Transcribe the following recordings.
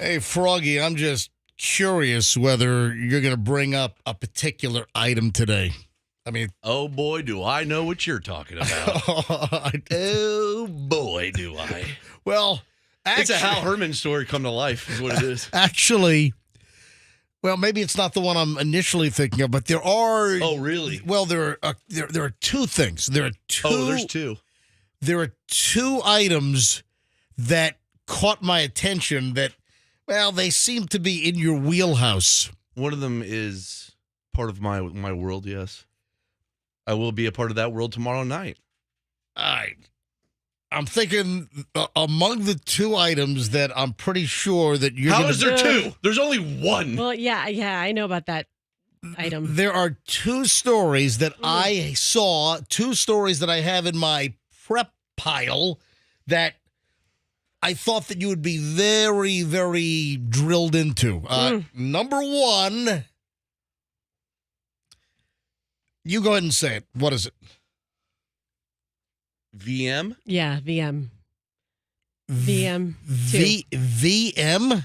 Hey, Froggy, I'm just curious whether you're going to bring up a particular item today. I mean, oh boy, do I know what you're talking about. Oh boy, do I. Well, it's a Hal Herman story come to life is what it is. Actually, well, maybe it's not the one I'm initially thinking of, but there are. Oh, really? Well, there are two things. There are two. Oh, there's two. There are two items that caught my attention that, well, they seem to be in your wheelhouse. One of them is part of my world, yes. I will be a part of that world tomorrow night. I'm thinking among the two items that I'm pretty sure that you're How is there two? There's only one. Well, yeah, I know about that item. There are two stories that I saw, two stories that I have in my prep pile that I thought that you would be very, very drilled into. Number one, you go ahead and say it. What is it? VM? Yeah, VM. VM. VM?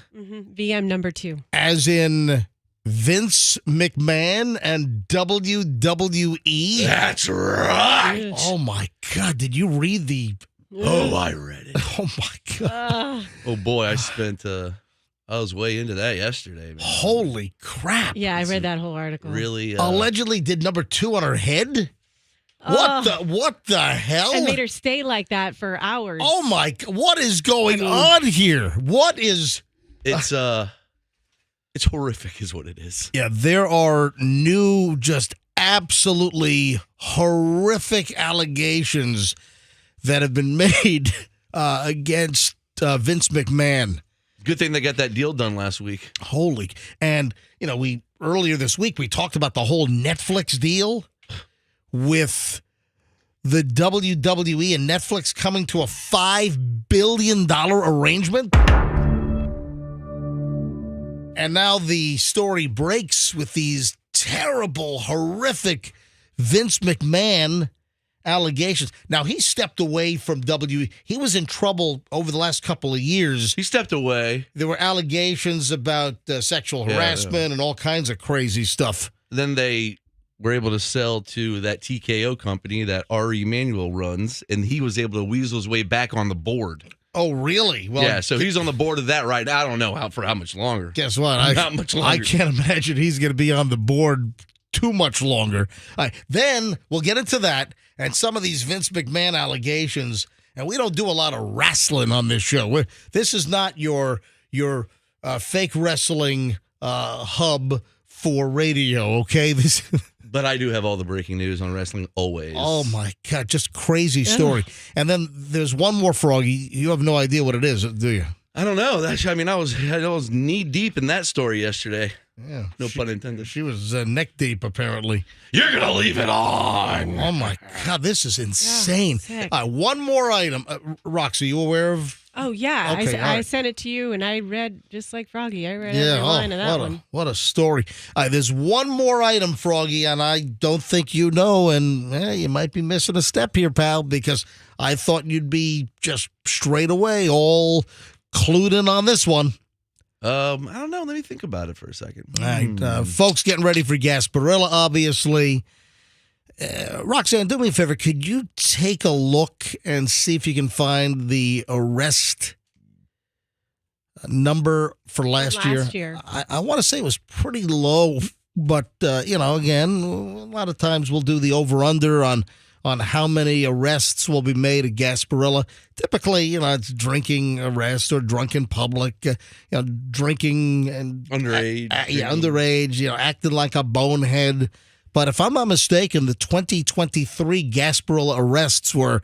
VM number 2. As in Vince McMahon and WWE? That's right. Oh, my God. Did you read the... Oh, I read it. Oh, my God. Oh, boy, I was way into that yesterday, man. Holy crap. Yeah, I read that whole article. Really? Allegedly did number 2 on her head? What the hell? And made her stay like that for hours. Oh, my... What is going on here? What is... It's horrific is what it is. Yeah, there are new, just absolutely horrific allegations that have been made against Vince McMahon. Good thing they got that deal done last week. Holy. And, earlier this week, we talked about the whole Netflix deal with the WWE and Netflix coming to a $5 billion arrangement. And now the story breaks with these terrible, horrific Vince McMahon allegations. Now, he stepped away from WWE. He was in trouble over the last couple of years. He stepped away. There were allegations about sexual harassment and all kinds of crazy stuff. Then they were able to sell to that TKO company that Ari Emanuel runs, and he was able to weasel his way back on the board. Oh, really? Well, yeah, so he's on the board of that right now. I don't know for how much longer. Guess what? Not much longer. I can't imagine he's going to be on the board too much longer. All right, then we'll get into that and some of these Vince McMahon allegations. And we don't do a lot of wrestling on this show. This is not your fake wrestling hub for radio, okay? But I do have all the breaking news on wrestling always. Oh, my God. Just crazy story. And then there's one more, Froggy. You have no idea what it is, do you? I don't know. I was knee deep in that story yesterday. Yeah. No pun intended. She was neck deep, apparently. You're going to leave it on. Oh, my God. This is insane. One more item. Rox, are you aware of? Oh, yeah. Okay, I sent it to you, and I read, just like Froggy, I read every line of that one. What a story. There's one more item, Froggy, and I don't think you know, and you might be missing a step here, pal, because I thought you'd be just straight away all clued in on this one. I don't know. Let me think about it for a second. All right. Folks getting ready for Gasparilla, obviously. Roxanne, do me a favor. Could you take a look and see if you can find the arrest number for last year? I want to say it was pretty low, but, again, a lot of times we'll do the over-under on how many arrests will be made at Gasparilla. Typically, it's drinking arrest or drunk in public, drinking and underage. Underage, acting like a bonehead. But if I'm not mistaken, the 2023 Gasparilla arrests were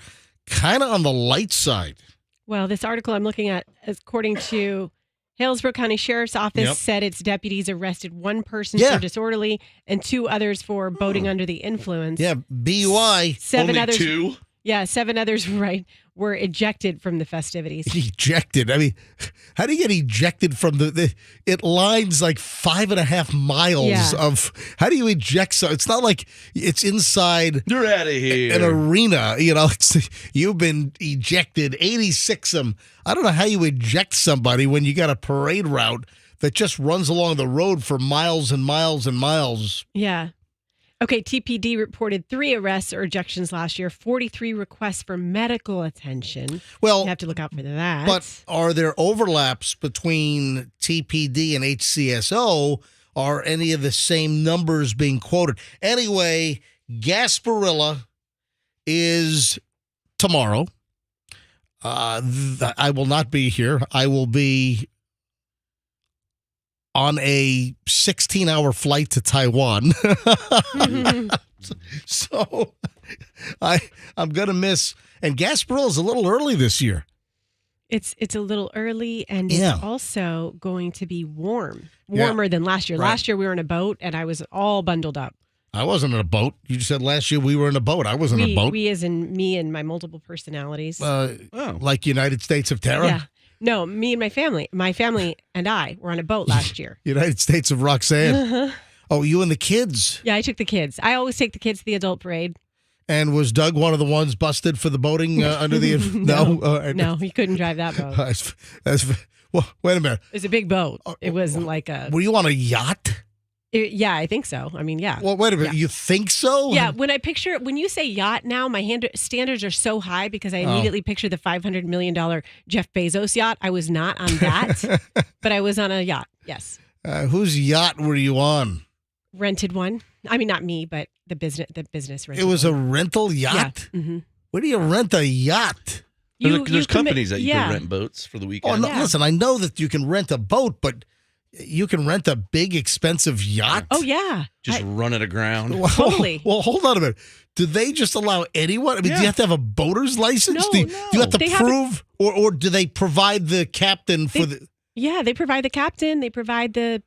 kind of on the light side. Well, this article I'm looking at, according to Hillsborough County Sheriff's Office, said its deputies arrested one person for disorderly and 2 others for boating under the influence. Yeah, BUI. Seven Only others. 2? Yeah, 7 others were ejected from the festivities. Ejected. I mean, how do you get ejected from it lines like 5.5 miles Yeah. of, how do you eject? So it's not like it's inside You're out of here. an arena, you've been ejected, 86 of them. I don't know how you eject somebody when you got a parade route that just runs along the road for miles and miles and miles. Yeah. Okay, TPD reported 3 arrests or ejections last year, 43 requests for medical attention. Well, You have to look out for that. but are there overlaps between TPD and HCSO? Are any of the same numbers being quoted? Anyway, Gasparilla is tomorrow. I will not be here. I will be on a 16-hour flight to Taiwan. So I'm going to miss. And Gasparilla is a little early this year. It's a little early, and Yeah. it's also going to be warmer than last year. Right. Last year we were in a boat, and I was all bundled up. I wasn't in a boat. You just said last year we were in a boat. I wasn't in a boat. We as in me and my multiple personalities. Like United States of Terror? Yeah. No, me and my family. My family and I were on a boat last year. United States of Roxanne. Uh-huh. Oh, you and the kids. Yeah, I took the kids. I always take the kids to the adult parade. And was Doug one of the ones busted for the boating under the... No, he couldn't drive that boat. Well, wait a minute. It was a big boat. It wasn't like a... Were you on a yacht? Yeah, I think so. I mean, yeah. Well, wait a minute. Yeah. You think so? Yeah, when you say yacht now, my standards are so high because I immediately picture the $500 million Jeff Bezos yacht. I was not on that, but I was on a yacht, yes. Whose yacht were you on? Rented one. I mean, not me, but the business rented It was one. a rental yacht? Yeah. Mm-hmm. Where do you rent a yacht? There's companies that you yeah. can rent boats for the Oh, weekend. no, Yeah. listen, I know that you can rent a boat, but you can rent a big, expensive yacht? Oh, yeah. Just run it aground. Well, Totally. Well, hold on a minute. Do they just allow anyone? I mean, do you have to have a boater's license? No, do you no. have to They have prove, or do they provide the captain for the... Yeah, they provide the captain. They provide the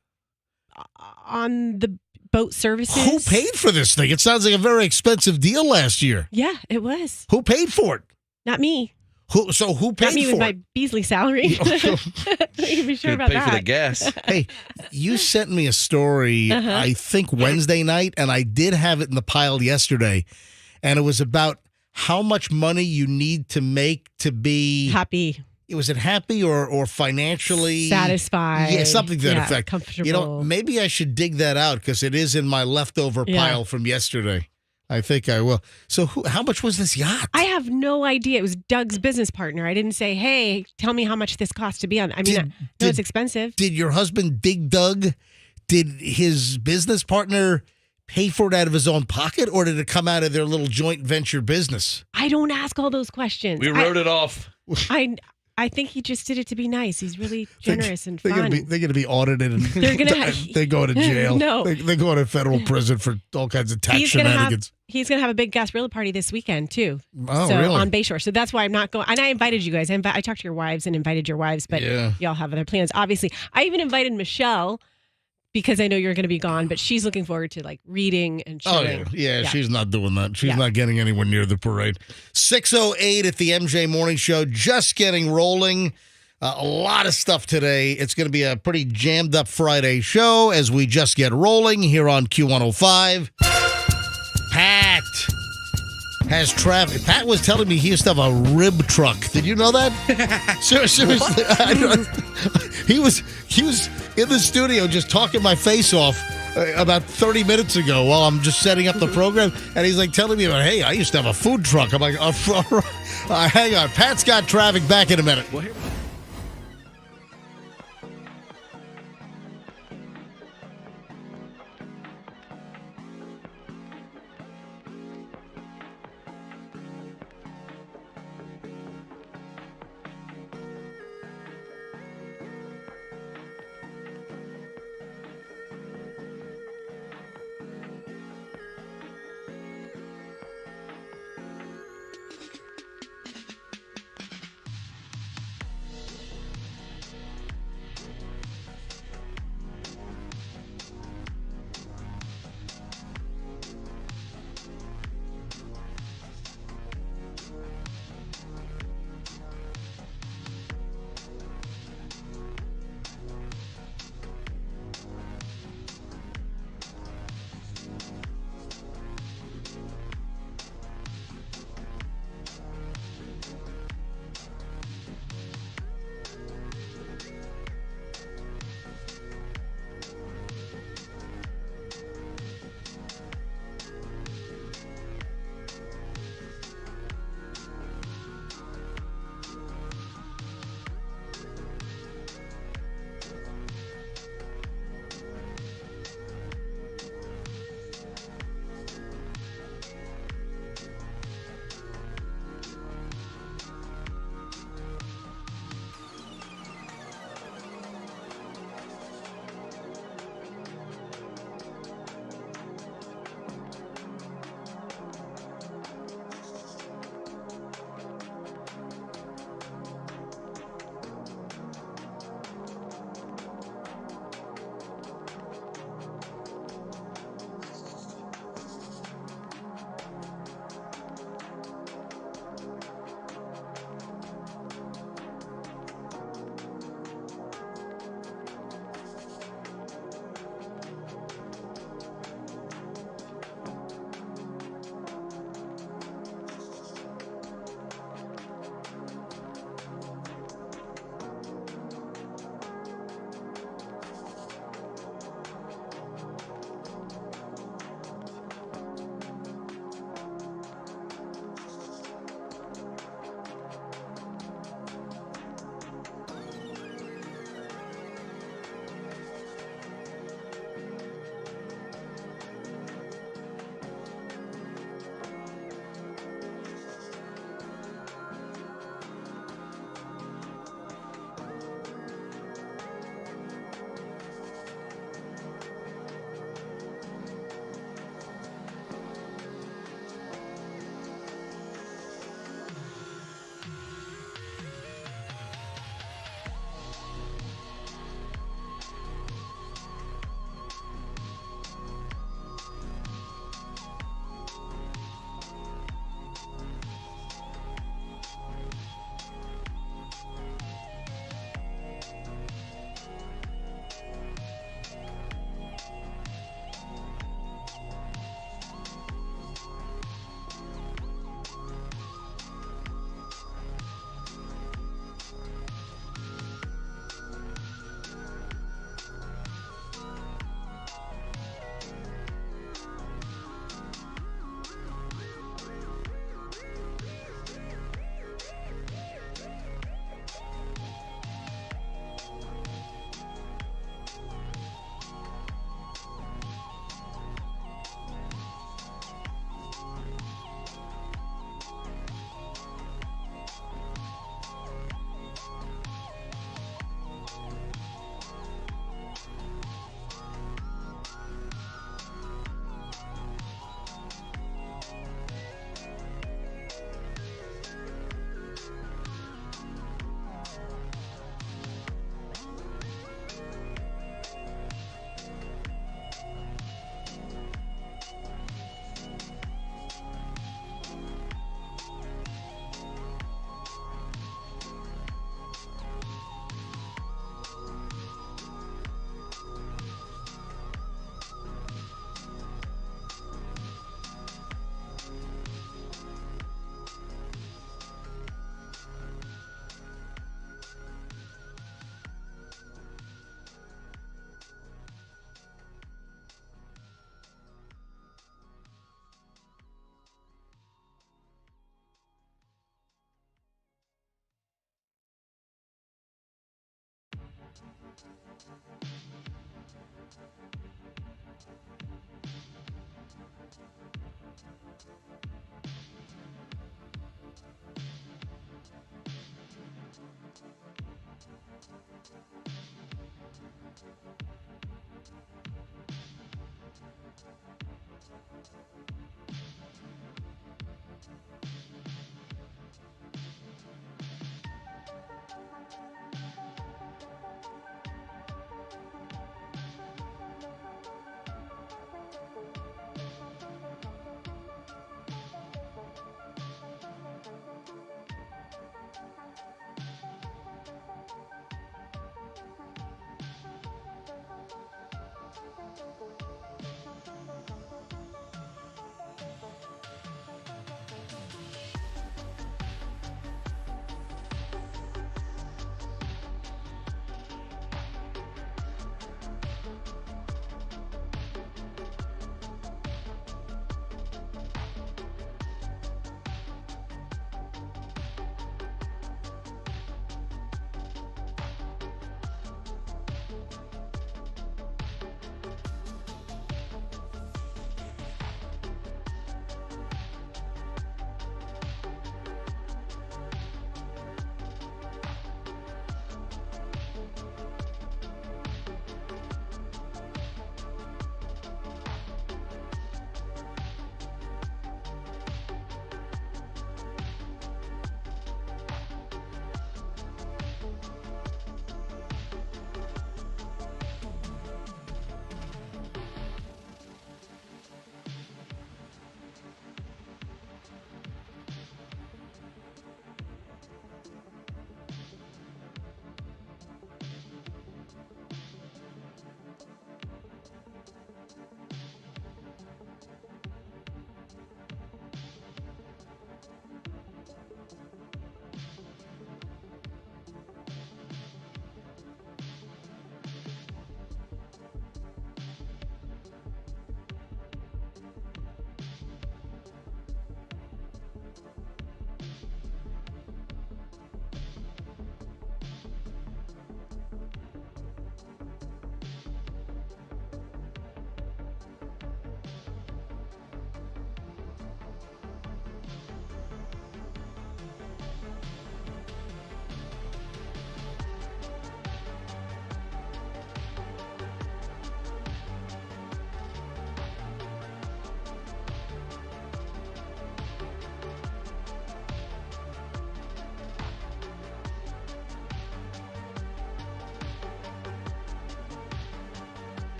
on the boat services. Who paid for this thing? It sounds like a very expensive deal last year. Yeah, it was. Who paid for it? Not me. Who paid Not me for with my it? Beasley salary. Not even sure Gonna about pay that. for the gas. Hey, you sent me a story, Uh-huh. I think Wednesday night, and I did have it in the pile yesterday. And it was about how much money you need to make to be... Happy, Was it happy or financially... satisfied. Yeah, something to that yeah, effect. Comfortable. Maybe I should dig that out because it is in my leftover Yeah. pile from yesterday. I think I will. So how much was this yacht? I have no idea. It was Doug's business partner. I didn't say, "Hey, tell me how much this costs to be on." I mean, no, it's expensive. Did your husband, Big Doug, did his business partner pay for it out of his own pocket, or did it come out of their little joint venture business? I don't ask all those questions. We wrote it off. I think he just did it to be nice. He's really generous and They're fun. gonna be audited and they go to jail. No. They go to federal prison for all kinds of tax shenanigans. He's gonna have a big Gasparilla party this weekend too. Oh, so really? on Bayshore. So that's why I'm not going. And I invited you guys. I talked to your wives and invited your wives, but Yeah. y'all have other plans. Obviously, I even invited Michelle because I know you're going to be gone, but she's looking forward to like reading and Oh, chilling. yeah. She's not doing that. She's Yeah. not getting anywhere near the parade. 6:08 at the MJ Morning Show, just getting rolling. A lot of stuff today. It's going to be a pretty jammed up Friday show as we just get rolling here on Q105. Pat has traffic. Pat was telling me he used to have a rib truck. Did you know that? Seriously, he was in the studio just talking my face off about 30 minutes ago while I'm just setting up the program, and he's like telling me about, hey, I used to have a food truck. I'm like, oh, hang on. Pat's got traffic. Back in a minute.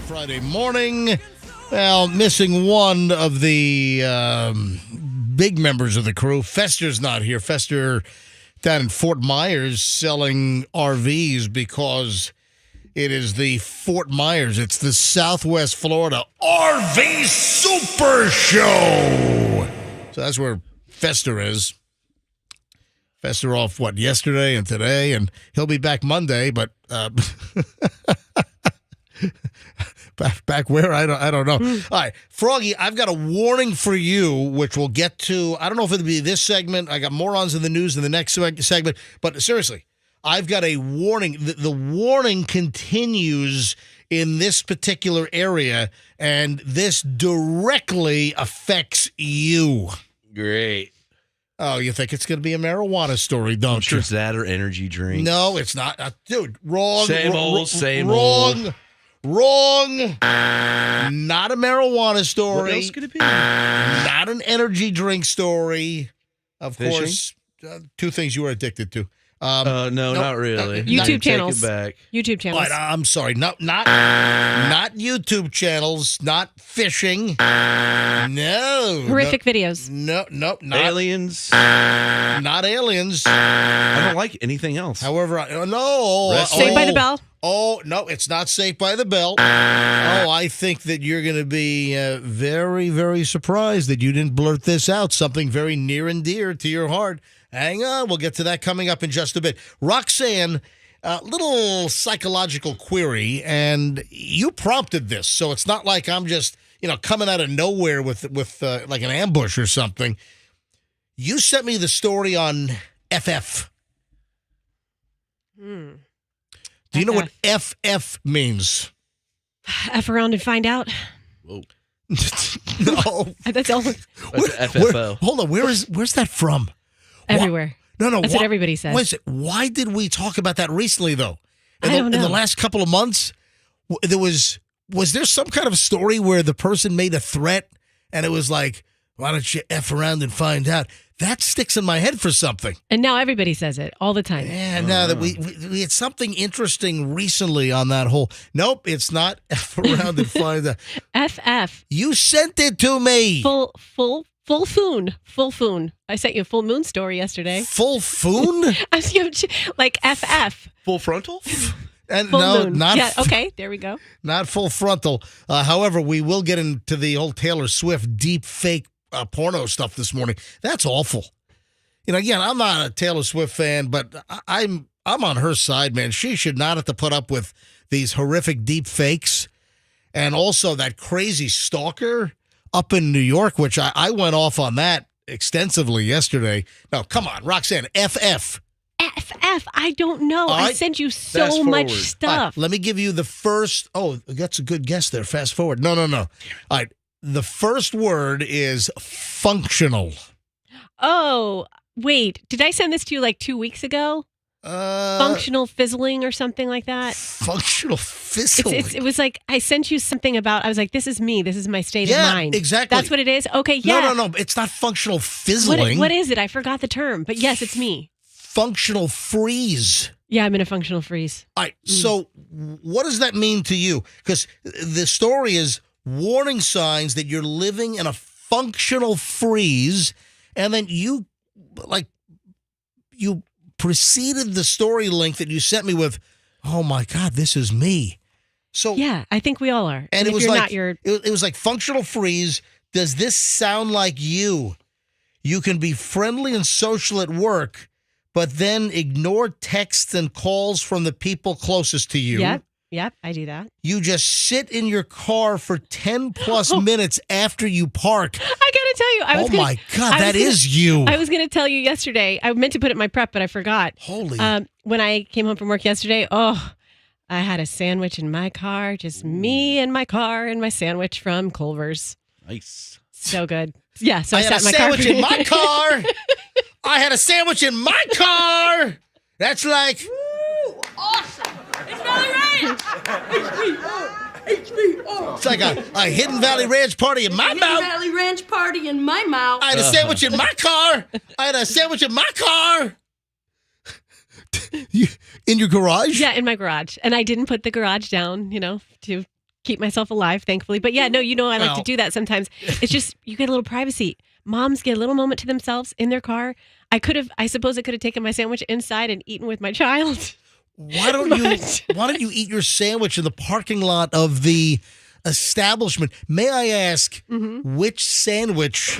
Friday morning. Well, missing one of the big members of the crew. Fester's not here. Fester down in Fort Myers selling RVs because it is the Fort Myers. It's the Southwest Florida RV Super Show. So that's where Fester is. Fester off, yesterday and today, and he'll be back Monday, but back where? I don't know. All right, Froggy, I've got a warning for you, which we'll get to. I don't know if it'll be this segment. I got morons in the news in the next segment, but seriously, I've got a warning. The warning continues in this particular area, and this directly affects you. Great. Oh, you think it's going to be a marijuana story, don't I'm sure you? it's that or energy drink. No, it's not. Dude, wrong. Same old. Wrong. Not a marijuana story. What else could it be? Not an energy drink story. Of Fishing? course, two things you were addicted to. No, not really. YouTube channels. Take it back. YouTube channels. I'm sorry. Not YouTube channels. Not fishing. No. Horrific videos. No. Not Aliens. Not aliens. I don't like anything else. However, no. Saved by the Bell. Oh, no, it's not Saved by the Bell. Oh, I think that you're going to be very, very surprised that you didn't blurt this out. Something very near and dear to your heart. Hang on, we'll get to that coming up in just a bit. Roxanne, little psychological query, and you prompted this, so it's not like I'm just, coming out of nowhere with like an ambush or something. You sent me the story on FF. Do you know what FF means? F around and find out. Whoa. No. That's all. That's FFO. Hold on, where's that from? Everywhere. No. That's what everybody says. Wait a second. Why did we talk about that recently, though? I don't know. In the last couple of months, was there some kind of story where the person made a threat and it was like, why don't you F around and find out? That sticks in my head for something. And now everybody says it all the time. Yeah, now that we had something interesting recently on that whole. Nope, it's not F around and find out. FF. You sent it to me. Full foon. I sent you a full moon story yesterday. Full foon? Like FF. Full frontal? And Full no, moon. not Yeah, okay, there we go. Not full frontal. However, we will get into the old Taylor Swift deep fake porno stuff this morning. That's awful. Again, I'm not a Taylor Swift fan, but I'm on her side, man. She should not have to put up with these horrific deep fakes, and also that crazy stalker up in New York, which I went off on that extensively yesterday. No, come on, Roxanne, FF. FF, I don't know. All right. I sent you Fast so much forward. stuff. All right, let me give you the first. Oh, that's a good guess there. Fast forward. No. All right. The first word is functional. Oh, wait. Did I send this to you like 2 weeks ago? Functional fizzling or something like that? Functional fizzling. It was like I sent you something about, I was like, this is me. This is my state of mind. Exactly. That's what it is? Okay, yeah. No. It's not functional fizzling. What is it? I forgot the term. But yes, it's me. Functional freeze. Yeah, I'm in a functional freeze. All right. So what does that mean to you? Because the story is warning signs that you're living in a functional freeze, and then you preceded the story link that you sent me with, oh my God, this is me. So yeah, I think we all are. And if it was you're like not, you're... it was like functional freeze. Does this sound like you? You can be friendly and social at work, but then ignore texts and calls from the people closest to you. Yep, I do that. You just sit in your car for 10 plus minutes after you park. I gotta tell you, my God, that is you. I was gonna tell you yesterday. I meant to put it in my prep, but I forgot. Holy. When I came home from work yesterday, I had a sandwich in my car, just me and my car and my sandwich from Culver's. Nice. So good. Yeah, so I had a sat in my car. sandwich in my car. I had a sandwich in my car. That's like... Woo, awesome. It's Valley Ranch. HBO. It's like a Hidden Valley Ranch party in my Hidden mouth. Valley Ranch party in my mouth. I had a sandwich in my car. In your garage? Yeah, in my garage. And I didn't put the garage down, to keep myself alive, thankfully. But yeah, no, I like to do that sometimes. It's just, you get a little privacy. Moms get a little moment to themselves in their car. I suppose I could have taken my sandwich inside and eaten with my child. Why don't you eat your sandwich in the parking lot of the establishment? May I ask, which sandwich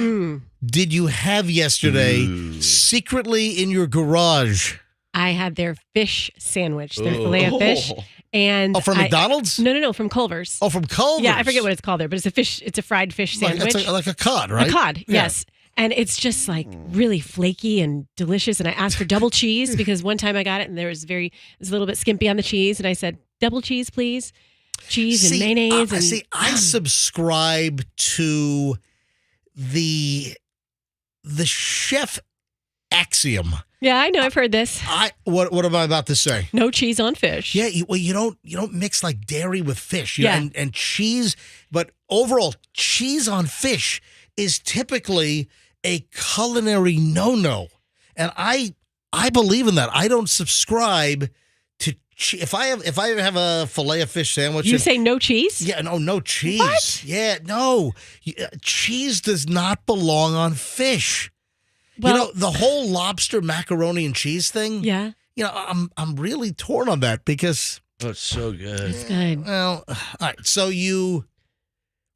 did you have yesterday secretly in your garage? I had their fish sandwich, their filet of fish. And from McDonald's? No, from Culver's. Oh, from Culver's. Yeah, I forget what it's called there, but it's a fried fish sandwich. Like a cod, right? A cod, yes. And it's just like really flaky and delicious. And I asked for double cheese because one time I got it and it was a little bit skimpy on the cheese. And I said, double cheese, please. Cheese and mayonnaise. I subscribe to the chef axiom. Yeah, I know. I've heard this. What am I about to say? No cheese on fish. Yeah, you don't mix like dairy with fish. And cheese, but overall, cheese on fish is typically a culinary no-no, and I believe in that. I don't subscribe to if I have a filet of fish sandwich. You say no cheese? Yeah, no cheese. What? Yeah, no, cheese does not belong on fish. Well, the whole lobster macaroni and cheese thing. Yeah. I'm really torn on that because it's so good. It's good. Well, all right. So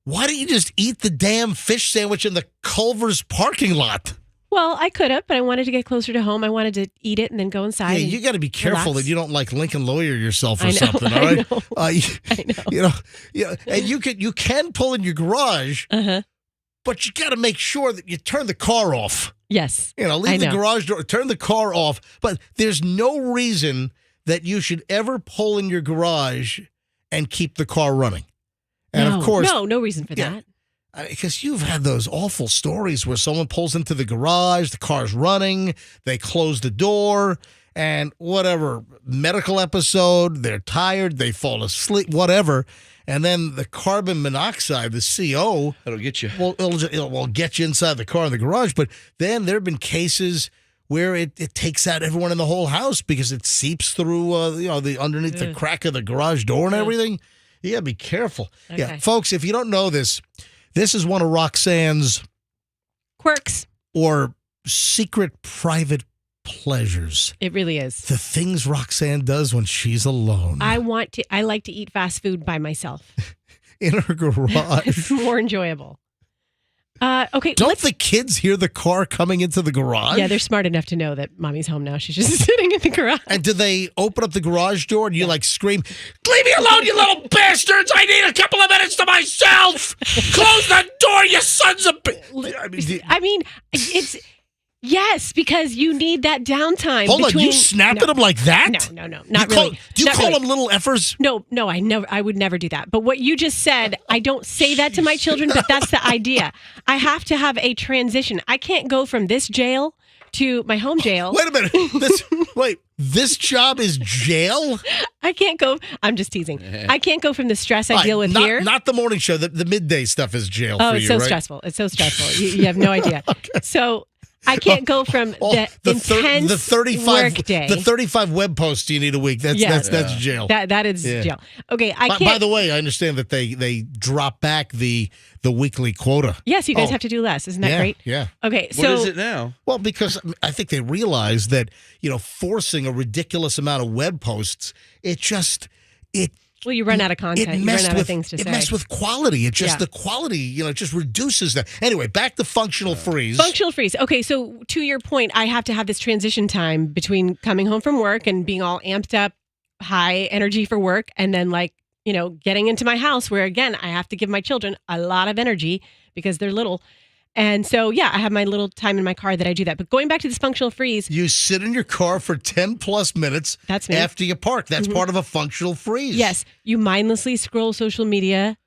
why don't you just eat the damn fish sandwich in the Culver's parking lot? Well, I could have, but I wanted to get closer to home. I wanted to eat it and then go inside. Yeah, you got to be careful that you don't like Lincoln Lawyer yourself or something. All right. I know. And you can pull in your garage, but you got to make sure that you turn the car off. Yes. Leave the garage door, turn the car off. But there's no reason that you should ever pull in your garage and keep the car running. And of course, no reason for that. Because you've had those awful stories where someone pulls into the garage, the car's running, they close the door, and whatever medical episode, they're tired, they fall asleep, whatever. And then the carbon monoxide, the CO, that'll get you. Well, it'll get you inside the car in the garage. But then there have been cases where it takes out everyone in the whole house because it seeps through, the underneath the crack of the garage door and everything. You gotta be careful. Okay. Yeah, folks, if you don't know this is one of Roxanne's quirks or secret private pleasures. It really is. The things Roxanne does when she's alone. I like to eat fast food by myself. In her garage. It's more enjoyable. Okay. Don't the kids hear the car coming into the garage? Yeah, they're smart enough to know that mommy's home now. She's just sitting in the garage. And do they open up the garage door and you scream, "Leave me alone, you little bastards! I need a couple of minutes to myself! Close the door, you sons of..." I mean, it's... Yes, because you need that downtime. Hold on, you snap at them like that? No, not really. Do you call them little effers? No, I would never do that. But what you just said, I don't say that to my children, but that's the idea. I have to have a transition. I can't go from this jail to my home jail. Wait a minute. This job is jail? I can't go. I'm just teasing. I can't go from the stress I deal with here. Not the morning show. The midday stuff is jail for you, it's so right? stressful. It's so stressful. You have no idea. Okay. So I can't go from the intense the 35 work day. The 35 web posts you need a week. That's jail. That is jail. Okay, I can't. By the way, I understand that they drop back the weekly quota. Yes, you guys have to do less. Isn't that great? Yeah. Okay, so what is it now? Well, because I think they realize that forcing a ridiculous amount of web posts, well, you run out of content. You run out of things to say. It messed with quality. It just the quality, it just reduces that. Anyway, back to functional freeze. Functional freeze. Okay, so to your point, I have to have this transition time between coming home from work and being all amped up, high energy for work, and then getting into my house where, again, I have to give my children a lot of energy because they're little. And so, I have my little time in my car that I do that. But going back to this functional freeze. You sit in your car for 10 plus minutes after you park. That's part of a functional freeze. Yes. You mindlessly scroll social media.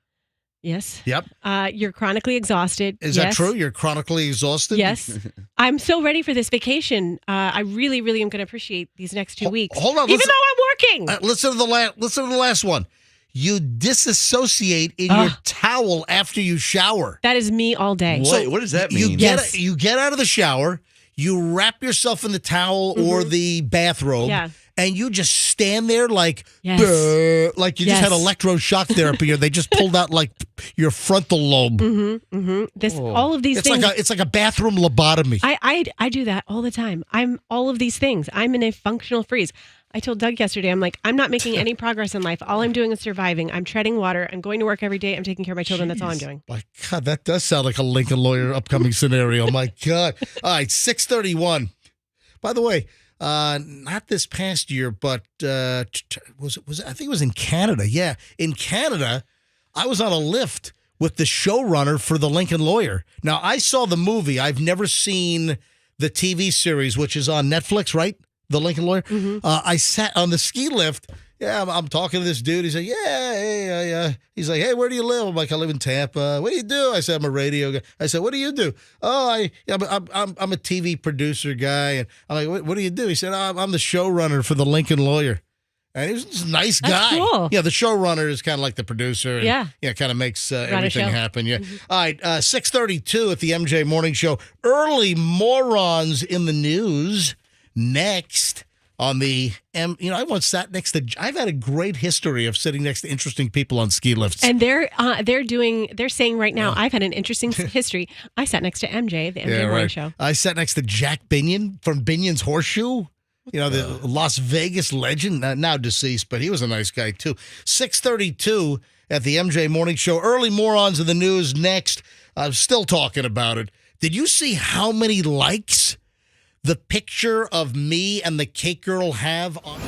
Yes. Yep. You're chronically exhausted. Is that true? You're chronically exhausted? Yes. I'm so ready for this vacation. I really, really am going to appreciate these next 2 weeks. Hold on. Even though I'm working. Listen to the last one. You disassociate in your towel after you shower. That is me all day. What does that mean? You get out of the shower, you wrap yourself in the towel or the bathrobe, and you just stand there like, Yes. like you just had Yes. electroshock therapy, or they just pulled out like your frontal lobe. All of these It's things. like a bathroom lobotomy. I do that all the time. I'm all of these things. I'm in a functional freeze. I told Doug yesterday, I'm like, I'm not making any progress in life. All I'm doing is surviving. I'm treading water. I'm going to work every day. I'm taking care of my children. That's all I'm doing. My God, that does sound like a Lincoln Lawyer upcoming scenario. My God. All right, 6:31. By the way, not this past year, but was I think it was in Canada. Yeah, in Canada, I was on a lift with the showrunner for the Lincoln Lawyer. Now, I saw the movie. I've never seen the TV series, which is on Netflix, right? The Lincoln Lawyer. I sat on the ski lift. Yeah, I'm talking to this dude. He's like, yeah. He's like, hey, where do you live? I'm like, I live in Tampa. What do you do? I said, I'm a radio guy. I said, what do you do? Oh, I'm a TV producer guy. And I'm like, what do you do? He said, I'm the showrunner for the Lincoln Lawyer. And he was just a nice guy. That's cool. Yeah, the showrunner is kind of like the producer. And, Yeah. kind of makes a everything show. happen. Yeah. All right, 6:32 at the MJ Morning Show. Early morons in the news. Next on the I once sat next to. I've had a great history of sitting next to interesting people on ski lifts. And they're saying right now, I've had an interesting history. I sat next to MJ, the MJ Morning Show. I sat next to Jack Binion from Binion's Horseshoe. The Las Vegas legend, now deceased, but he was a nice guy too. 6:32 at the MJ Morning Show. Early morons in the news next. I'm still talking about it. Did you see how many likes the picture of me and the cake girl have on?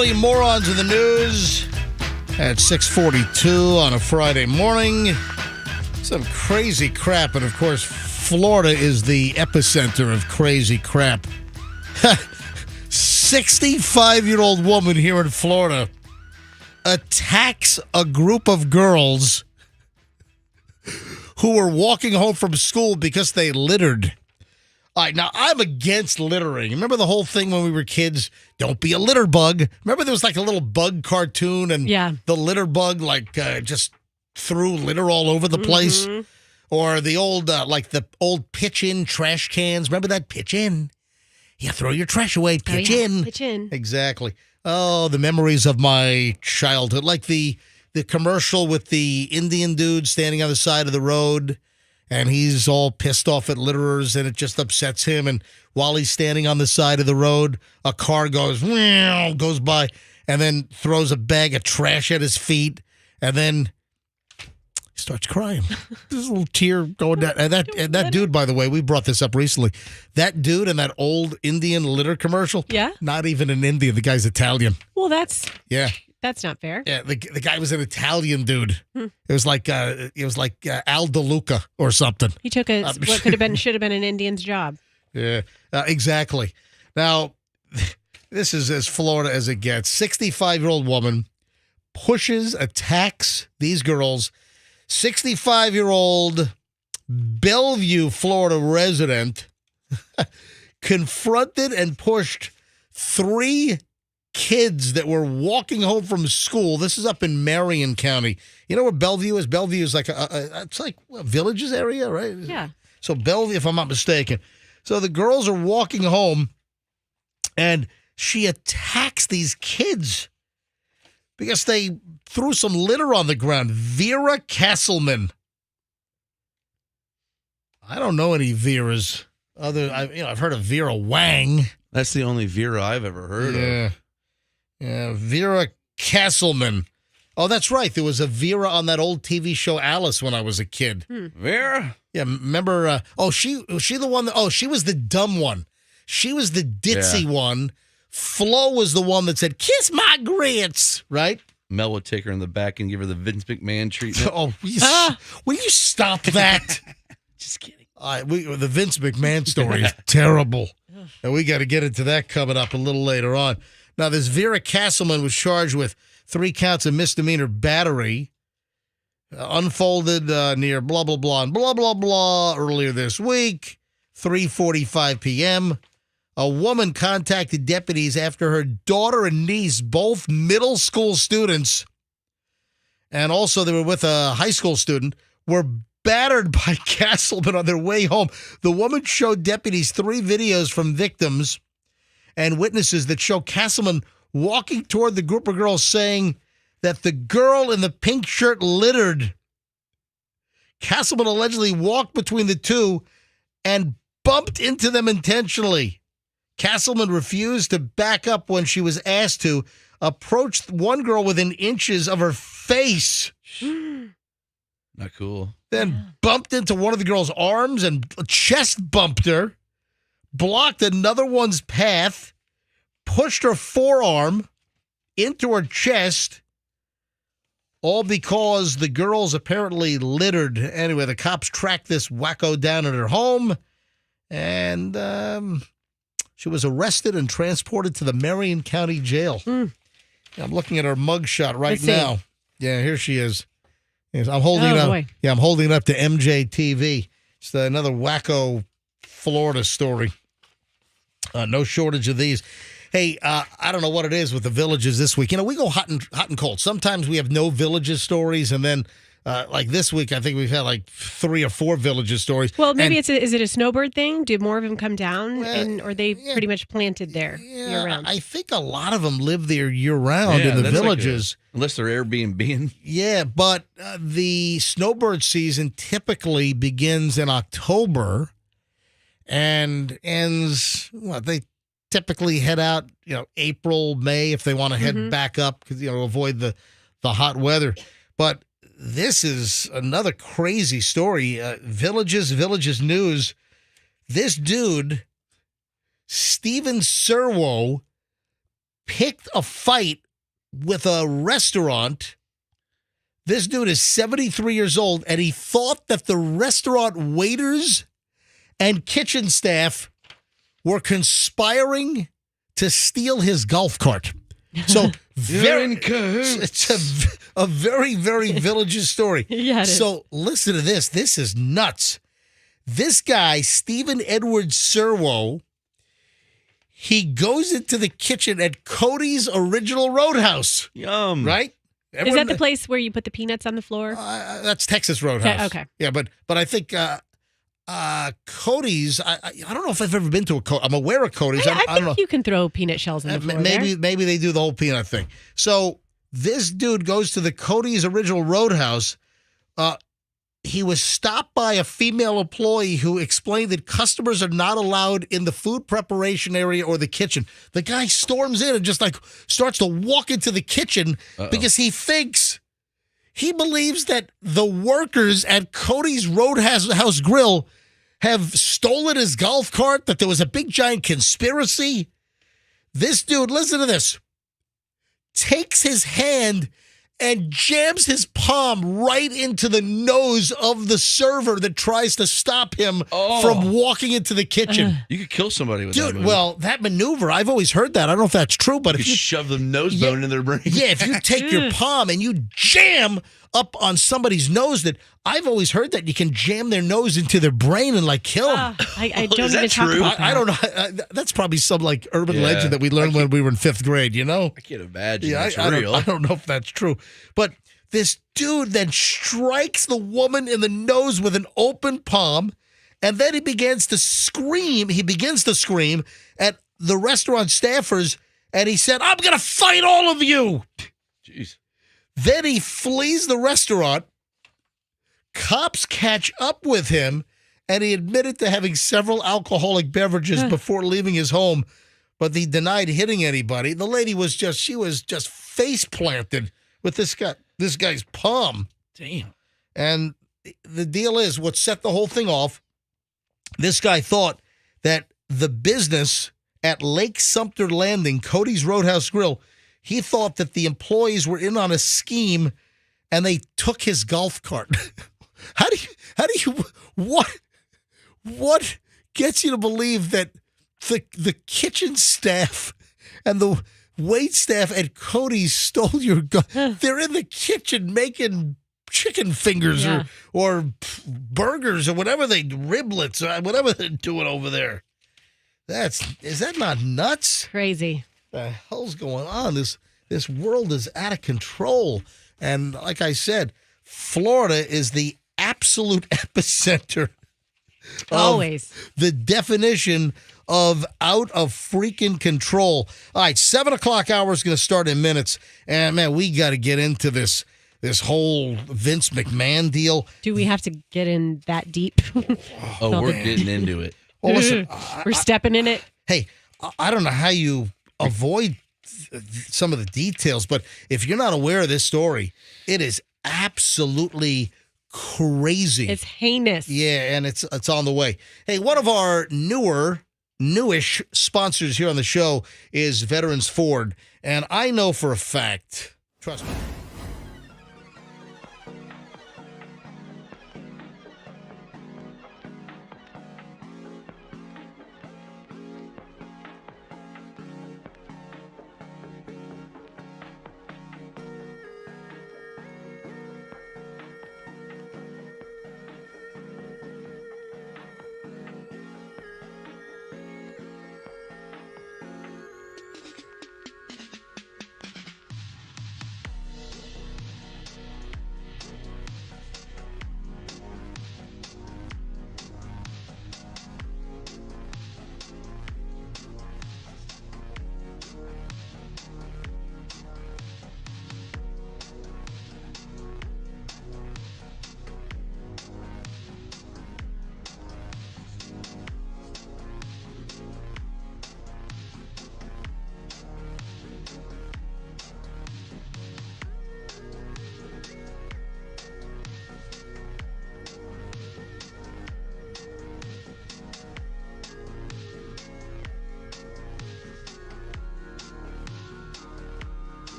early morons in the news at 6:42 on a Friday morning. Some crazy crap, and of course, Florida is the epicenter of crazy crap. 65-year-old woman here in Florida attacks a group of girls who were walking home from school because they littered. All right, now I'm against littering. Remember the whole thing when we were kids? Don't be a litter bug. Remember there was like a little bug cartoon and the litter bug just threw litter all over the place? Or the old, the old pitch-in trash cans. Remember that pitch-in? Yeah, throw your trash away, pitch-in. Pitch-in. Exactly. Oh, the memories of my childhood. Like the commercial with the Indian dude standing on the side of the road, and he's all pissed off at litterers, and it just upsets him. And while he's standing on the side of the road, a car goes by, and then throws a bag of trash at his feet, and then he starts crying. There's a little tear going down. And that dude, by the way, we brought this up recently. That dude in that old Indian litter commercial. Yeah. Not even an Indian. The guy's Italian. Well, that's not fair. Yeah. The guy was an Italian dude. It was like Al DeLuca or something. He took what should have been an Indian's job. Yeah. Exactly. Now, this is as Florida as it gets. 65-year-old woman attacks these girls. 65-year-old Bellevue, Florida resident confronted and pushed 3 kids that were walking home from school. This is up in Marion County. You know where Bellevue is? Bellevue is like it's like a Villages area, right? Yeah. So Bellevue, if I'm not mistaken. So the girls are walking home, and she attacks these kids because they threw some litter on the ground. Vera Castleman. I don't know any Veras. I've heard of Vera Wang. That's the only Vera I've ever heard of. Yeah, Vera Castleman. Oh, that's right. There was a Vera on that old TV show Alice when I was a kid. Vera? Yeah, remember? She the one. She was the dumb one. She was the ditzy one. Flo was the one that said, "Kiss my grits," right? Mel would take her in the back and give her the Vince McMahon treatment. Will you stop that? Just kidding. The Vince McMahon story is terrible. And we got to get into that coming up a little later on. Now, this Vera Castleman was charged with 3 counts of misdemeanor battery, unfolded near blah, blah, blah, and blah, blah, blah earlier this week, 3:45 p.m. A woman contacted deputies after her daughter and niece, both middle school students, and also they were with a high school student, were battered by Castleman on their way home. The woman showed deputies 3 videos from victims and witnesses that show Castleman walking toward the group of girls saying that the girl in the pink shirt littered. Castleman allegedly walked between the two and bumped into them intentionally. Castleman refused to back up when she was asked to, approached one girl within inches of her face. Not cool. Then bumped into one of the girl's arms and chest bumped her, blocked another one's path, pushed her forearm into her chest, all because the girls apparently littered. Anyway, the cops tracked this wacko down at her home, and she was arrested and transported to the Marion County Jail. I'm looking at her mugshot right now. Yeah, here she is. Yes, I'm holding it up. Boy. Yeah, I'm holding it up to MJTV. It's another wacko Florida story. No shortage of these. Hey, I don't know what it is with the villages this week. You know, we go hot and cold. Sometimes we have no villages stories, and then like this week, I think we've had like 3 or 4 villages stories. Well, maybe is it a snowbird thing? Do more of them come down, or are they pretty much planted there year round? I think a lot of them live there year round in the villages. Unless they're Airbnb. Yeah, but the snowbird season typically begins in October and ends, they typically head out, April, May, if they want to head back up, because, avoid the hot weather. But this is another crazy story. Villages News. This dude, Steven Serwo, picked a fight with a restaurant. This dude is 73 years old, and he thought that the restaurant waiters and kitchen staff were conspiring to steal his golf cart. So it's a very, very villages story. Yeah, it is. So listen to this. This is nuts. This guy, Stephen Edward Serwo, he goes into the kitchen at Cody's Original Roadhouse. Yum. Right? Is that the place where you put the peanuts on the floor? That's Texas Roadhouse. Okay. Yeah, but I think Cody's, I don't know if I've ever been to a Cody's. I'm aware of Cody's. I don't know. think you can throw peanut shells on the floor Maybe they do the whole peanut thing. So this dude goes to the Cody's Original Roadhouse. He was stopped by a female employee who explained that customers are not allowed in the food preparation area or the kitchen. The guy storms in and just starts to walk into the kitchen because he thinks He believes that the workers at Cody's Roadhouse Grill have stolen his golf cart, that there was a big giant conspiracy. This dude, listen to this, takes his hand and jams his palm right into the nose of the server that tries to stop him from walking into the kitchen. You could kill somebody with that Dude, move. well, that maneuver, I've always heard that. I don't know if that's true, but you if could you shove the nose bone in their brain. yeah, if you take your palm and you jam up on somebody's nose, that I've always heard that you can jam their nose into their brain and like kill them. I Is don't that even talk true? about that. I don't know. That's probably some like urban Yeah. legend that we learned when we were in 5th grade, you know? I can't imagine Yeah, that's I real. don't know if that's true. But this dude then strikes the woman in the nose with an open palm, and then he begins to scream. He begins to scream at the restaurant staffers, and he said, "I'm going to fight all of you." Jeez. Then he flees the restaurant. Cops catch up with him, and he admitted to having several alcoholic beverages before leaving his home, but he denied hitting anybody. The lady was just face planted with this guy's palm. Damn. And the deal is, what set the whole thing off, this guy thought that the business at Lake Sumter Landing, Cody's Roadhouse Grill, he thought that the employees were in on a scheme and they took his golf cart. What gets you to believe that the kitchen staff and the wait staff at Cody's stole your gun? They're in the kitchen making chicken fingers or burgers or whatever riblets or whatever they're doing over there. Is that not nuts? Crazy. The hell's going on? This world is out of control. And like I said, Florida is the absolute epicenter of Always. the definition of out of freaking control. All right, 7 o'clock hour is going to start in minutes. And man, we got to get into this whole Vince McMahon deal. Do we have to get in that deep? Oh, we're getting into it. Well, listen, We're stepping in it. hey, I don't know how you avoid some of the details, but if you're not aware of this story, it is absolutely crazy. It's heinous. Yeah, and it's on the way. Hey, one of our newish sponsors here on the show is Veterans Ford, and I know for a fact, trust me.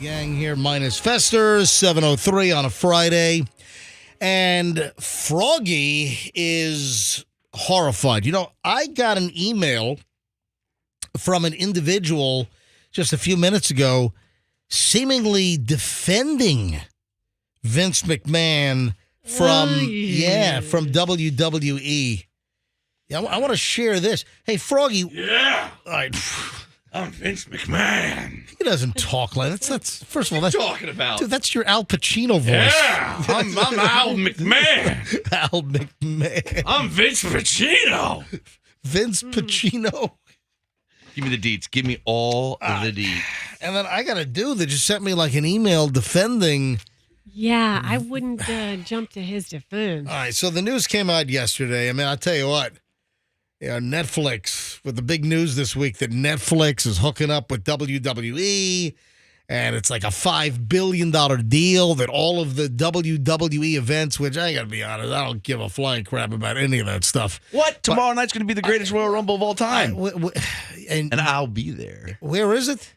gang here, minus Fester, 7:03 on a Friday. And Froggy is horrified. You know, I got an email from an individual just a few minutes ago seemingly defending Vince McMahon from WWE. Yeah, I want to share this. Hey, Froggy. Yeah. All right. I'm Vince McMahon. He doesn't talk like that. That's first of all, that's Talking about? dude, that's your Al Pacino voice. Yeah, I'm Al McMahon. Al McMahon. I'm Vince Pacino. Vince Pacino. Give me the deets. Give me all of the deets. And then I got a dude that just sent me like an email defending. Yeah, I wouldn't jump to his defense. All right, so the news came out yesterday. I mean, I'll tell you what. Netflix, with the big news this week that Netflix is hooking up with WWE, and it's like a $5 billion deal that all of the WWE events, which I got to be honest, I don't give a flying crap about any of that stuff. What? Tomorrow night's going to be the greatest Royal Rumble of all time. And And I'll be there. where is it?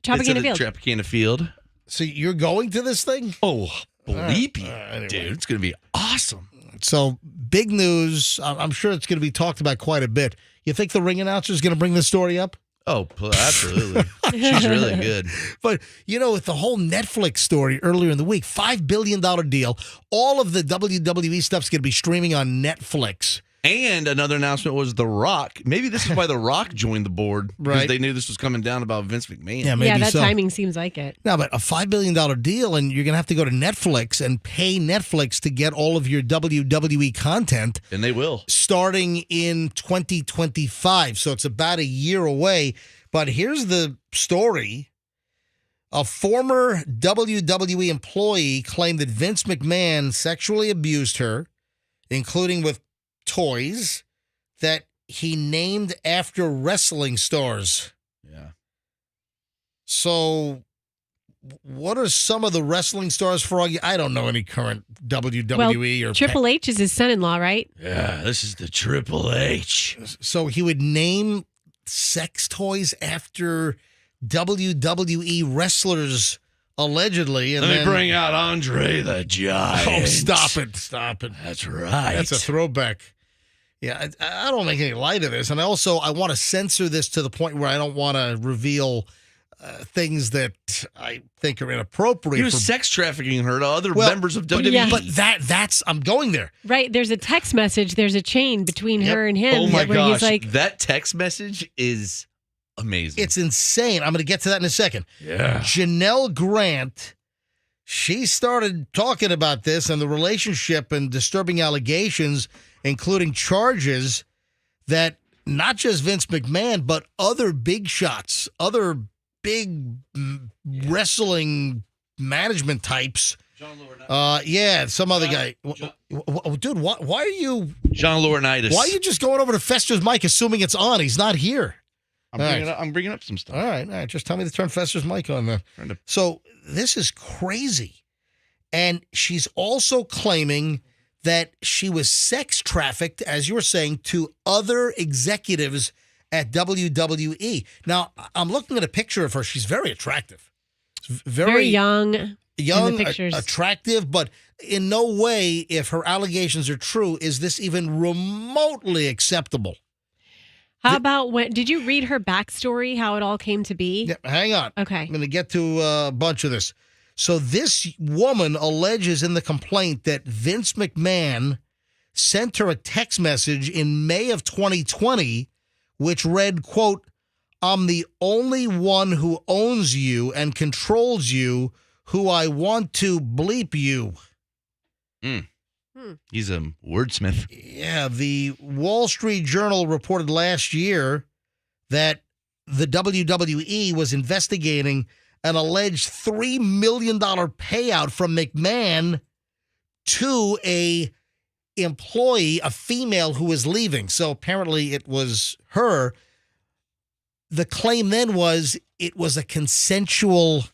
Tropicana Field. Tropicana Field. So you're going to this thing? Oh, believe me. Anyway. Dude, it's going to be awesome. So big news. I'm sure it's going to be talked about quite a bit. You think the ring announcer is going to bring this story up? Oh, absolutely. She's really good. But, you know, with the whole Netflix story earlier in the week, $5 billion deal, all of the WWE stuff's going to be streaming on Netflix. And another announcement was The Rock. Maybe this is why The Rock joined the board. Because Right. they knew this was coming down about Vince McMahon. Yeah, maybe That so. timing seems like it. No, but a $5 billion deal, and you're going to have to go to Netflix and pay Netflix to get all of your WWE content And they will. starting in 2025. So it's about a year away. But here's the story. A former WWE employee claimed that Vince McMahon sexually abused her, including with toys that he named after wrestling stars. Yeah. So what are some of the wrestling stars, Froggy? I don't know any current WWE Well, or Triple H is his son-in-law, right? Yeah, this is the Triple H. So he would name sex toys after WWE wrestlers, allegedly. And Let me then, bring out Andre the Giant. Oh, stop it. That's right. That's a throwback. Yeah, I don't make any light of this. And I want to censor this to the point where I don't want to reveal things that I think are inappropriate. He was sex trafficking her to other Well, members of but, WWE. Yeah. but that's I'm going there. Right. There's a text message. There's a chain between Yep. her and him. Oh my where gosh. He's like, That text message is amazing. It's insane. I'm going to get to that in a second. Yeah. Janelle Grant, she started talking about this and the relationship and disturbing allegations, including charges that not just Vince McMahon, but other big shots, other big wrestling management types. Some other guy. Dude, why are you John Laurinaitis. why are you just going over to Fester's mic assuming it's on? He's not here. I'm bringing up some stuff. All right. Just tell me to turn Fester's mic on then. So this is crazy. And she's also claiming that she was sex trafficked, as you were saying, to other executives at WWE. Now, I'm looking at a picture of her. She's very attractive. very young. in Young, the pictures. attractive, but in no way, if her allegations are true, is this even remotely acceptable. How about when? Did you read her backstory? How it all came to be? Yeah, hang on. Okay. I'm going to get to a bunch of this. So this woman alleges in the complaint that Vince McMahon sent her a text message in May of 2020, which read, quote, "I'm the only one who owns you and controls you, who I want to bleep you." He's a wordsmith. Yeah, the Wall Street Journal reported last year that the WWE was investigating an alleged $3 million payout from McMahon to a employee, a female who was leaving. So apparently it was her. The claim then was it was a consensual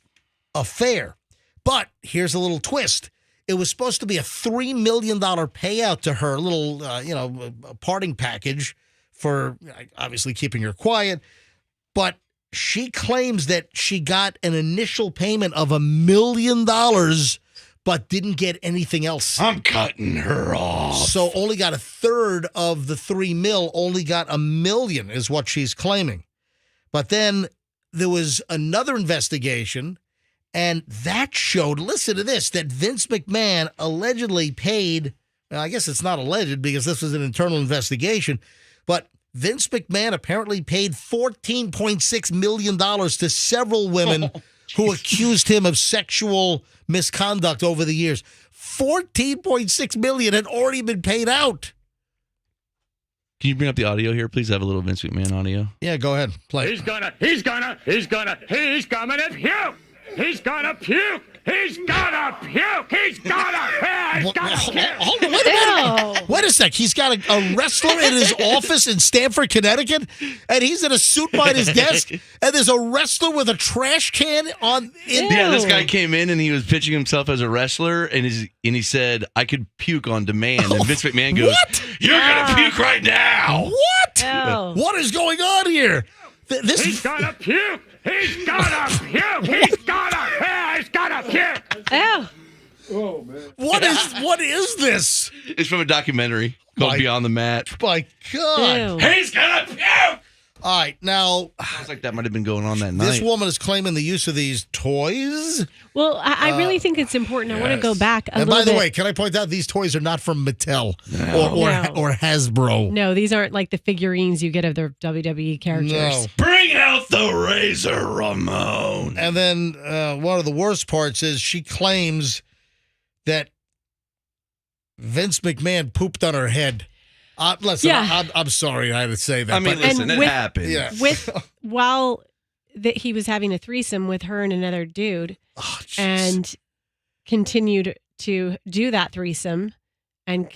affair. But here's a little twist. It was supposed to be a $3 million payout to her, a little, a parting package for obviously keeping her quiet. But she claims that she got an initial payment of $1 million, but didn't get anything else. I'm cutting her off. So only got a third of the $3 million, only got $1 million is what she's claiming. But then there was another investigation, and that showed, listen to this, that Vince McMahon allegedly paid, well, I guess it's not alleged because this was an internal investigation, but Vince McMahon apparently paid $14.6 million to several women who accused him of sexual misconduct over the years. $14.6 million had already been paid out. Can you bring up the audio here, please? I have a little Vince McMahon audio. Yeah, go ahead. Play. He's gonna puke! He's gonna puke! He's gonna puke! He's gonna puke! He's gonna puke! Hold on, wait a minute. Wait a sec. He's got a wrestler in his office in Stamford, Connecticut, and he's in a suit by his desk, and there's a wrestler with a trash can on. Yeah, this guy came in and he was pitching himself as a wrestler, and he said, "I could puke on demand." And Vince McMahon goes, What? You're gonna puke right now. What? Oh. What is going on here? This He's gonna puke! He's gonna puke! He's gonna puke! Oh. what is this? it's from a documentary called My- Beyond the Mat. My God. Ew. He's gonna puke. All right, now Sounds like that might have been going on that night. this woman is claiming the use of these toys. Well, I really think it's important. I want to go back a And little by the bit. way, can I point out these toys are not from Mattel No. or Hasbro? No, these aren't like the figurines you get of the WWE characters. No. Bring out the razor, Ramon. And then one of the worst parts is she claims that Vince McMahon pooped on her head. Listen, Yeah. I'm sorry I had to say that. I mean, but listen, it with- happened. yeah. While he was having a threesome with her and another dude, Oh, jeez. and continued to do that threesome, and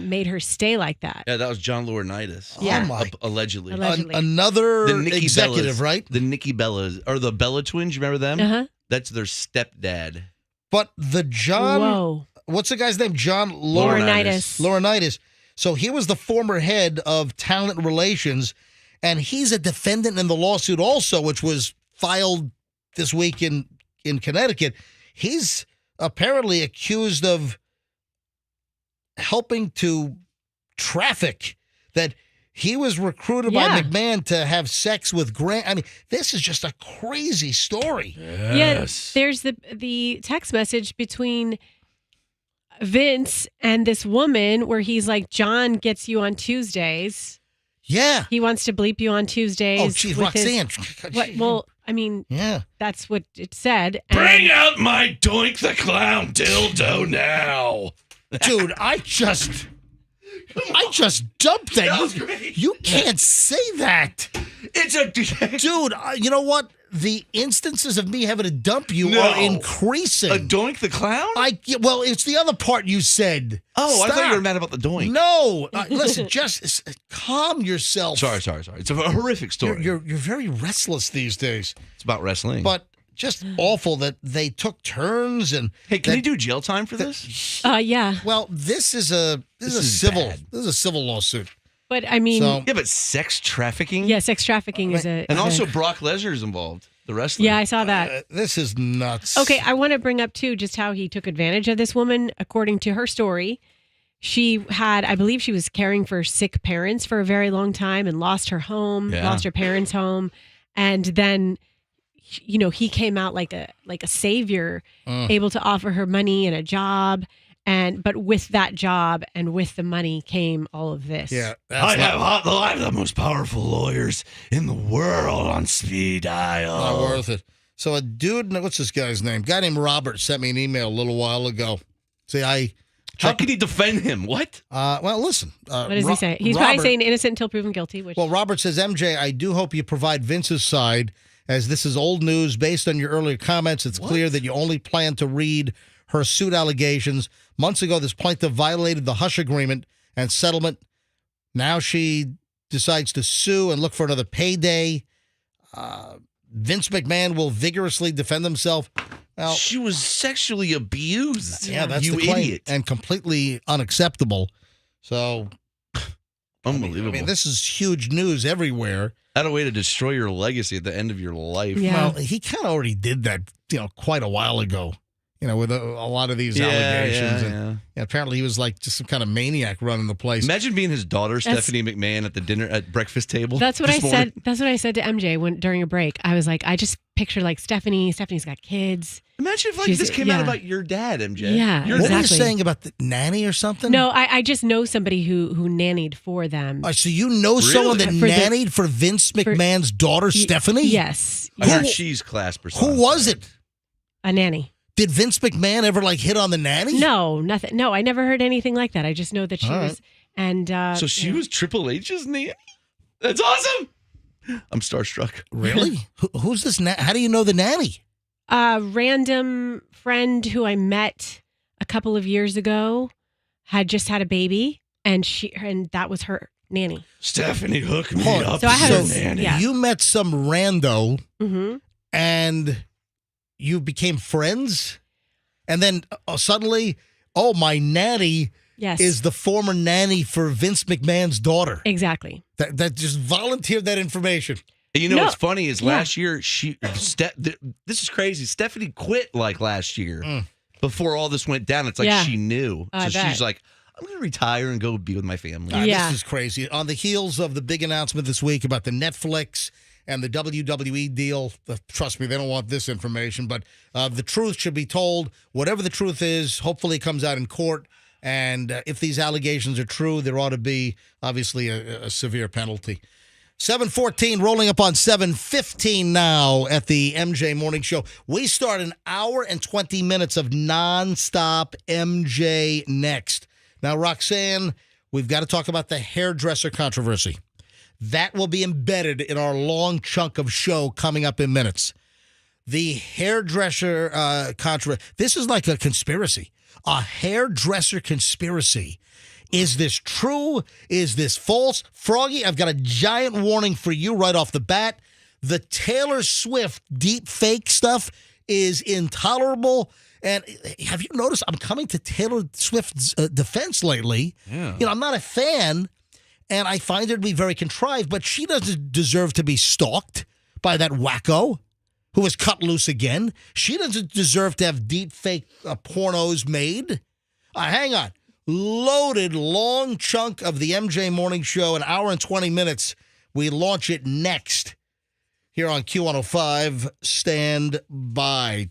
made her stay like that. Yeah, that was John Laurinaitis. Yeah. Oh, my. Allegedly. Allegedly. Another The Nikki executive, Bellas, right? The Nikki Bellas, or the Bella twins, you remember them? Uh-huh. That's their stepdad. But the John, Whoa. what's the guy's name? John Laurinaitis. Laurinaitis. So he was the former head of talent relations, and he's a defendant in the lawsuit also, which was filed this week in Connecticut. He's apparently accused of helping to traffic, that he was recruited by Yeah. McMahon to have sex with Grant. I mean, this is just a crazy story. Yes. Yeah, there's the text message between Vince and this woman where he's like, John gets you on Tuesdays. Yeah. He wants to bleep you on Tuesdays. Oh, geez, with his- Roxanne. well, I mean, Yeah. that's what it said. Bring out my Doink the Clown dildo now. Dude, I just dumped that. That was great. You can't say that. It's a Dude, you know what? The instances of me having to dump you No. are increasing. A Doink the Clown? Well, it's the other part you said. Oh, I thought you were Stop. mad about the Doink. No. Listen, just calm yourself. Sorry. It's a horrific story. You're very restless these days. It's about wrestling. But just awful that they took turns and hey, can that- he do jail time for this? Yeah. Well, this is a is civil bad. this is a civil lawsuit. But I mean, So- Yeah, but sex trafficking? yeah, sex trafficking is a. And is also a- Brock Lesnar's involved, the wrestler. yeah, I saw that. This is nuts. Okay, I want to bring up too just how he took advantage of this woman. According to her story, she had, I believe, she was caring for sick parents for a very long time and lost her home, Yeah. lost her parents' home, and then, you know, he came out like a savior, able to offer her money and a job. But with that job and with the money came all of this. Yeah, I that's have the most powerful lawyers in the world on speed dial. not worth it. So a dude, what's this guy's name? Guy named Robert sent me an email a little while ago. See, How can he defend him? What? well, listen. What does he say? He's probably saying innocent until proven guilty. Which, Well, Robert says, MJ, I do hope you provide Vince's side, as this is old news. Based on your earlier comments, it's clear that you only plan to read her suit allegations. Months ago, this plaintiff violated the hush agreement and settlement. Now she decides to sue and look for another payday. Vince McMahon will vigorously defend himself. Well, She was sexually abused. yeah, that's you the claim, idiot. and completely unacceptable. So, Unbelievable. I mean, this is huge news everywhere. Had a way to destroy your legacy at the end of your life. Yeah. Well, he kind of already did that, quite a while ago. With a lot of these allegations. And apparently he was like just some kind of maniac running the place. Imagine being his daughter, Stephanie McMahon, at breakfast table. That's what this morning. said. That's what I said to MJ during a break. I was like, I just picture like Stephanie. Stephanie's got kids. Imagine if this came out about your dad, MJ. Yeah, Your What dad. were you exactly. saying about the nanny or something? No, I just know somebody who nannied for them. So you know someone that For the- nannied for Vince McMahon's daughter, Stephanie? Yes. I heard she's class person. Who was it? A nanny. Did Vince McMahon ever hit on the nanny? No, nothing. No, I never heard anything like that. I just know that she All was. right. And So she was Triple H's nanny? That's awesome. I'm starstruck. Really? Who's this? How do you know the nanny? a random friend who I met a couple of years ago had just had a baby, and that was her nanny. Stephanie, hook me Hold on. up. So I had with a- your nanny. yeah. You met some rando Mm-hmm. and you became friends, and then suddenly, oh, my nanny Yes. is the former nanny for Vince McMahon's daughter. Exactly. That just volunteered that information. And you know No. what's funny is Yeah. last year this is crazy. Stephanie quit like last year before all this went down. It's like Yeah. she knew, I so bet. she's like, I'm going to retire and go be with my family. Yeah. This is crazy. On the heels of the big announcement this week about the Netflix and the WWE deal, trust me, they don't want this information, but the truth should be told. Whatever the truth is, hopefully it comes out in court. And if these allegations are true, there ought to be, obviously, a severe penalty. 7:14, rolling up on 7:15 now at the MJ Morning Show. We start an hour and 20 minutes of nonstop MJ next. Now, Roxanne, we've got to talk about the hairdresser controversy. That will be embedded in our long chunk of show coming up in minutes. The hairdresser controversy. This is like a conspiracy. A hairdresser conspiracy. Is this true? Is this false? Froggy, I've got a giant warning for you right off the bat. The Taylor Swift deep fake stuff is intolerable. And have you noticed I'm coming to Taylor Swift's defense lately? Yeah. I'm not a fan, and I find her to be very contrived, but she doesn't deserve to be stalked by that wacko who was cut loose again. She doesn't deserve to have deep fake pornos made. Hang on. Loaded long chunk of the MJ Morning Show, an hour and 20 minutes. We launch it next here on Q105. Stand by.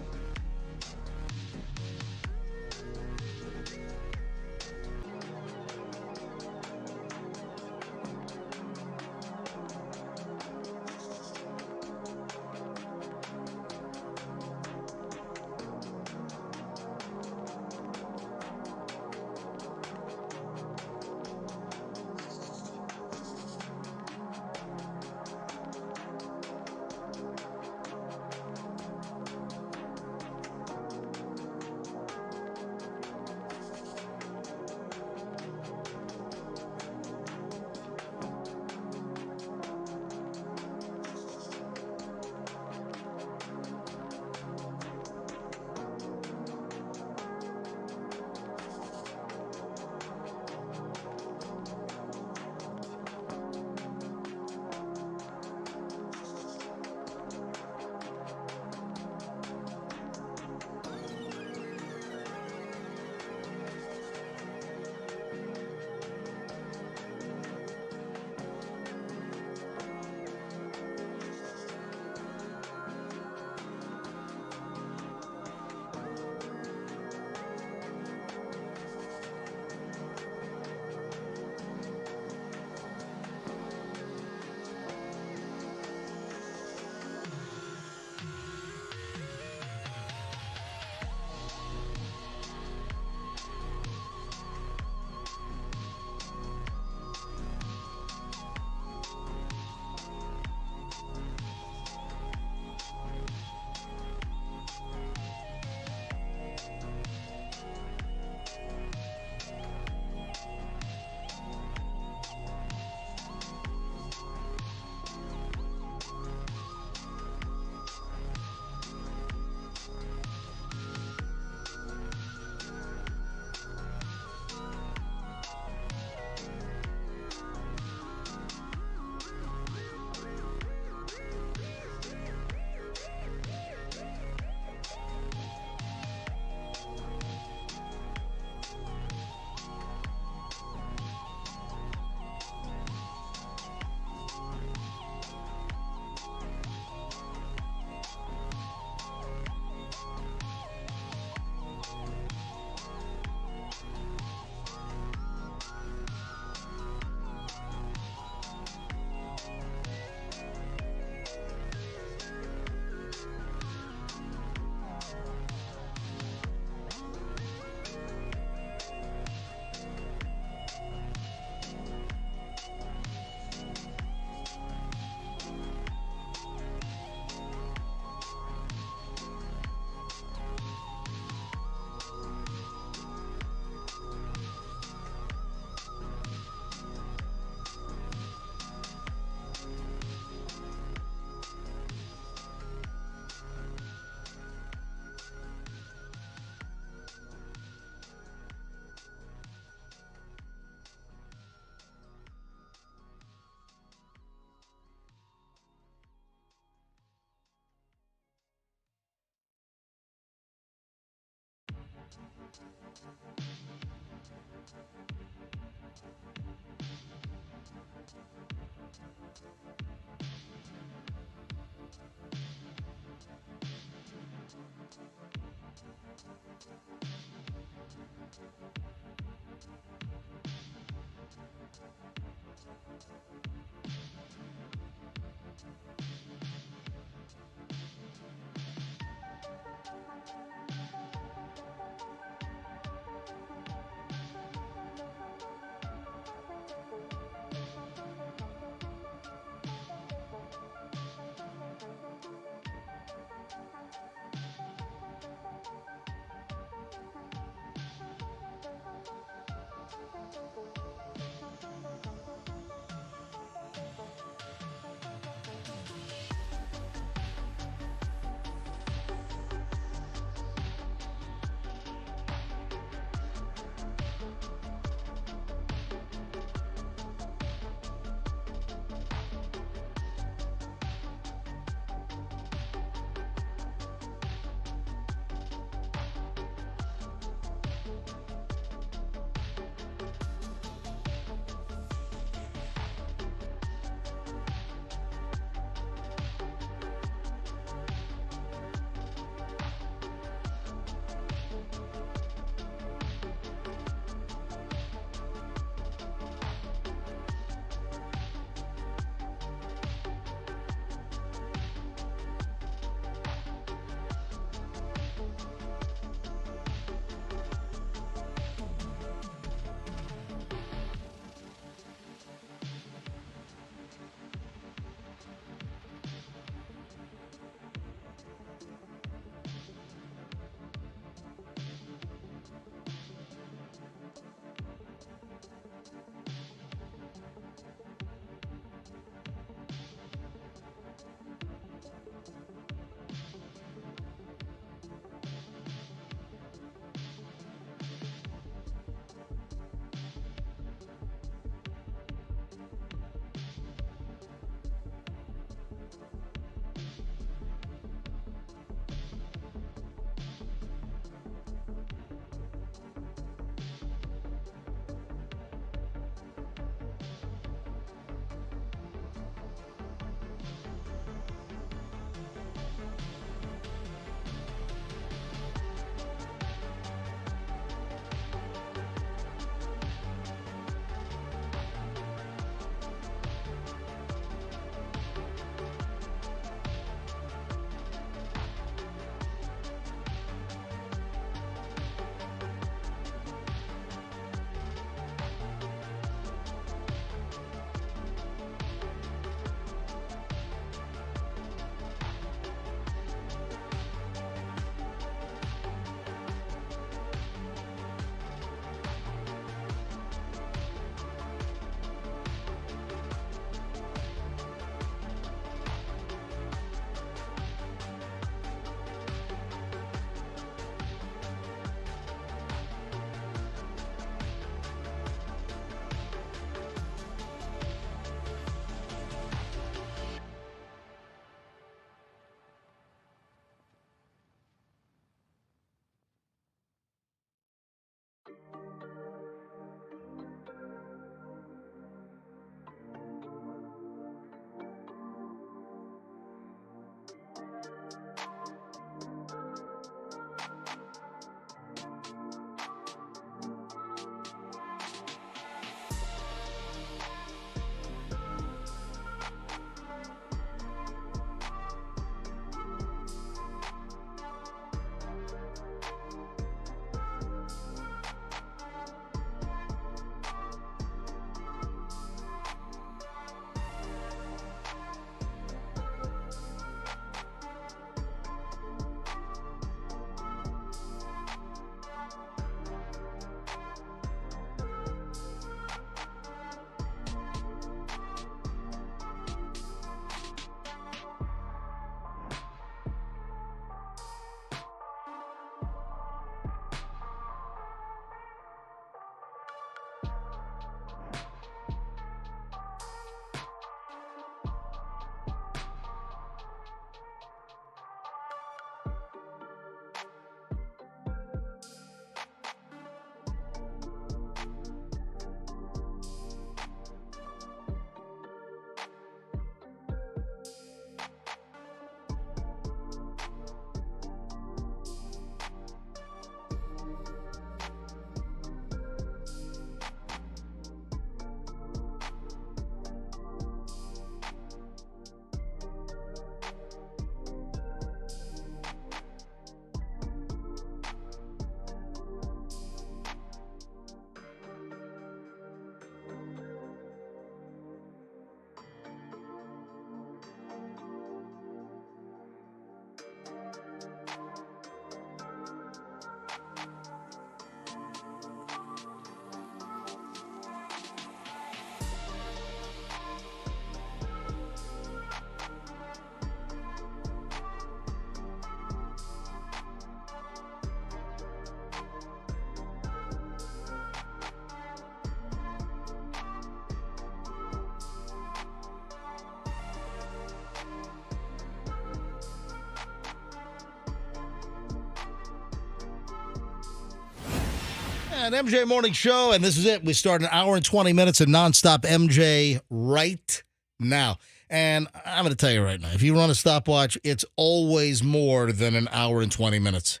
An MJ Morning Show, and this is it. We start an hour and 20 minutes of nonstop MJ right now. And I'm going to tell you right now, if you run a stopwatch, it's always more than an hour and 20 minutes.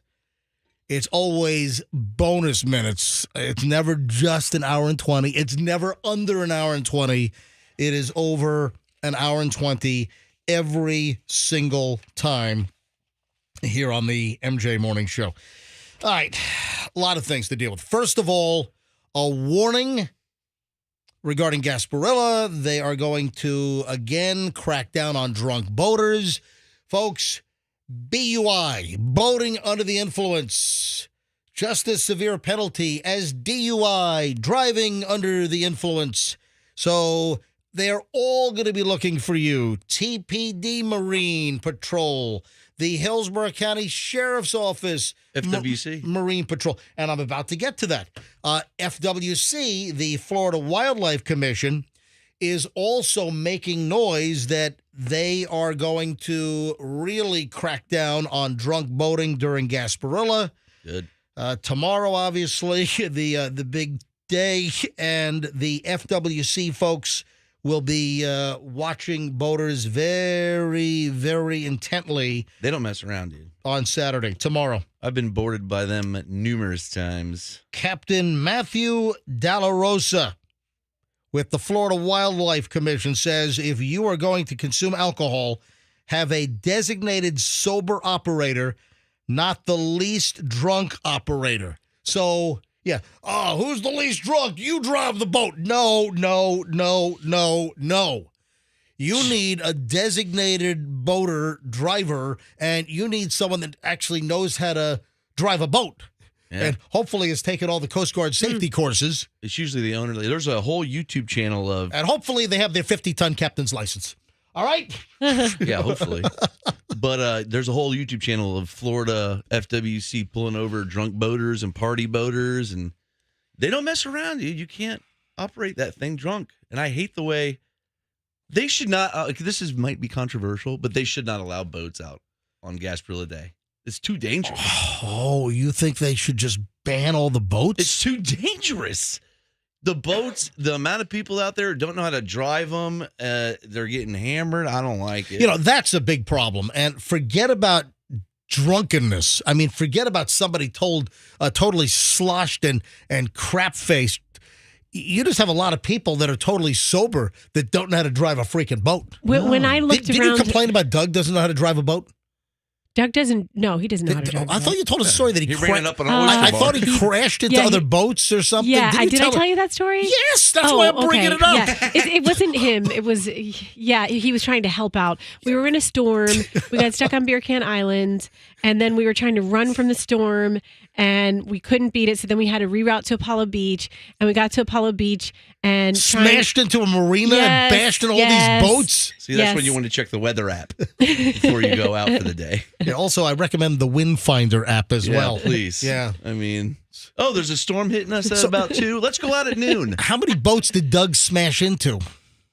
It's always bonus minutes. It's never just an hour and 20. It's never under an hour and 20. It is over an hour and 20 every single time here on the MJ Morning Show. All right, a lot of things to deal with. First of all, a warning regarding Gasparilla. They are going to, again, crack down on drunk boaters. Folks, BUI, boating under the influence, just as severe a penalty as DUI, driving under the influence. So they're all going to be looking for you. TPD Marine Patrol, the Hillsborough County Sheriff's Office, FWC. Marine Patrol. And I'm about to get to that. FWC, the Florida Wildlife Commission, is also making noise that they are going to really crack down on drunk boating during Gasparilla. Good. Tomorrow, obviously, the big day, and the FWC folks will be watching boaters very, very intently. They don't mess around, dude. On Saturday, tomorrow. I've been boarded by them numerous times. Captain Matthew Dalla Rosa with the Florida Wildlife Commission says if you are going to consume alcohol, have a designated sober operator, not the least drunk operator. So, yeah. Oh, who's the least drunk? You drive the boat. No. You need a designated boater driver, and you need someone that actually knows how to drive a boat. Yeah. And hopefully has taken all the Coast Guard safety courses. It's usually the owner. There's a whole YouTube channel of... And hopefully they have their 50-ton captain's license. All right? Yeah, hopefully. But there's a whole YouTube channel of Florida FWC pulling over drunk boaters and party boaters, and they don't mess around, dude. You can't operate that thing drunk. And I hate the way they should not. Might be controversial, but they should not allow boats out on Gasparilla Day. It's too dangerous. Oh, you think they should just ban all the boats? It's too dangerous. The boats, the amount of people out there who don't know how to drive them, they're getting hammered. I don't like it. You know, that's a big problem. And forget about drunkenness. I mean, forget about somebody totally sloshed and crap-faced. You just have a lot of people that are totally sober that don't know how to drive a freaking boat. When I looked Did around, you complain about Doug doesn't know how to drive a boat? Doug doesn't. No, he doesn't know how to drive. I thought you told a story that he ran it up on an oyster I bar. thought he crashed into other boats or something. Yeah, Did I tell you that story? Yes, that's why I'm bringing it up. Yeah. It wasn't him. It was, he was trying to help out. We were in a storm. We got stuck on Beer Can Island, and then we were trying to run from the storm, and we couldn't beat it. So then we had to reroute to Apollo Beach, and we got to Apollo Beach and smashed into a marina and bashed in all these boats. See, that's when you want to check the weather app before you go out for the day. Yeah, also, I recommend the Wind Finder app as well. Please. Yeah. I mean, there's a storm hitting us at about 2. Let's go out at noon. How many boats did Doug smash into?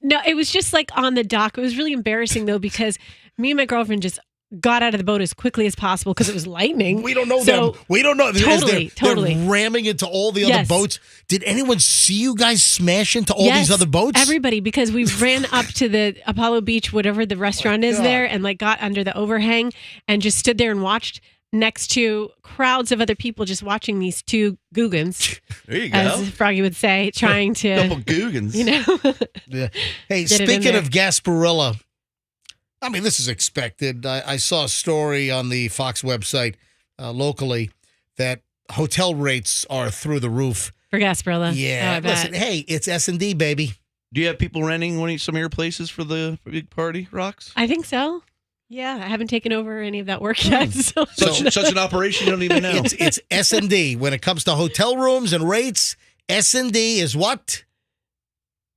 No, it was just like on the dock. It was really embarrassing, though, because me and my girlfriend just got out of the boat as quickly as possible because it was lightning. We don't know them. We don't know. Totally. They're ramming into all the other boats. Did anyone see you guys smash into all these other boats? Everybody, because we ran up to the Apollo Beach, whatever the restaurant is there, and like got under the overhang and just stood there and watched next to crowds of other people just watching these two googans. There you go. As Froggy would say, trying to... Couple googans. You know? Yeah. Hey, speaking of Gasparilla, I mean, this is expected. I saw a story on the Fox website locally that hotel rates are through the roof. For Gasparilla. Yeah. Listen, hey, it's S&D, baby. Do you have people renting some of your places for the big party, Rox? I think so. Yeah, I haven't taken over any of that work yet. Such an operation you don't even know. It's S&D. When it comes to hotel rooms and rates, S&D is what?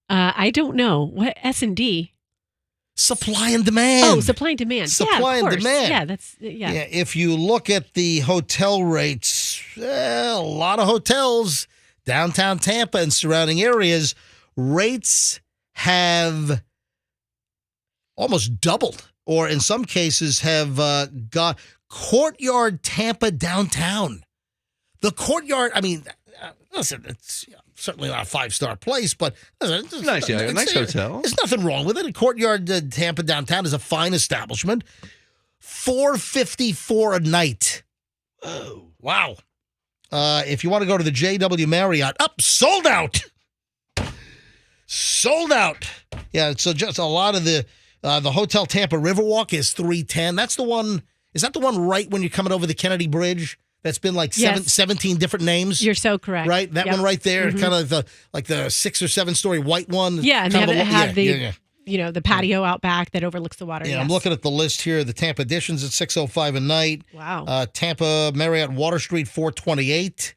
I don't know. What S&D? Supply and demand. Oh, supply and demand. Supply and demand. Yeah, that's yeah. If you look at the hotel rates, a lot of hotels, downtown Tampa and surrounding areas, rates have almost doubled, or in some cases have got Courtyard Tampa downtown. The Courtyard, I mean, listen, it's certainly not a 5-star place, but listen, it's Nice, yeah, a nice hotel. There's nothing wrong with it. A Courtyard Tampa downtown is a fine establishment. $454 a night. Oh, Wow. If you want to go to the JW Marriott, sold out. Sold out. Yeah, so just a lot of the Hotel Tampa Riverwalk is $310. That's the one. Is that the one right when you're coming over the Kennedy Bridge? That's been like Yes. 17 different names. You're so correct. Right? That Yep. one right there, kind of the 6 or 7 story white one. Yeah, and they Kind of have the yeah. the patio out back that overlooks the water. Yeah, yes. I'm looking at the list here. The Tampa Editions at $605 a night. Wow. Tampa Marriott Water Street $428.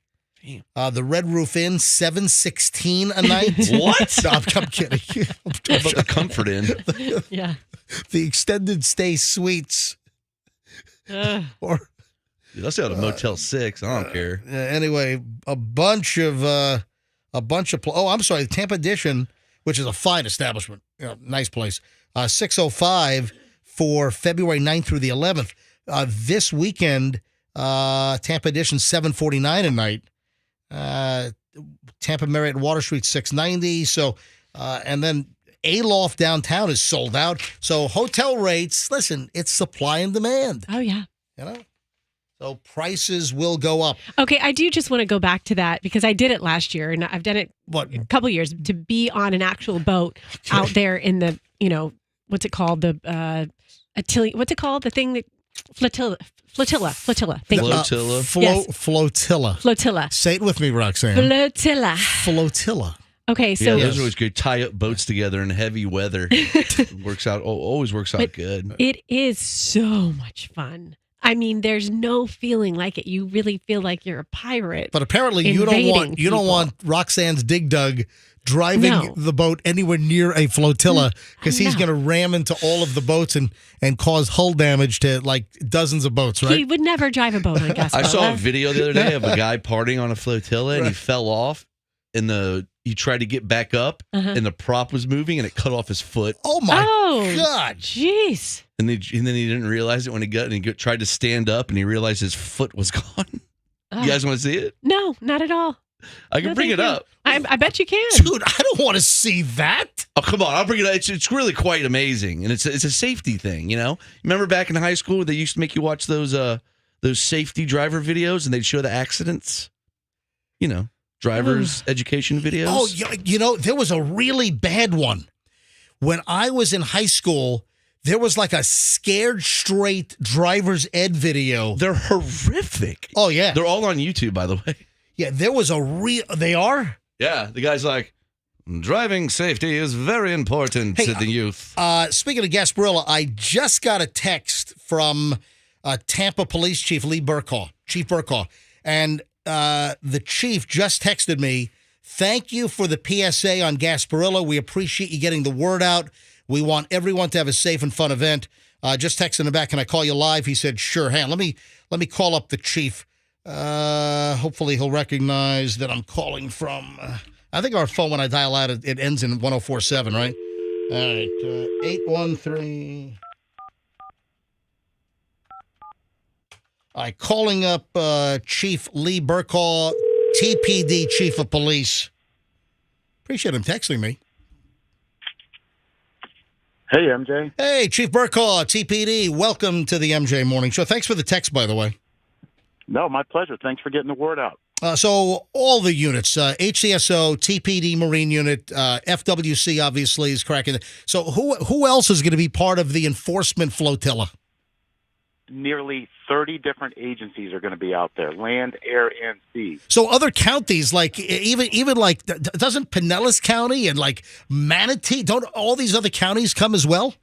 The Red Roof Inn $716 a night. what? No, I'm kidding. How about the Comfort Inn? Yeah. The Extended Stay Suites. Or Dude, let's go to Motel 6. I don't care. anyway, a bunch of I'm sorry, the Tampa Edition, which is a fine establishment, nice place. 605 for February 9th through the 11th. This weekend, Tampa Edition $749 a night. Tampa Marriott Water Street $690. So, and then Aloft downtown is sold out. So hotel rates, listen, it's supply and demand. Oh yeah. So prices will go up. Okay, I do just want to go back to that because I did it last year and I've done it What? a couple years to be on an actual boat out there in the, what's it called? The what's it called? The thing that flotilla. Thank you. Flotilla. Yes. Flotilla. Flotilla. Say it with me, Roxanne. Flotilla. Flotilla. Okay, so Yeah, those are always good. Tie up boats together in heavy weather. Always works out But good. it is so much fun. I mean, there's no feeling like it. You really feel like you're a pirate. But apparently you invading don't people. want Roxanne's Dig Dug driving No. the boat anywhere near a flotilla because he's No. going to ram into all of the boats and cause hull damage to like dozens of boats, right? He would never drive a boat on Gasparilla. I saw a video the other day of a guy partying on a flotilla and he fell off and he tried to get back up and the prop was moving and it cut off his foot. Oh my Oh, God. Jeez. And then he didn't realize it when he tried to stand up and he realized his foot was gone. You guys want to see it? No, not at all. I can No, bring thank it you. up. I bet you can. Dude, I don't want to see that. Oh, come on. I'll bring it up. It's really quite amazing. And it's a safety thing, Remember back in high school, they used to make you watch those safety driver videos and they'd show the accidents? Driver's education videos. Oh, there was a really bad one. When I was in high school, there was like a scared straight driver's ed video. They're horrific. Oh, yeah. They're all on YouTube, by the way. Yeah, there was they are? Yeah, the guy's like, driving safety is very important to the youth. Speaking of Gasparilla, I just got a text from Tampa Police Chief Lee Burkaw, Chief Burkaw, and the chief just texted me, thank you for the PSA on Gasparilla. We appreciate you getting the word out. We want everyone to have a safe and fun event. Just texting him back, can I call you live? He said, sure. Hang on, let me call up the chief. Hopefully he'll recognize that I'm calling from, I think our phone when I dial out, it ends in 1047, right? All right, 813. All right, calling up Chief Lee Burkaw, TPD Chief of Police. Appreciate him texting me. Hey, MJ. Hey, Chief Burkaw, TPD. Welcome to the MJ Morning Show. Thanks for the text, by the way. No, my pleasure. Thanks for getting the word out. So all the units, HCSO, TPD Marine Unit, FWC obviously is cracking. So who else is going to be part of the enforcement flotilla? Nearly 30 different agencies are going to be out there, land, air, and sea. So other counties, like even like, doesn't Pinellas County and like Manatee, don't all these other counties come as well?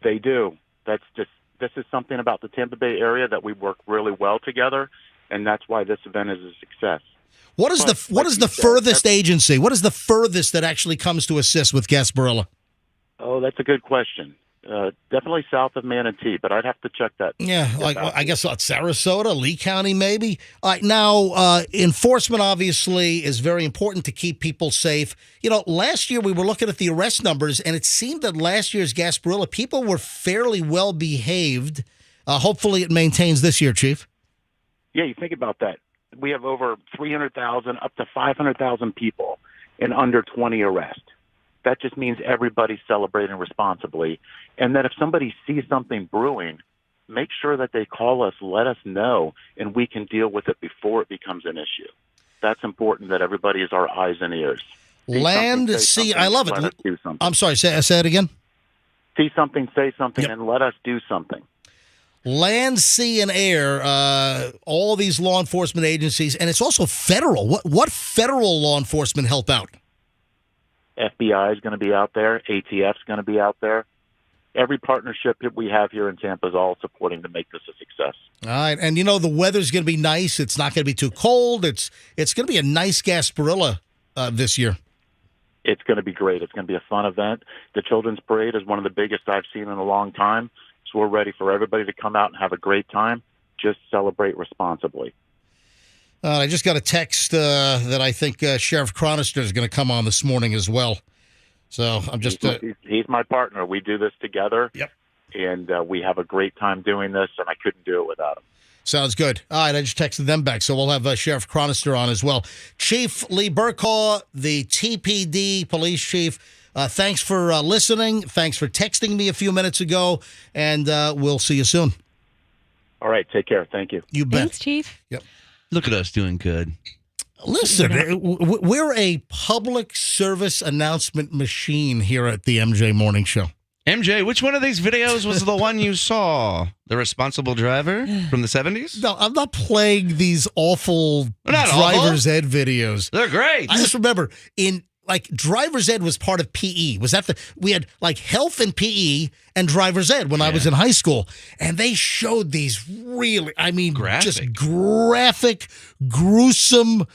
They do. This is something about the Tampa Bay area that we work really well together, and that's why this event is a success. What is the furthest agency? What is the furthest that actually comes to assist with Gasparilla? Oh, that's a good question. Definitely south of Manatee, but I'd have to check that. Yeah, like I guess Sarasota, Lee County, maybe. Now, enforcement obviously is very important to keep people safe. Last year we were looking at the arrest numbers, and it seemed that last year's Gasparilla, people were fairly well behaved. Hopefully it maintains this year, Chief. Yeah, you think about that. we have over 300,000 up to 500,000 people in under 20 arrests. That just means everybody's celebrating responsibly. And that if somebody sees something brewing, make sure that they call us, let us know, and we can deal with it before it becomes an issue. That's important, that everybody is our eyes and ears. Land, sea, I love let it. us do something. I'm sorry, say it again. See something, say something, Yep. and let us do something. Land, sea, and air, all these law enforcement agencies, and it's also federal. What federal law enforcement help out? FBI is going to be out there. ATF is going to be out there. Every partnership that we have here in Tampa is all supporting to make this a success. All right, and the weather's going to be nice. It's not going to be too cold. It's going to be a nice Gasparilla this year. It's going to be great. It's going to be a fun event. The Children's Parade is one of the biggest I've seen in a long time, so we're ready for everybody to come out and have a great time. Just celebrate responsibly. I just got a text that I think Sheriff Cronnister is going to come on this morning as well. So I'm just... He's my partner. We do this together. Yep. And we have a great time doing this, and I couldn't do it without him. Sounds good. All right, I just texted them back, so we'll have Sheriff Cronnister on as well. Chief Lee Burkhaw, the TPD police chief, thanks for listening. Thanks for texting me a few minutes ago, and we'll see you soon. All right, take care. Thank you. You bet. Thanks, Chief. Yep. Look at us doing good. Listen, we're a public service announcement machine here at the MJ Morning Show. MJ, which one of these videos was the one you saw? The responsible driver from the 70s? No, I'm not playing these awful Not driver's ed videos. They're great. I just remember driver's ed was part of PE. We had health and PE and driver's ed when I was in high school. And they showed these really, just graphic, gruesome,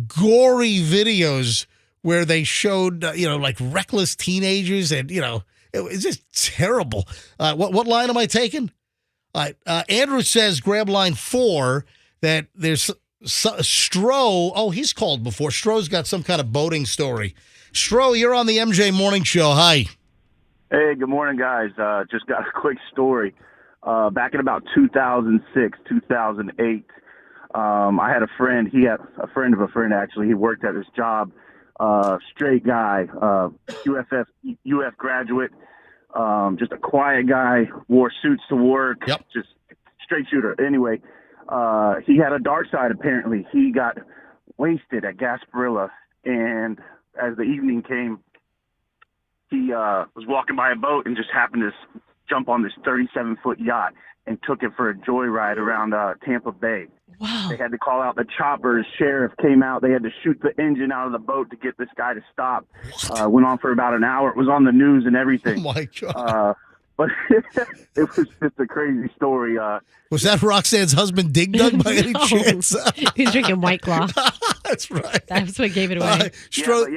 gory videos where they showed, reckless teenagers and, it was just terrible. What line am I taking? Andrew says, grab line 4, that there's Stro. Oh, he's called before. Stro's got some kind of boating story. Stro, you're on the MJ Morning Show. Hi. Hey, good morning, guys. Just got a quick story. Back in about 2006, 2008, I had a friend. He had a friend of a friend, actually. He worked at his job. Straight guy, UF graduate, just a quiet guy, wore suits to work, just straight shooter. Anyway, he had a dark side, apparently. He got wasted at Gasparilla, and as the evening came, he was walking by a boat and just happened to jump on this 37-foot yacht and took it for a joyride around Tampa Bay. Wow. They had to call out the choppers. Sheriff came out. They had to shoot the engine out of the boat to get this guy to stop. Went on for about an hour. It was on the news and everything. Oh, my God. But it was just a crazy story. Was that Roxanne's husband, Dig Dug, by any chance? He's drinking White Claw. That's right. That's what gave it away.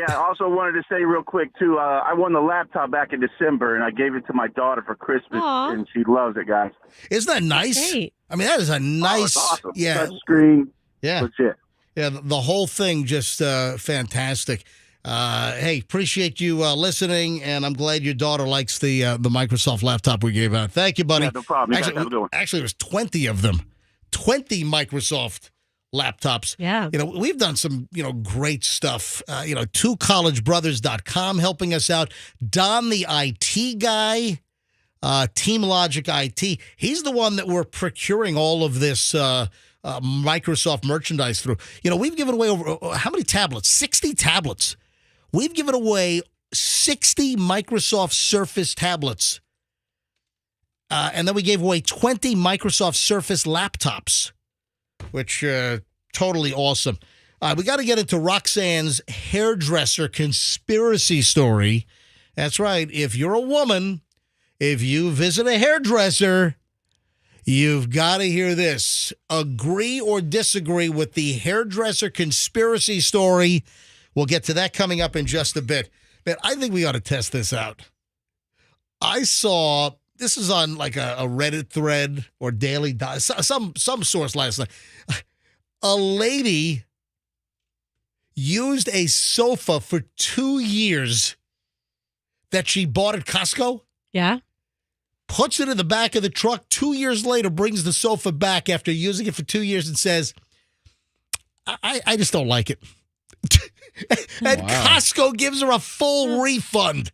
I also wanted to say real quick, too, I won the laptop back in December, and I gave it to my daughter for Christmas, and she loves it, guys. Isn't that nice? Great. That is a nice... awesome. Yeah. Touch screen. Yeah. Legit. Yeah, the whole thing just fantastic. Hey, appreciate you listening, and I'm glad your daughter likes the Microsoft laptop we gave out. Thank you, buddy. Yeah, no problem. Actually, it was 20 of them. 20 Microsoft laptops. Yeah. We've done some, great stuff. twocollegebrothers.com helping us out. Don, the IT guy, Team Logic IT. He's the one that we're procuring all of this Microsoft merchandise through. We've given away over, how many tablets? 60 tablets. We've given away 60 Microsoft Surface tablets. And then we gave away 20 Microsoft Surface laptops, which totally awesome. We got to get into Roxanne's hairdresser conspiracy story. That's right. If you're a woman, if you visit a hairdresser, you've got to hear this. Agree or disagree with the hairdresser conspiracy story. We'll get to that coming up in just a bit. Man, I think we ought to test this out. I saw, this is on like a Reddit thread or Daily, some source last night. A lady used a sofa for 2 years that she bought at Costco. Yeah. Puts it in the back of the truck. 2 years later, brings the sofa back after using it for 2 years and says, I just don't like it. And Costco gives her a full refund.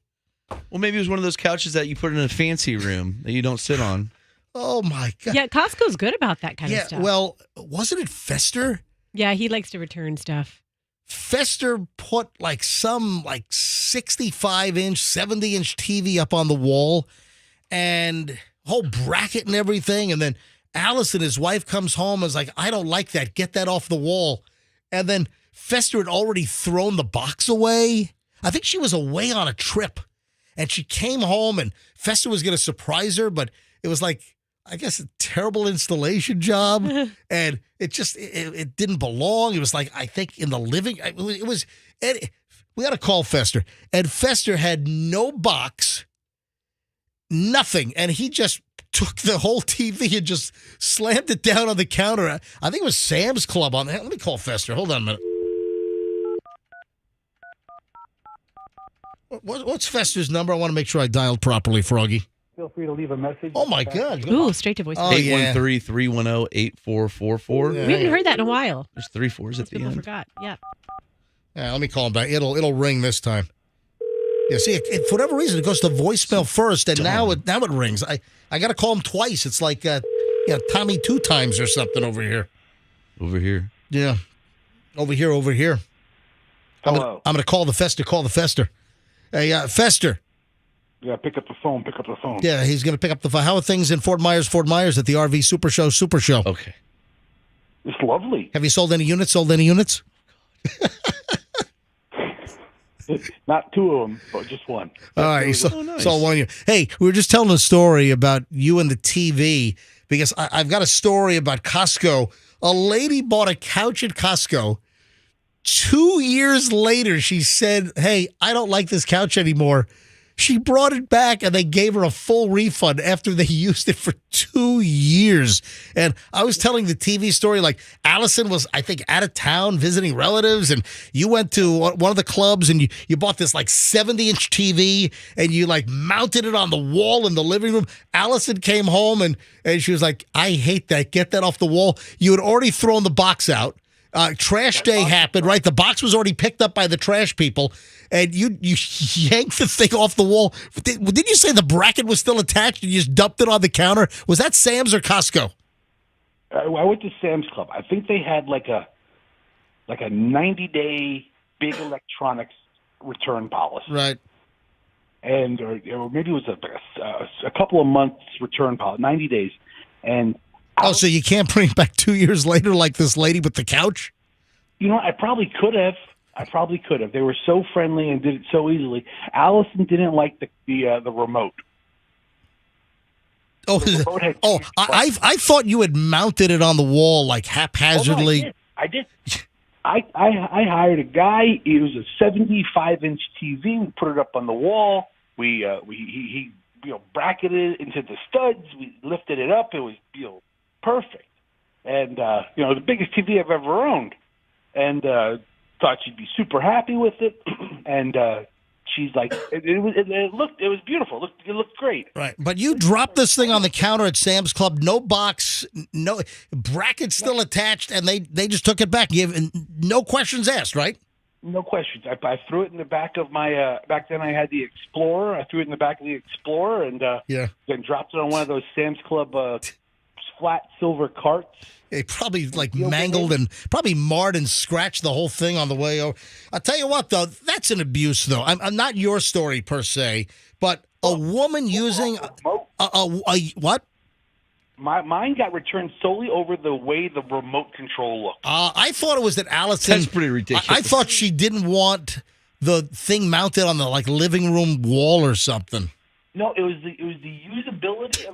Well, maybe it was one of those couches that you put in a fancy room that you don't sit on. Oh, my God. Yeah, Costco's good about that kind of stuff. Well, wasn't it Fester? Yeah, he likes to return stuff. Fester put some 65-inch, 70-inch TV up on the wall and whole bracket and everything. And then Allison, his wife, comes home and is like, I don't like that. Get that off the wall. And then Fester had already thrown the box away. I think she was away on a trip. And she came home and Fester was going to surprise her, but it was like, I guess, a terrible installation job. And it just, it didn't belong. It was like, I think in the living, it was, we got to call Fester. And Fester had no box, nothing. And he just took the whole TV and just slammed it down on the counter. I think it was Sam's Club on that. Let me call Fester. Hold on a minute. What's Fester's number? I want to make sure I dialed properly, Froggy. Feel free to leave a message. Oh, my God. Ooh, straight to voicemail. Oh, yeah. 813-310-8444. Yeah. We haven't heard that in a while. There's 3 4s at the People end. forgot. Yeah. Yeah, let me call him back. It'll ring this time. Yeah, see, for whatever reason, it goes to voicemail first, and now it rings. I got to call him twice. It's like Tommy 2 times or something over here. Over here. Yeah, over here. Hello. I'm gonna call the Fester. Call the Fester. Hey, Fester. Yeah, pick up the phone. Yeah, he's gonna pick up the phone. How are things in Fort Myers at the RV Super Show? Okay. It's lovely. Have you sold any units? Not 2 of them, but just 1. All right, you nice. saw one. Hey, we were just telling a story about you and the TV because I've got a story about Costco. A lady bought a couch at Costco. 2 years later, she said, hey, I don't like this couch anymore. She brought it back, and they gave her a full refund after they used it for 2 years. And I was telling the TV story, like Allison was, I think, out of town visiting relatives, and you went to one of the clubs, and you bought this 70-inch TV, and you mounted it on the wall in the living room. Allison came home, and she was like, I hate that. Get that off the wall. You had already thrown the box out. Trash day happened, right? The box was already picked up by the trash people, and you yanked the thing off the wall. Didn't you say the bracket was still attached and you just dumped it on the counter? Was that Sam's or Costco? I went to Sam's Club. I think they had like a 90-day big electronics return policy. Right. And or maybe it was a couple of months return policy, 90 days. And oh, so you can't bring it back 2 years later like this lady with the couch? You know, I probably could have. They were so friendly and did it so easily. Allison didn't like the remote. Oh, I thought you had mounted it on the wall haphazardly. Oh, no, I did. I hired a guy. It was a 75-inch TV. We put it up on the wall. He bracketed it into the studs. We lifted it up. It was perfect. And the biggest TV I've ever owned. And thought she'd be super happy with it. And she's like, it was beautiful. It looked great. Right, but you dropped this thing on the counter at Sam's Club. No box, no bracket still attached, and they just took it back. No questions asked, right? No questions. I threw it in the back of my. Back then, I had the Explorer. I threw it in the back of the Explorer, and then dropped it on one of those Sam's Club flat silver carts. It probably mangled and probably marred and scratched the whole thing on the way over. I'll tell you what, though, that's an abuse, though. I'm not your story per se, but a woman using a what? Mine got returned solely over the way the remote control looked. I thought it was that Allison. That's pretty ridiculous. I thought she didn't want the thing mounted on the living room wall or something. No, it was the usability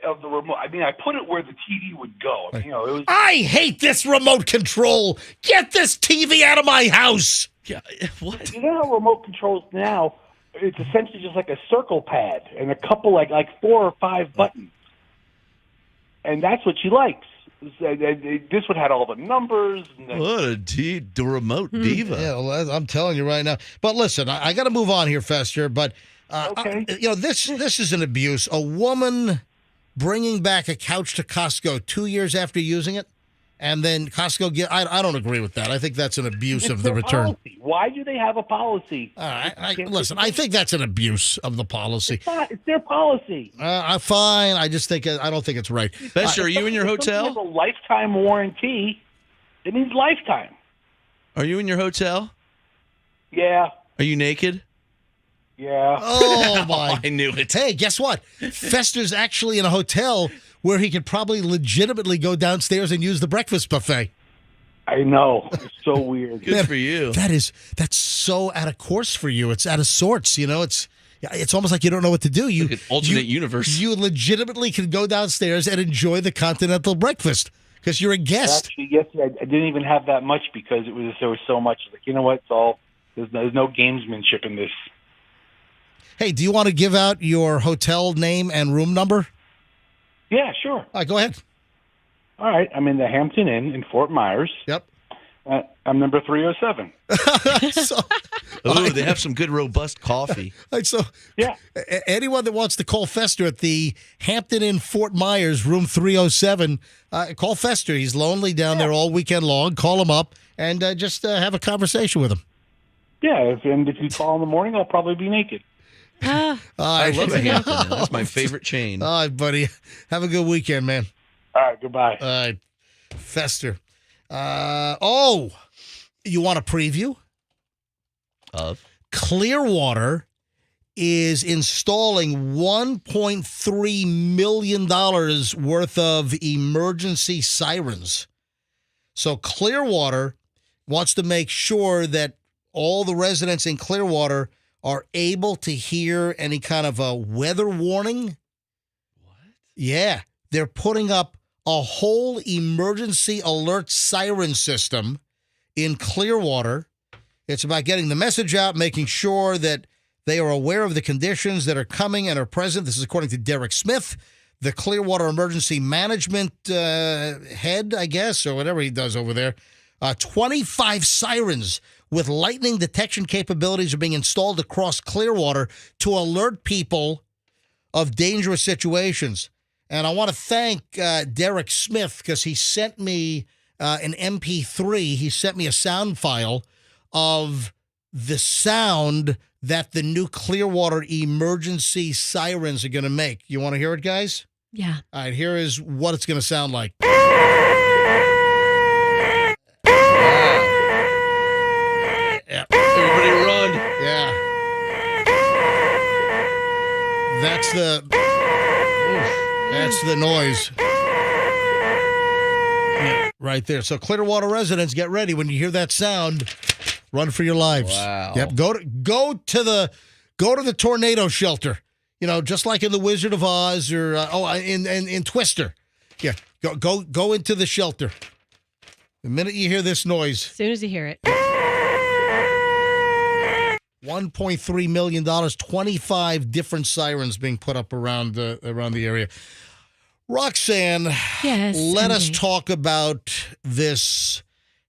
of the remote. I mean, I put it where the TV would go. It was. I hate this remote control. Get this TV out of my house. Yeah, what? You know how remote controls now? It's essentially just like a circle pad and a couple like 4 or 5 buttons, and that's what she likes. This one had all the numbers. What a remote diva. Yeah, well, I'm telling you right now. But listen, I got to move on here, Fester. But okay. This is an abuse. A woman bringing back a couch to Costco 2 years after using it. and then Costco I don't agree with that. I think that's an abuse It's of the their return. policy. Why do they have a policy? All right, listen, I think that's an abuse of the policy. It's not. It's their policy. I'm fine. I just think I don't think it's right. Fester, are you in your If something hotel? has a lifetime warranty. It means lifetime. Are you in your hotel? Yeah. Are you naked? Yeah. Oh my! I knew it. Hey, guess what? Fester's actually in a hotel where he could probably legitimately go downstairs and use the breakfast buffet. I know. It's so weird. Good for you. That's so out of course for you. It's out of sorts. You know, it's almost like you don't know what to do. Like an alternate universe. You legitimately can go downstairs and enjoy the continental breakfast because you're a guest. Actually, yesterday I didn't even have that much because there was so much. Like, you know what? It's all there's no gamesmanship in this. Hey, do you want to give out your hotel name and room number? Yeah, sure. All right, go ahead. All right. I'm in the Hampton Inn in Fort Myers. Yep. I'm number 307. They have some good, robust coffee. So, yeah. Anyone that wants to call Fester at the Hampton Inn Fort Myers, room 307, call Fester. He's lonely down there all weekend long. Call him up and just have a conversation with him. Yeah, and if you call in the morning, I'll probably be naked. I love the Hampton Inn. That's my favorite chain. All right, buddy. Have a good weekend, man. All right, goodbye. All right, Fester. You want a preview? Of? Clearwater is installing $1.3 million worth of emergency sirens. So Clearwater wants to make sure that all the residents in Clearwater are able to hear any kind of a weather warning. What? Yeah. They're putting up a whole emergency alert siren system in Clearwater. It's about getting the message out, making sure that they are aware of the conditions that are coming and are present. This is according to Derek Smith, the Clearwater Emergency Management head, I guess, or whatever he does over there. 25 sirens with lightning detection capabilities are being installed across Clearwater to alert people of dangerous situations. And I want to thank Derek Smith because he sent me an MP3. He sent me a sound file of the sound that the new Clearwater emergency sirens are going to make. You want to hear it, guys? Yeah. All right, here is what it's going to sound like. Yeah. Everybody run. Yeah. That's the noise. Yeah, right there. So Clearwater residents, get ready. When you hear that sound, run for your lives. Wow. Yep. Go to the tornado shelter. You know, just like in The Wizard of Oz or in Twister. Yeah. Go into the shelter. The minute you hear this noise. As soon as you hear it. $1.3 million, 25 different sirens being put up around the area. Roxanne, yes, let us talk about this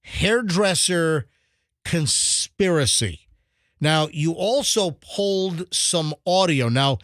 hairdresser conspiracy. Now, you also pulled some audio. Now,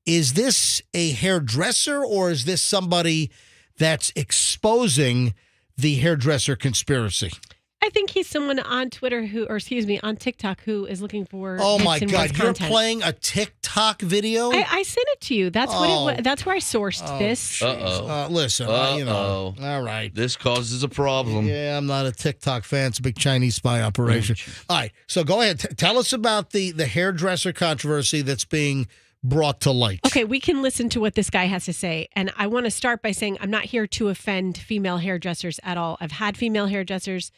is this a hairdresser or is this somebody that's exposing the hairdresser conspiracy? I think he's someone on Twitter on TikTok who is looking for. Oh my hits and God! what's You're content. playing a TikTok video. I sent it to you. That's what it was. That's where I sourced this. Listen, all right. This causes a problem. Yeah, I'm not a TikTok fan. It's a big Chinese spy operation. All right, so go ahead. Tell us about the hairdresser controversy that's being brought to light. Okay, we can listen to what this guy has to say. And I want to start by saying I'm not here to offend female hairdressers at all. I've had female hairdressers.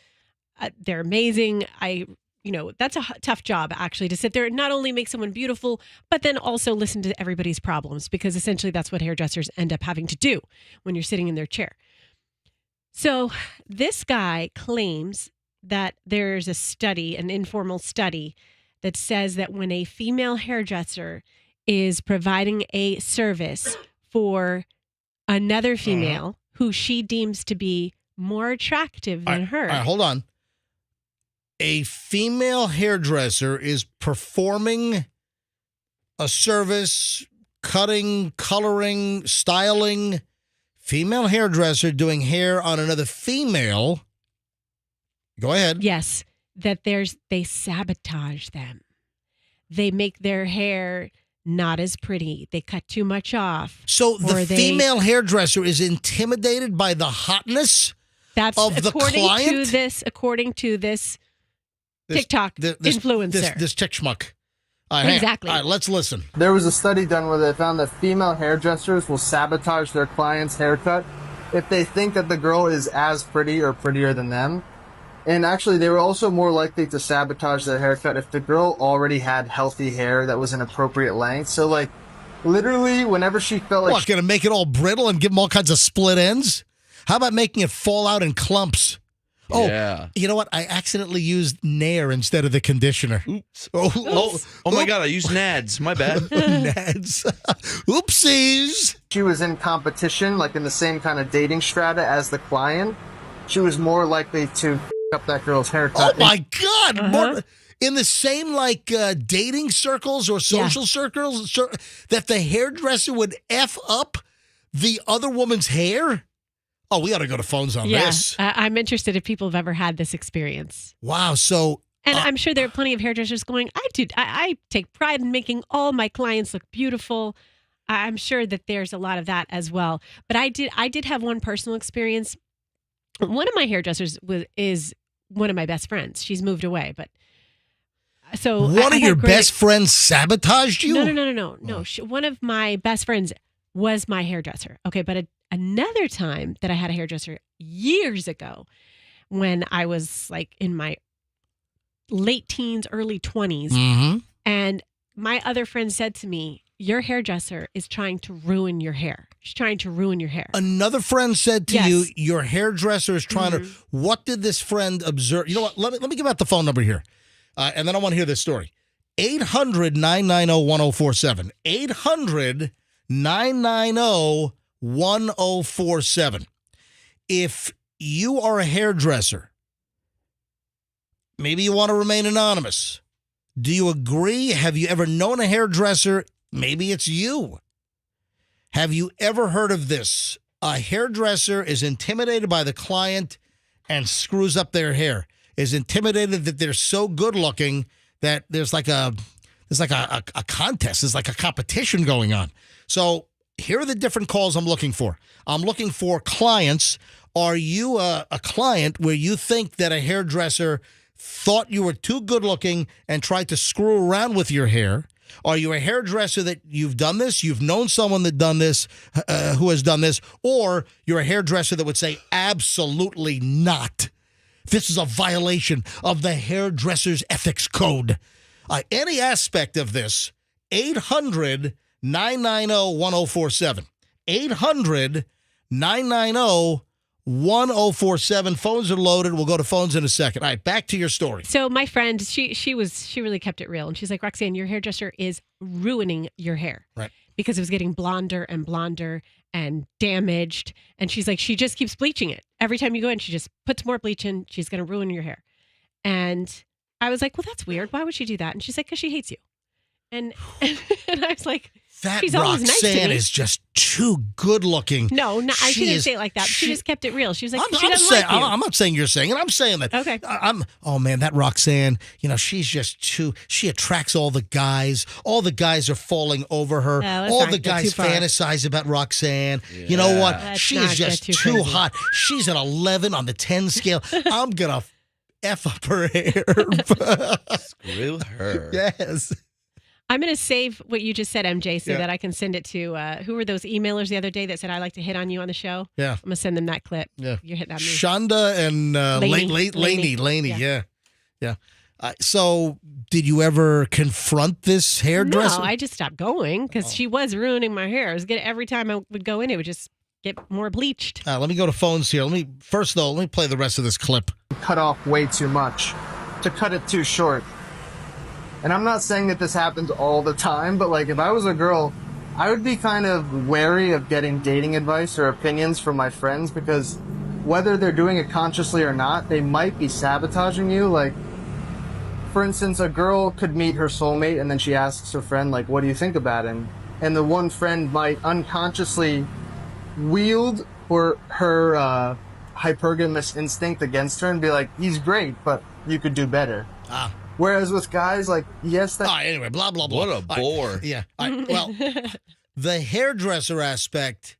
They're amazing. That's a tough job, actually, to sit there and not only make someone beautiful, but then also listen to everybody's problems, because essentially that's what hairdressers end up having to do when you're sitting in their chair. So this guy claims that there's a study, an informal study, that says that when a female hairdresser is providing a service for another female who she deems to be more attractive than her. All right, hold on. A female hairdresser is performing a service, cutting, coloring, styling Female hairdresser doing hair on another female. Go ahead. Yes, that they sabotage them. They make their hair not as pretty. They cut too much off. So the female hairdresser is intimidated by the hotness of the client? According to this TikTok influencer. This tick schmuck. Exactly. All right, let's listen. There was a study done where they found that female hairdressers will sabotage their client's haircut if they think that the girl is as pretty or prettier than them. And actually, they were also more likely to sabotage their haircut if the girl already had healthy hair that was an appropriate length. So, like, literally, whenever she felt like... What, going to make it all brittle and give them all kinds of split ends? How about making it fall out in clumps? Oh, yeah. You know what? I accidentally used Nair instead of the conditioner. Oops. Oh my God, I used Nads. My bad. Nads. Oopsies. She was in competition, like in the same kind of dating strata as the client. She was more likely to up that girl's haircut. Oh, my God. More, in the same, like, dating circles or social circles, that the hairdresser would F up the other woman's hair? Oh, we got to go to phones on this. I'm interested if people have ever had this experience. Wow. So, and I'm sure there are plenty of hairdressers going, I take pride in making all my clients look beautiful. I'm sure that there's a lot of that as well. But I did have one personal experience. One of my hairdressers is one of my best friends. She's moved away, but so one of your best friends sabotaged you? No. One of my best friends was my hairdresser. Okay, but another time that I had a hairdresser years ago when I was like in my late teens, early 20s. And my other friend said to me, your hairdresser is trying to ruin your hair. She's trying to ruin your hair. Another friend said to you, your hairdresser is trying to... What did this friend observe? You know what? Let me give out the phone number here. And then I want to hear this story. 800-990-1047. 800-990-1047. If you are a hairdresser, maybe you want to remain anonymous. Do you agree? Have you ever known a hairdresser? Maybe it's you. Have you ever heard of this? A hairdresser is intimidated by the client and screws up their hair. Is intimidated that they're so good looking that there's like a contest. There's like a competition going on. So here are the different calls I'm looking for. I'm looking for clients. Are you a client where you think that a hairdresser thought you were too good looking and tried to screw around with your hair? Are you a hairdresser that you've done this? You've known someone that done this, who has done this, or you're a hairdresser that would say, absolutely not. This is a violation of the hairdresser's ethics code. Any aspect of this, 800-990-1047. 800-990-1047. Phones are loaded. We'll go to phones in a second. All right, back to your story. So my friend, she really kept it real. And she's like, Roxanne, your hairdresser is ruining your hair. Right. Because it was getting blonder and blonder and damaged. And she's like, she just keeps bleaching it. Every time you go in, she just puts more bleach in. She's going to ruin your hair. And I was like, well, that's weird. Why would she do that? And she's like, because she hates you. And I was like, that she's always nice to Roxanne me. is just too good looking. No, she didn't say it like that. She just kept it real. She was like, she doesn't like you. I'm not saying you're saying it. I'm saying that. Okay. Oh man, that Roxanne, she's just she attracts all the guys. All the guys are falling over her. All the guys fantasize about Roxanne. Yeah. You know what? She is just too hot. She's an 11 on the 10 scale. I'm going to F up her hair. Screw her. Yes. I'm going to save what you just said, MJ, so that I can send it to, who were those emailers the other day that said, I like to hit on you on the show? Yeah. I'm going to send them that clip. Yeah. You're hitting on me. Shonda and Laney. Yeah. So did you ever confront this hairdresser? No, I just stopped going because she was ruining my hair. Every time I would go in, it would just get more bleached. Let me go to phones here. Let me play the rest of this clip. Cut off way too much to cut it too short. And I'm not saying that this happens all the time, but like if I was a girl, I would be kind of wary of getting dating advice or opinions from my friends because whether they're doing it consciously or not, they might be sabotaging you. Like, for instance, a girl could meet her soulmate and then she asks her friend, like, what do you think about him? And the one friend might unconsciously wield her hypergamous instinct against her and be like, he's great, but you could do better. Whereas with guys, like, yes, anyway, blah, blah, blah. What a bore. Yeah. Well, the hairdresser aspect,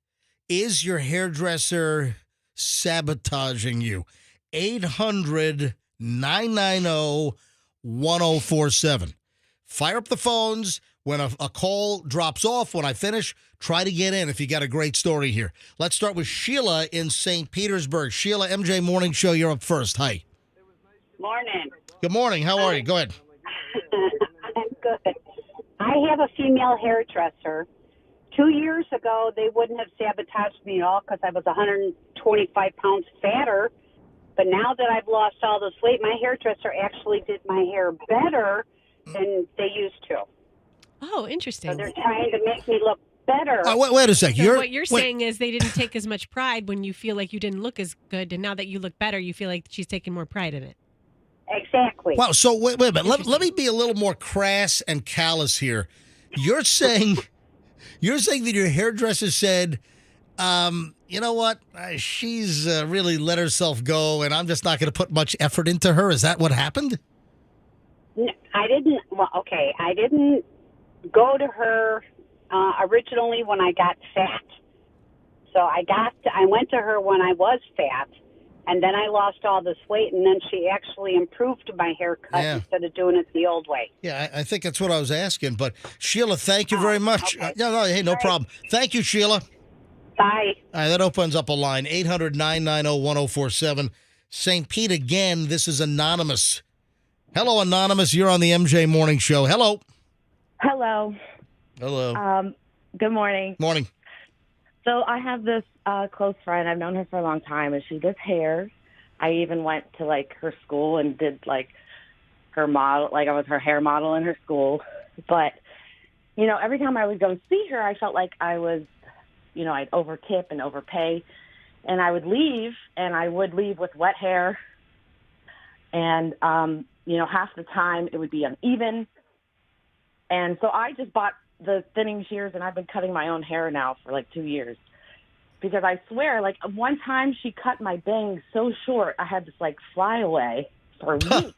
is your hairdresser sabotaging you? 800-990-1047. Fire up the phones. When a call drops off, when I finish, try to get in if you got a great story here. Let's start with Sheila in St. Petersburg. Sheila, MJ Morning Show, you're up first. Hi. Morning. Good morning. How are you? Go ahead. I'm good. I have a female hairdresser. 2 years ago, they wouldn't have sabotaged me at all because I was 125 pounds fatter. But now that I've lost all this weight, my hairdresser actually did my hair better than they used to. Oh, interesting. So they're trying to make me look better. Wait a second. So what you're saying is they didn't take as much pride when you feel like you didn't look as good, and now that you look better, you feel like she's taking more pride in it. Exactly. Wow. So wait a minute. Let me be a little more crass and callous here. You're saying that your hairdresser said, you know what? She's really let herself go, and I'm just not going to put much effort into her. Is that what happened? No, I didn't. Well, okay. I didn't go to her originally when I got fat. So I went to her when I was fat. And then I lost all this weight, and then she actually improved my haircut instead of doing it the old way. Yeah, I think that's what I was asking. But, Sheila, thank you very much. Okay. No problem. Thank you, Sheila. Bye. All right, that opens up a line, 800-990-1047. St. Pete again, this is Anonymous. Hello, Anonymous. You're on the MJ Morning Show. Hello. Hello. Hello. Good morning. Morning. So I have this close friend. I've known her for a long time, and she does hair. I even went to, like, her school and did, like, her model. Like, I was her hair model in her school. But, you know, every time I would go see her, I felt like I was, you know, I'd overtip and overpay. And I would leave, and I would leave with wet hair. And, you know, half the time it would be uneven. And so I just bought the thinning shears, and I've been cutting my own hair now for like 2 years. Because I swear, like, one time she cut my bangs so short, I had to, like, fly away for weeks.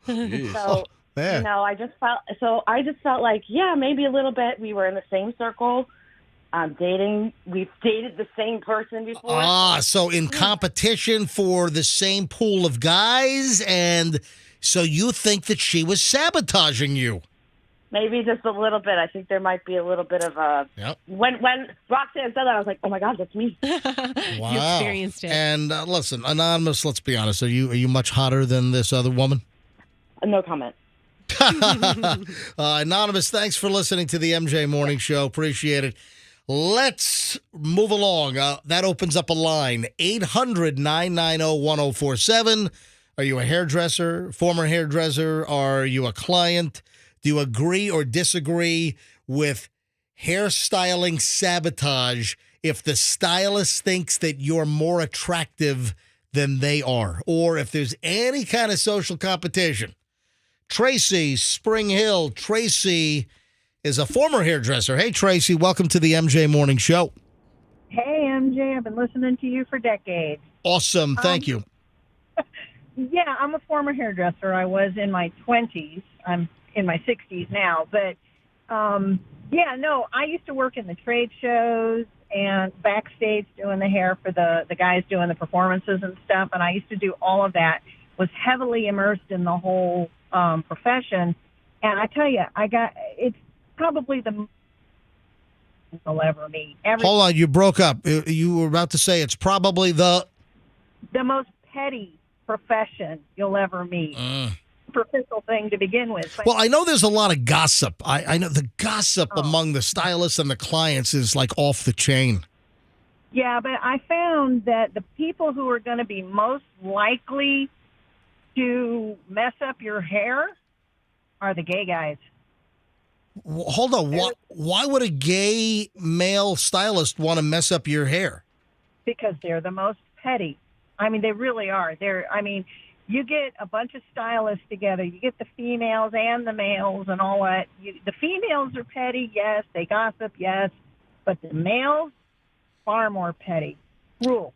So, you know, I just felt like, yeah, maybe a little bit. We were in the same circle. Dating. We've dated the same person before. So in competition for the same pool of guys, and so you think that she was sabotaging you? Maybe just a little bit. I think there might be a little bit of a... Yep. When Roxanne said that, I was like, oh, my God, that's me. Wow. You experienced it. And listen, Anonymous, let's be honest. Are you much hotter than this other woman? No comment. Anonymous, thanks for listening to the MJ Morning Show. Appreciate it. Let's move along. That opens up a line, 800-990-1047. Are you a hairdresser, former hairdresser? Are you a client? Do you agree or disagree with hairstyling sabotage if the stylist thinks that you're more attractive than they are, or if there's any kind of social competition? Tracy, Spring Hill. Tracy is a former hairdresser. Hey, Tracy, welcome to the MJ Morning Show. Hey, MJ, I've been listening to you for decades. Awesome. Thank you. Yeah, I'm a former hairdresser. I was in my 20s. I'm in my 60s now. But, I used to work in the trade shows and backstage doing the hair for the guys doing the performances and stuff. And I used to do all of that, was heavily immersed in the whole profession. And I tell you, it's probably the most you'll ever meet. Hold on, you broke up. You were about to say it's probably the most petty profession you'll ever meet. Superficial thing to begin with. But well, I know there's a lot of gossip. I know the gossip among the stylists and the clients is like off the chain. Yeah, but I found that the people who are going to be most likely to mess up your hair are the gay guys. Hold on. Why would a gay male stylist want to mess up your hair? Because they're the most petty. I mean, they really are. You get a bunch of stylists together. You get the females and the males and all that. The females are petty, yes. They gossip, yes. But the males, far more petty, cruel.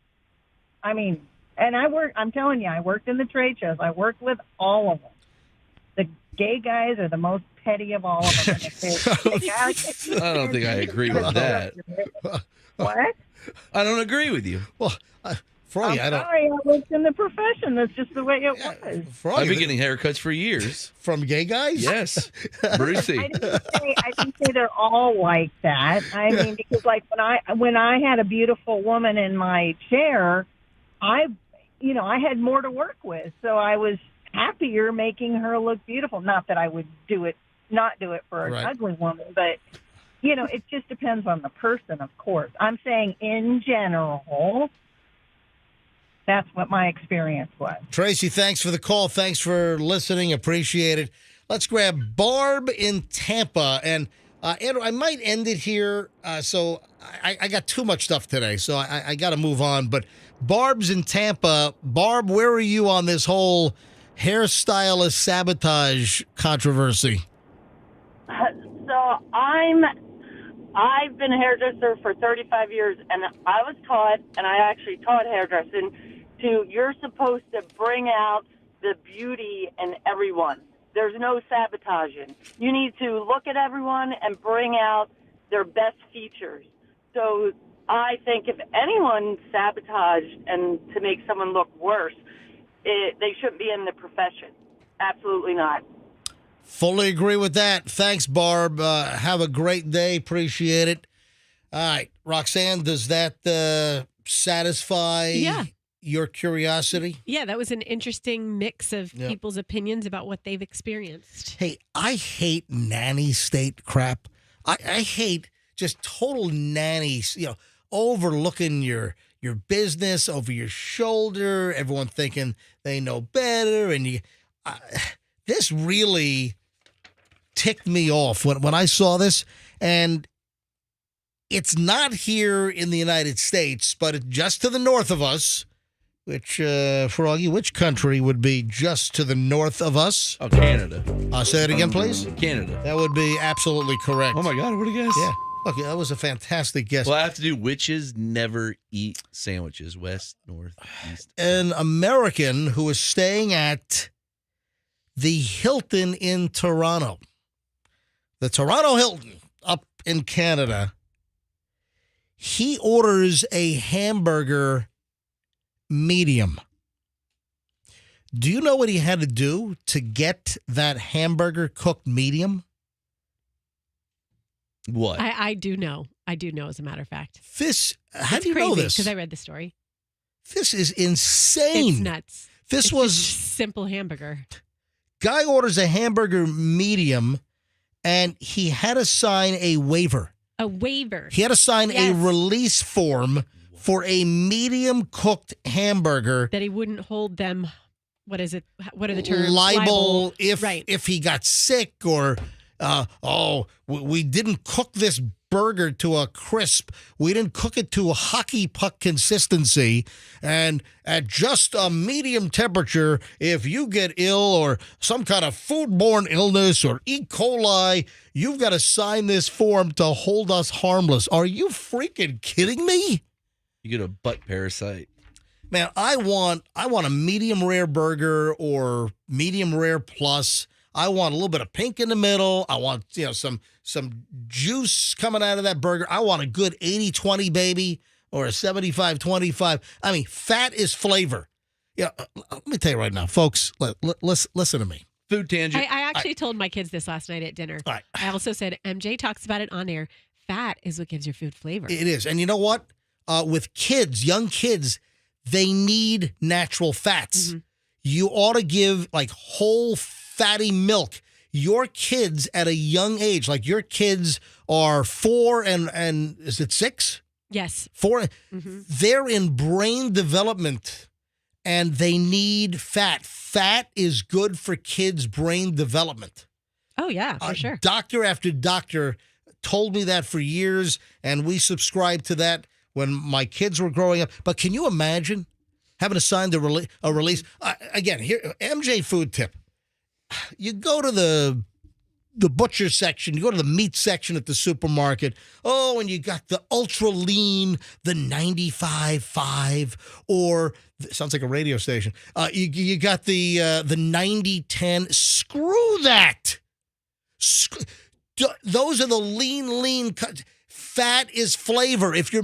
I mean, and I'm telling you, I worked in the trade shows. I worked with all of them. The gay guys are the most petty of all of them. I don't think I agree with that. What? I don't agree with you. Well, Froggy, I'm sorry, I worked in the profession. That's just the way it was. Froggy, I've been getting haircuts for years. From gay guys? Yes. Brucey. I didn't say they're all like that. I mean, because like when I had a beautiful woman in my chair, I had more to work with, so I was happier making her look beautiful. Not that I would not do it for an ugly woman, but it just depends on the person, of course. I'm saying in general, that's what my experience was. Tracy, thanks for the call. Thanks for listening. Appreciate it. Let's grab Barb in Tampa. And Andrew, I might end it here. So I got too much stuff today, so I got to move on. But Barb's in Tampa. Barb, where are you on this whole hairstylist sabotage controversy? So I've been a hairdresser for 35 years, and I was taught, and I actually taught hairdressing, you're supposed to bring out the beauty in everyone. There's no sabotaging. You need to look at everyone and bring out their best features. So I think if anyone sabotaged and to make someone look worse, they shouldn't be in the profession. Absolutely not. Fully agree with that. Thanks, Barb. Have a great day. Appreciate it. All right, Roxanne, does that satisfy your curiosity? Yeah, that was an interesting mix of people's opinions about what they've experienced. Hey, I hate nanny state crap. I hate just total nannies, overlooking your business over your shoulder, everyone thinking they know better. And this really ticked me off when I saw this. And it's not here in the United States, but it's just to the north of us. Froggy, which country would be just to the north of us? Oh, Canada. Say it again, please. Canada. That would be absolutely correct. Oh, my God. What do you guess? Yeah. Okay, that was a fantastic guess. Well, I have to do witches never eat sandwiches, west, north, east. An American who is staying at the Hilton in Toronto, the Toronto Hilton up in Canada, he orders a hamburger medium. Do you know what he had to do to get that hamburger cooked medium? What? I do know. I do know, as a matter of fact. How do you know this? Because I read the story. This is insane. It's nuts. This was simple hamburger. Guy orders a hamburger medium, and he had to sign a waiver. A waiver. He had to sign a release form for a medium cooked hamburger. That he wouldn't hold them. What is it? What are the terms? Liable if he got sick or, we didn't cook this burger to a crisp. We didn't cook it to a hockey puck consistency. And at just a medium temperature, if you get ill or some kind of foodborne illness or E. coli, you've got to sign this form to hold us harmless. Are you freaking kidding me? You get a butt parasite. Man, I want a medium rare burger or medium rare plus. I want a little bit of pink in the middle. I want some juice coming out of that burger. I want a good 80-20 baby or a 75-25. I mean, fat is flavor. Let me tell you right now, folks. Listen to me. Food tangent. I actually told my kids this last night at dinner. Right. I also said MJ talks about it on air. Fat is what gives your food flavor. It is, and you know what? With kids, young kids, they need natural fats. Mm-hmm. You ought to give whole fatty milk. Your kids at a young age, like your kids are 4 and is it 6? Yes. 4. Mm-hmm. They're in brain development and they need fat. Fat is good for kids' brain development. Oh, yeah, for sure. Doctor after doctor told me that for years, and we subscribed to that when my kids were growing up. But can you imagine having to sign a release? Again, here, MJ food tip. You go to the the butcher section, you go to the meat section at the supermarket. Oh, and you got the ultra lean, the 95.5, or sounds like a radio station. You got the 90-10. Screw that. Those are the lean cuts. Fat is flavor. If you're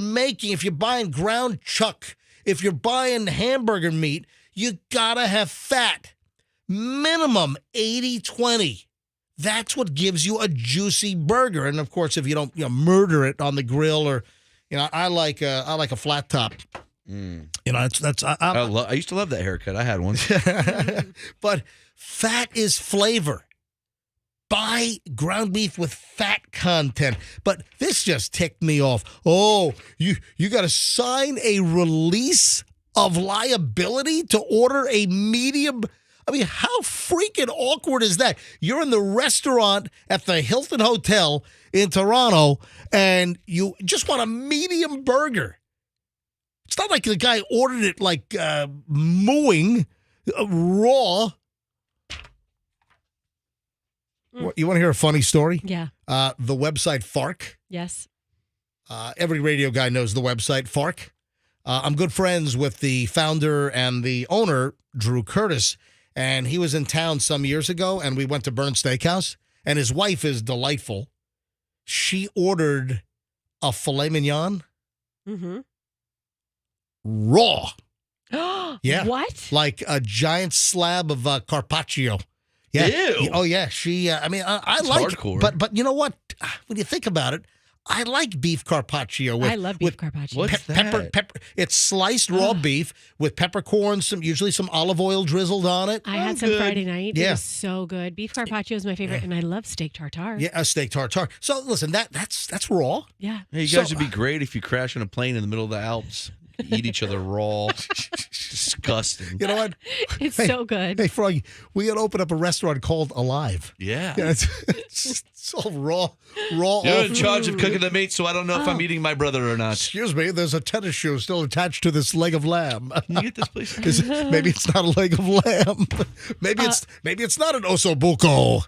buying ground chuck, if you're buying hamburger meat, you gotta have fat. Minimum 80-20. That's what gives you a juicy burger. And of course, if you don't murder it on the grill, or I like a flat top. I used to love that haircut. I had one. But fat is flavor. Buy ground beef with fat content. But this just ticked me off. Oh, you got to sign a release of liability to order a medium. I mean, how freaking awkward is that? You're in the restaurant at the Hilton Hotel in Toronto, and you just want a medium burger. It's not like the guy ordered it like mooing, raw. You want to hear a funny story? Yeah. The website FARC. Yes. Every radio guy knows the website FARC. I'm good friends with the founder and the owner, Drew Curtis, and he was in town some years ago, and we went to Burn Steakhouse, and his wife is delightful. She ordered a filet mignon raw. Yeah. What? Like a giant slab of carpaccio. Yeah. Ew. Oh, yeah. She, I That's like hardcore. it. But you know what? When you think about it, I like beef carpaccio. I love beef carpaccio. What's that? Pepper. It's sliced raw beef with peppercorn, usually some olive oil drizzled on it. I had some Friday night. Yeah. It was so good. Beef carpaccio is my favorite, and I love steak tartare. Yeah, a steak tartare. So listen, that's raw. Yeah. Hey, you guys would be great if you crash on a plane in the middle of the Alps. Eat each other raw. Disgusting. You know what? It's so good. Hey, Froggy, we got to open up a restaurant called Alive. Yeah. It's all raw. You're in charge of cooking the meat, so I don't know if I'm eating my brother or not. Excuse me, there's a tennis shoe still attached to this leg of lamb. Can you get this, please? Maybe it's not a leg of lamb. Maybe it's not an osobuco.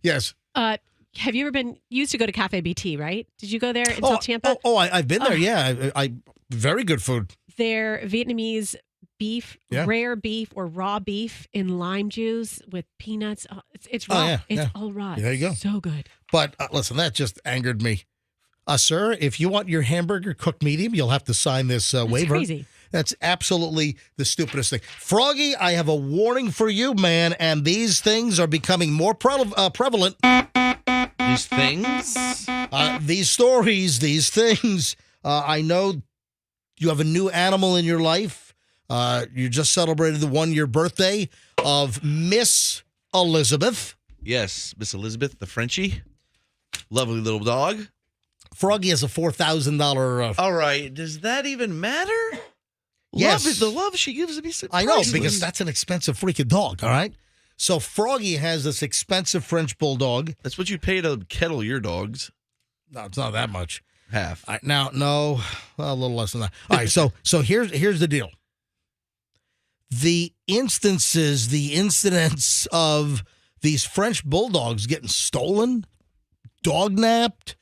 Yes. Have you ever used to go to Cafe BT, right? Did you go there in South Tampa? I've been there, yeah. I very good food. Their Vietnamese beef, Yeah. rare beef or raw beef in lime juice with peanuts. Oh, it's raw. yeah, it's yeah. all raw. There you go. So good. But listen, that just angered me. Sir, if you want your hamburger cooked medium, you'll have to sign this waiver. Crazy. That's absolutely the stupidest thing. Froggy, I have a warning for you, man, and these things are becoming more prevalent. These things? These stories, these things. I know you have a new animal in your life. You just celebrated the 1-year birthday of Miss Elizabeth. Yes, Miss Elizabeth, the Frenchie. Lovely little dog. Froggy has a $4,000. All right, does that even matter? Yes. The love she gives me. I know, because that's an expensive freaking dog, all right? So Froggy has this expensive French bulldog. That's what you pay to kettle your dogs. No, it's not that much. Half. No, well, a little less than that. All right, so here's the deal. The incidents of these French bulldogs getting stolen, dog-napped.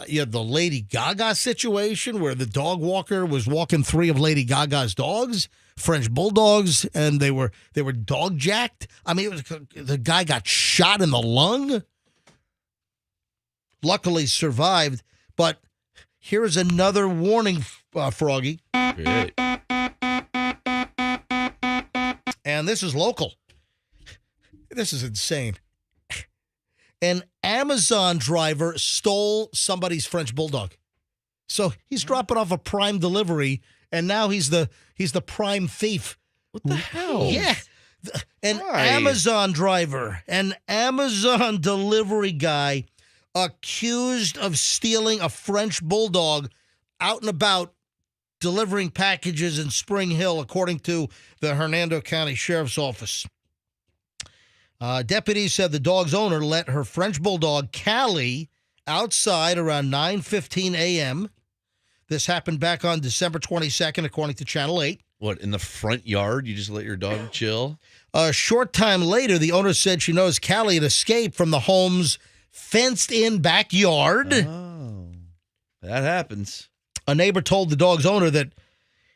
You had the Lady Gaga situation where the dog walker was walking 3 of Lady Gaga's dogs, French bulldogs, and they were dog-jacked. I mean, the guy got shot in the lung. Luckily survived, but here is another warning, Froggy. Great. And this is local. This is insane. An Amazon driver stole somebody's French bulldog. So he's dropping off a prime delivery, and now he's the prime thief. What the hell? Yeah. An Amazon driver, an Amazon delivery guy accused of stealing a French bulldog out and about delivering packages in Spring Hill, according to the Hernando County Sheriff's Office. Deputies said the dog's owner let her French bulldog, Callie, outside around 9:15 a.m. This happened back on December 22nd, according to Channel 8. What, in the front yard? You just let your dog chill? A short time later, the owner said she knows Callie had escaped from the home's fenced-in backyard. Oh, that happens. A neighbor told the dog's owner that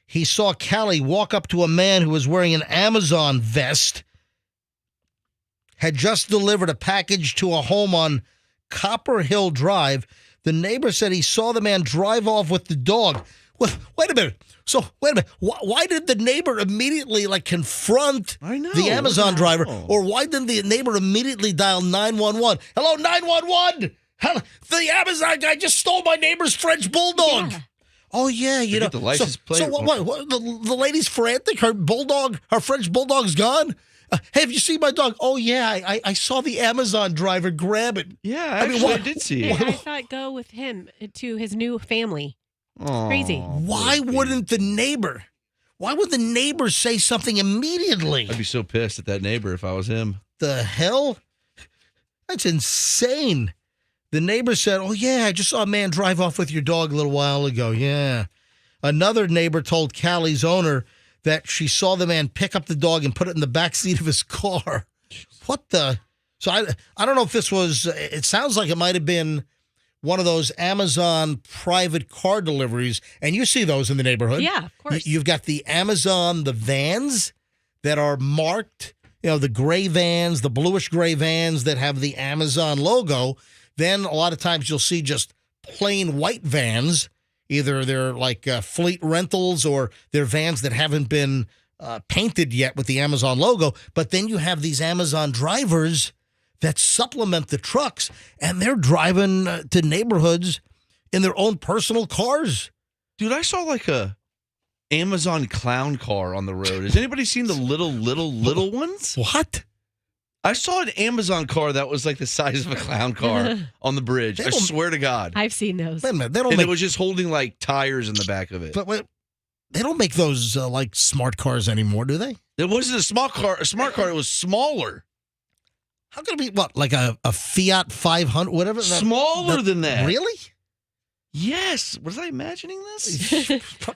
he saw Callie walk up to a man who was wearing an Amazon vest, had just delivered a package to a home on Copper Hill Drive. The neighbor said he saw the man drive off with the dog. Well, wait a minute. So, wait a minute. Why did the neighbor immediately, confront the Amazon driver? Or why didn't the neighbor immediately dial 911? Hello, 911! The Amazon guy just stole my neighbor's French bulldog. Yeah. Oh, yeah, you know. The license plate. So what the lady's frantic? Her French bulldog's gone? Hey, have you seen my dog? Oh, yeah, I saw the Amazon driver grab it. Yeah, I did see it. I saw it go with him to his new family. Crazy. Why wouldn't the neighbor? Why would the neighbor say something immediately? I'd be so pissed at that neighbor if I was him. The hell? That's insane. The neighbor said, oh, yeah, I just saw a man drive off with your dog a little while ago. Yeah. Another neighbor told Callie's owner that she saw the man pick up the dog and put it in the back seat of his car. What the? So I don't know if this was, it sounds like it might have been one of those Amazon private car deliveries, and you see those in the neighborhood. Yeah, of course. You've got the Amazon, the vans that are marked, the gray vans, the bluish gray vans that have the Amazon logo. Then a lot of times you'll see just plain white vans. Either they're like fleet rentals or they're vans that haven't been painted yet with the Amazon logo. But then you have these Amazon drivers that supplement the trucks, and they're driving to neighborhoods in their own personal cars. Dude, I saw a Amazon clown car on the road. Has anybody seen the little ones? What? I saw an Amazon car that was like the size of a clown car on the bridge. I swear to God. I've seen those. Wait a minute. It was just holding tires in the back of it. But wait, they don't make those smart cars anymore, do they? It wasn't a smart car. It was smaller. How could it be, like a Fiat 500, whatever? Smaller than that. Really? Yes. Was I imagining this?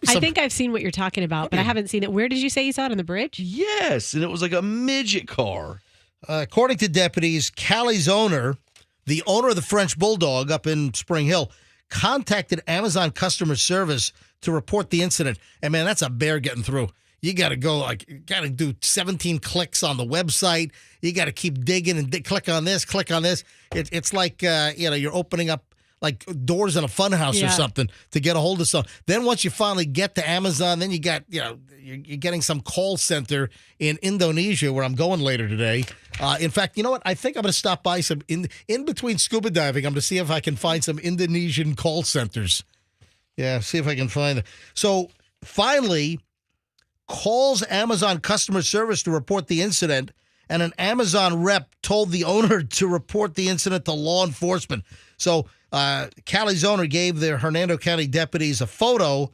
I think I've seen what you're talking about, but I haven't seen it. Where did you say you saw it, on the bridge? Yes, and it was like a midget car. According to deputies, Callie's owner, the owner of the French Bulldog up in Spring Hill, contacted Amazon customer service to report the incident. And, man, that's a bear getting through. You got to go, got to do 17 clicks on the website. You got to keep digging and click on this, click on this. It's like, you're opening up doors in a fun house or something to get a hold of something. Then once you finally get to Amazon, then you got, you're getting some call center in Indonesia where I'm going later today. In fact, you know what? I think I'm going to stop by some, in between scuba diving, I'm going to see if I can find some Indonesian call centers. Yeah, see if I can find them. So finally, calls Amazon customer service to report the incident, and an Amazon rep told the owner to report the incident to law enforcement. So Callie's owner gave the Hernando County deputies a photo,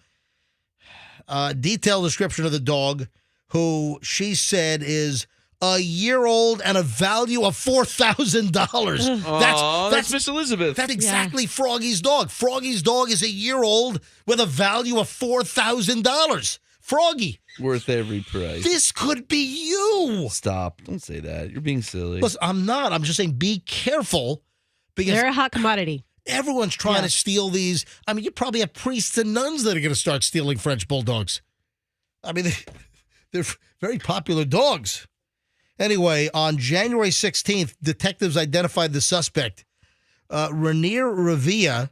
detailed description of the dog, who she said is a year old and a value of $4,000. That's Miss Elizabeth. That's exactly Froggy's dog. Froggy's dog is a year old with a value of $4,000. Froggy. Worth every price. This could be you. Stop. Don't say that. You're being silly. Listen, I'm not. I'm just saying be careful. Because they're a hot commodity. Everyone's trying to steal these. I mean, you probably have priests and nuns that are going to start stealing French Bulldogs. I mean, they're very popular dogs. Anyway, on January 16th, detectives identified the suspect. Rainier Revilla.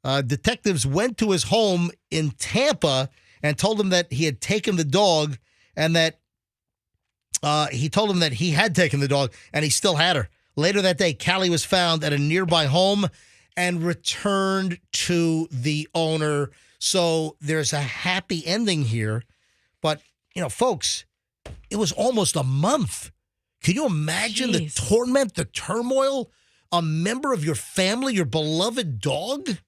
Detectives went to his home in Tampa and told him that he had taken the dog, and that he told him that he had taken the dog and he still had her. Later that day, Callie was found at a nearby home and returned to the owner. So there's a happy ending here. But, folks, it was almost a month. Can you imagine the torment, the turmoil? A member of your family, your beloved dog?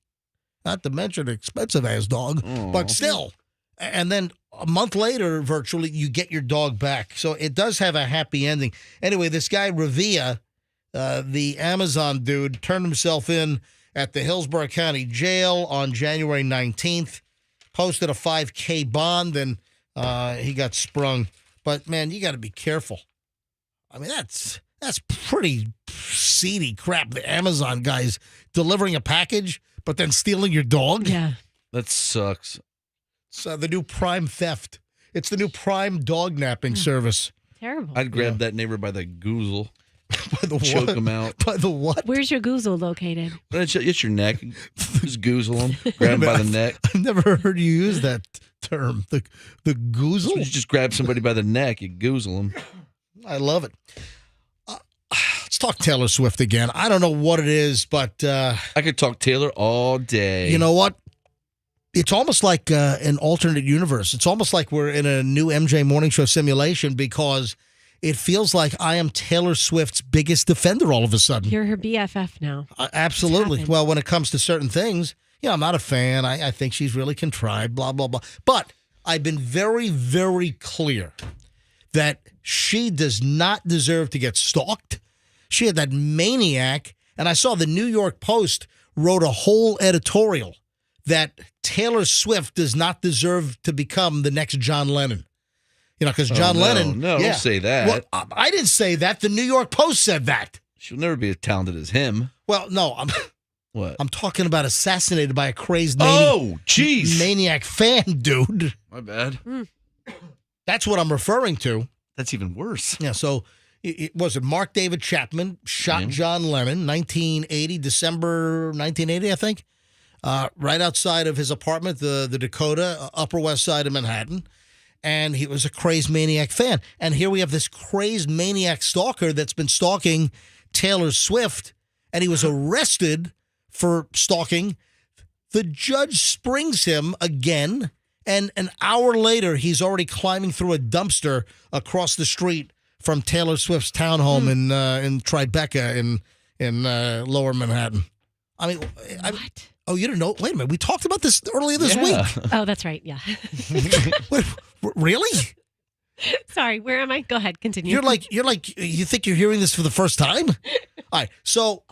Not to mention an expensive-ass dog, but still. And then a month later, virtually, you get your dog back. So it does have a happy ending. Anyway, this guy, Revilla, the Amazon dude, turned himself in at the Hillsborough County Jail on January 19th, posted a $5,000 bond, and he got sprung. But, man, you got to be careful. I mean, that's pretty seedy crap. The Amazon guy's delivering a package, but then stealing your dog. Yeah. That sucks. It's the new Prime theft. It's the new Prime dognapping service. Terrible. I'd grab that neighbor by the goozle. By the Choke what? him out. By the what? Where's your goozle located? It's your neck. Just goozle him. Grab him by the neck. I've never heard you use that term. The goozle? You just grab somebody by the neck, you goozle them. I love it. Let's talk Taylor Swift again. I don't know what it is, but I could talk Taylor all day. you know what? It's almost like an alternate universe. It's almost like we're in a new MJ Morning Show simulation because it feels like I am Taylor Swift's biggest defender all of a sudden. You're her BFF now. Absolutely. Well, when it comes to certain things, I'm not a fan. I think she's really contrived, blah, blah, blah. But I've been very, very clear that she does not deserve to get stalked. She had that maniac, and I saw the New York Post wrote a whole editorial that Taylor Swift does not deserve to become the next John Lennon. Because John Lennon... No, don't say that. Well, I didn't say that. The New York Post said that. She'll never be as talented as him. Well, no, What? I'm talking about assassinated by a crazy maniac fan, dude. My bad. That's what I'm referring to. That's even worse. Yeah, so it was Mark David Chapman shot John Lennon, December 1980, I think, right outside of his apartment, the Dakota, Upper West Side of Manhattan. And he was a crazed maniac fan. And here we have this crazed maniac stalker that's been stalking Taylor Swift, and he was arrested for stalking. The judge springs him again, and an hour later, he's already climbing through a dumpster across the street from Taylor Swift's townhome in Tribeca in Lower Manhattan. I mean, What? Oh, you didn't know? Wait a minute. We talked about this earlier this week. Oh, that's right. Yeah. Wait, really? Sorry. Where am I? Go ahead. Continue. You think you're hearing this for the first time? All right. So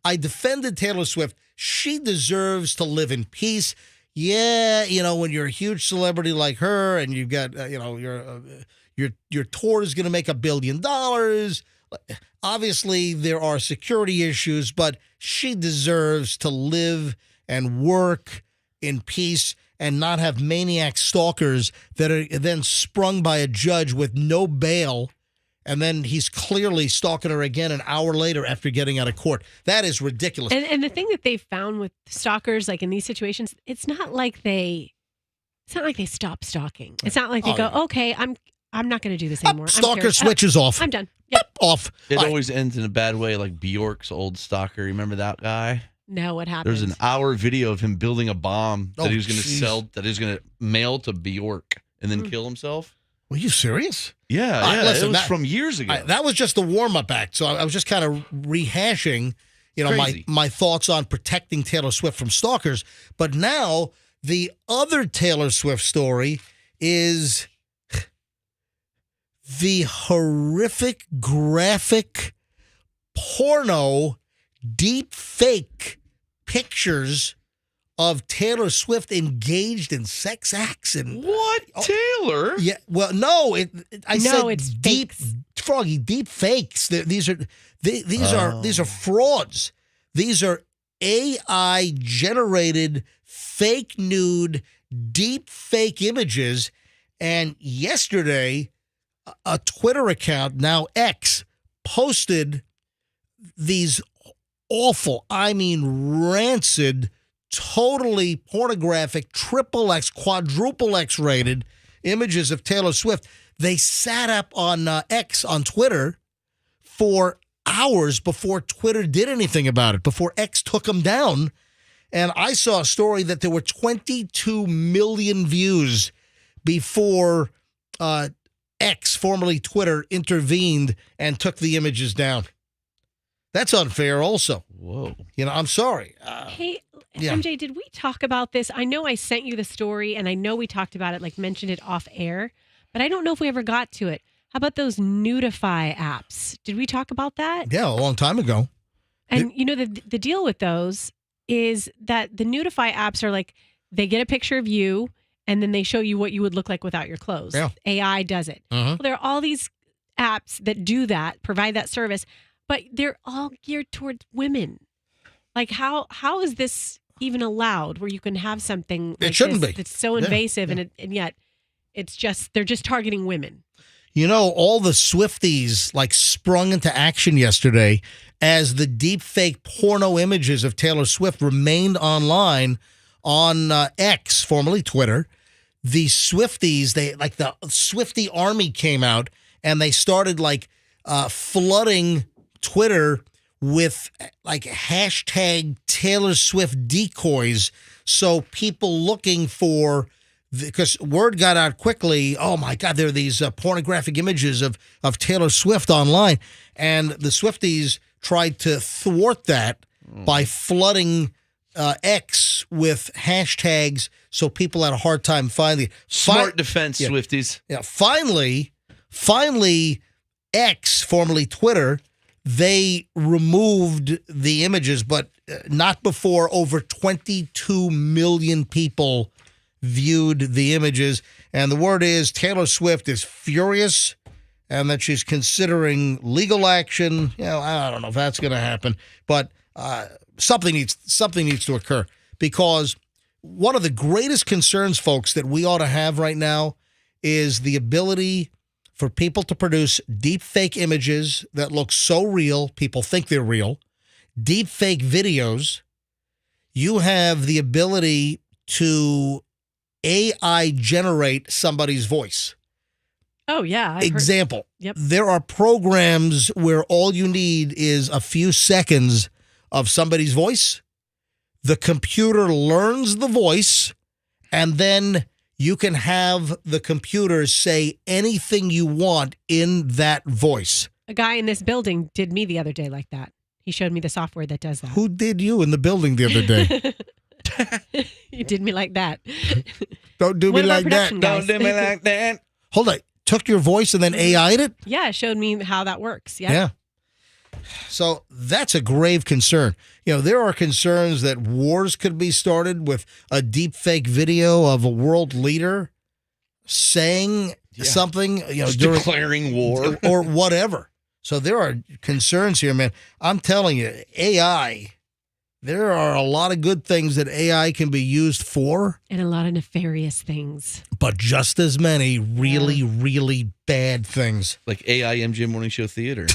I defended Taylor Swift. She deserves to live in peace. Yeah, when you're a huge celebrity like her, and you've got, your tour is going to make $1 billion. Obviously, there are security issues, but she deserves to live and work in peace and not have maniac stalkers that are then sprung by a judge with no bail, and then he's clearly stalking her again an hour later after getting out of court. That is ridiculous. And the thing that they found with stalkers, like in these situations, it's not like they stop stalking. It's not like they go, okay, I'm not going to do this anymore. Stalker switches off. I'm done. Yep. Off. It always ends in a bad way, like Bjork's old stalker. Remember that guy? No, what happened? There's an hour video of him building a bomb that he was going to geez. sell, that he was going to mail to Bjork and then kill himself. Were you serious? Yeah, listen, it was from years ago. That was just the warm-up act. So I was just kind of rehashing, Crazy. my thoughts on protecting Taylor Swift from stalkers. But now the other Taylor Swift story is the horrific, graphic, porno, deep fake pictures of Taylor Swift engaged in sex acts. And what? Taylor? Yeah. Well, no. I said it's deep, fakes. Froggy, deep fakes. These are frauds. These are AI generated fake nude, deep fake images. And yesterday, a Twitter account, now X, posted these awful, rancid, totally pornographic, XXX, quadruple X rated images of Taylor Swift. They sat up on X on Twitter for hours before Twitter did anything about it, before X took them down. And I saw a story that there were 22 million views before X, formerly Twitter, intervened and took the images down. That's unfair also. Whoa. I'm sorry. Hey, yeah. MJ, did we talk about this? I know I sent you the story, and I know we talked about it, like mentioned it off air, but I don't know if we ever got to it. How about those Nudify apps? Did we talk about that? Yeah, a long time ago. And the deal with those is that the Nudify apps are like, they get a picture of you and then they show you what you would look like without your clothes. Yeah. AI does it. Well, there are all these apps that do that, provide that service, but they're all geared towards women. Like how is this even allowed where you can have something like It shouldn't this be. that's so invasive and yet it's just they're just targeting women. You know, all the Swifties like sprung into action yesterday as the deepfake porno images of Taylor Swift remained online on X, formerly Twitter. The Swifties, the Swiftie army came out and they started flooding Twitter with like hashtag Taylor Swift decoys. So people looking for, because word got out quickly, oh my God, there are these pornographic images of Taylor Swift online. And the Swifties tried to thwart that by flooding X with hashtags so people had a hard time finding it. Smart defense, Swifties. Yeah, finally, X, formerly Twitter, they removed the images, but not before over 22 million people viewed the images. And the word is Taylor Swift is furious and that she's considering legal action. You know, I don't know if that's going to happen, but something needs to occur, because one of the greatest concerns, folks, that we ought to have right now is the ability for people to produce deep fake images that look so real, people think they're real, deep fake videos. You have the ability to AI generate somebody's voice. Oh, yeah. Example, Yep. There are programs where all you need is a few seconds of somebody's voice. The computer learns the voice, and then you can have the computer say anything you want in that voice. A guy in this building did me the other day like that. He showed me the software that does that. Who did you in the building the other day? He did me like that. Don't do me One of our like that. production guys. Don't do me like that. Hold on. Took your voice and then AI'd it? Yeah, it showed me how that works. Yeah. Yeah. So that's a grave concern. You know, there are concerns that wars could be started with a deep fake video of a world leader saying something, Just declaring war or whatever. So there are concerns here, man. I'm telling you, AI, there are a lot of good things that AI can be used for. And a lot of nefarious things. But just as many really, really bad things. Like AI MJ Morning Show Theater.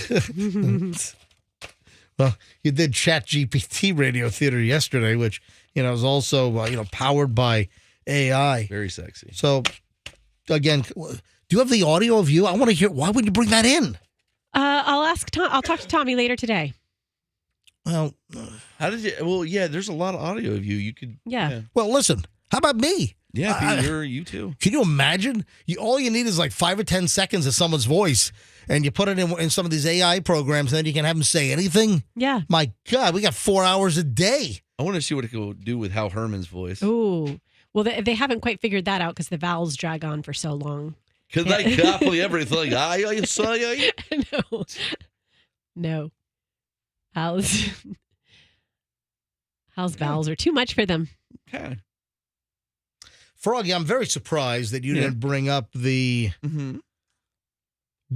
Well, you did Chat GPT Radio Theater yesterday, which, is also, powered by AI. Very sexy. So, again, do you have the audio of you? I want to hear, why would you bring that in? I'll ask Tom. I'll talk to Tommy later today. Well, how did you? Well, yeah, there's a lot of audio of you. You could. Yeah. Well, listen, how about me? Yeah, you too. Can you imagine? All you need is like 5 or 10 seconds of someone's voice, and you put it in some of these AI programs, and then you can have them say anything. Yeah. My God, we got 4 hours a day. I want to see what it could do with Hal Herman's voice. Ooh. Well, they haven't quite figured that out because the vowels drag on for so long. Because I copy everything. I say. No. Hal's vowels are too much for them. Okay. Froggy, I'm very surprised that you didn't bring up the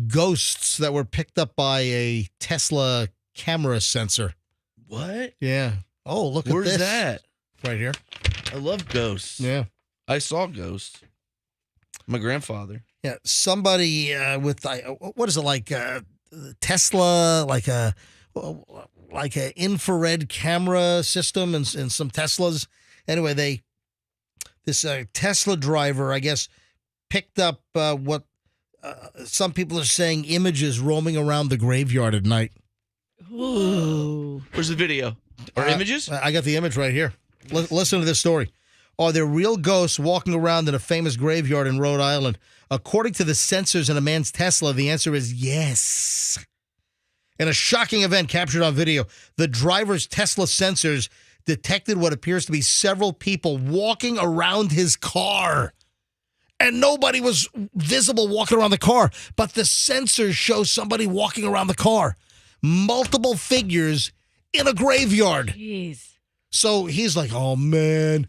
ghosts that were picked up by a Tesla camera sensor. What? Yeah. Oh, look at this. Where's that? Right here. I love ghosts. Yeah. I saw ghosts. My grandfather. Yeah. Somebody with, what is it, like Tesla, like a infrared camera system and some Teslas. Anyway, this Tesla driver, I guess, picked up what some people are saying images roaming around the graveyard at night. Ooh. Where's the video? Or images? I got the image right here. Listen to this story. Are there real ghosts walking around in a famous graveyard in Rhode Island? According to the sensors in a man's Tesla, the answer is yes. In a shocking event captured on video, the driver's Tesla sensors detected what appears to be several people walking around his car. And nobody was visible walking around the car, but the sensors show somebody walking around the car. Multiple figures in a graveyard. Jeez. So he's like, oh, man,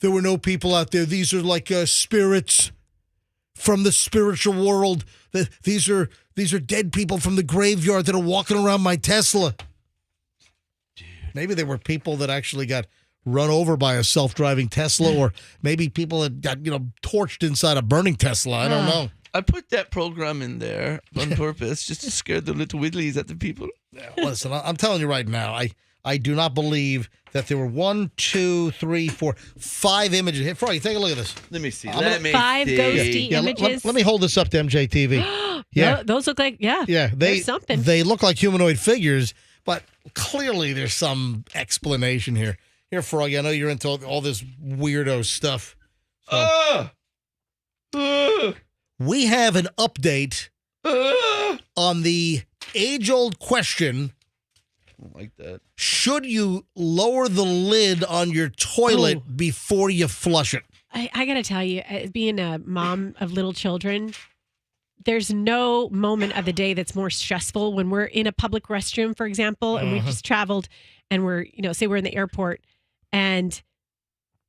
there were no people out there. These are like spirits from the spiritual world. These are dead people from the graveyard that are walking around my Tesla. Dude. Maybe they were people that actually got run over by a self-driving Tesla, or maybe people that got torched inside a burning Tesla. I don't know. I put that program in there on purpose just to scare the little Whitleys at the people. Listen, I'm telling you right now, I do not believe that there were 1, 2, 3, 4, 5 images. Hey, Froggy, take a look at this. Let me see. Five ghosty images. Let me hold this up to MJTV. Yeah, those look like there's something. They look like humanoid figures, but clearly there's some explanation here. Here, Froggy, I know you're into all this weirdo stuff. We have an update on the age-old question. I don't like that. Should you lower the lid on your toilet before you flush it? I got to tell you, being a mom of little children, there's no moment of the day that's more stressful when we're in a public restroom, for example, and we just traveled and we're, say we're in the airport and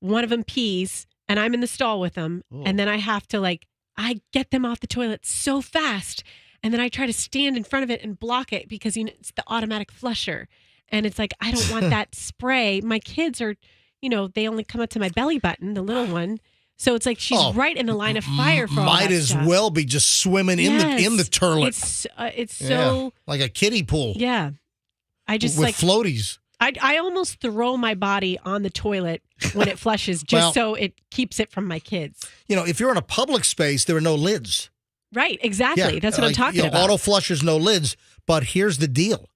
one of them pees and I'm in the stall with them. And then I have to I get them off the toilet so fast. And then I try to stand in front of it and block it because it's the automatic flusher. And it's like, I don't want that spray. My kids are, they only come up to my belly button, the little one. So it's like she's right in the line of fire for all that Might as stuff. well be just swimming in the turlet. It's so like a kiddie pool. Yeah. I just with floaties. I almost throw my body on the toilet when it flushes just so it keeps it from my kids. If you're in a public space, there are no lids. Right, exactly. That's what I'm talking about. Auto flushers, no lids. But here's the deal.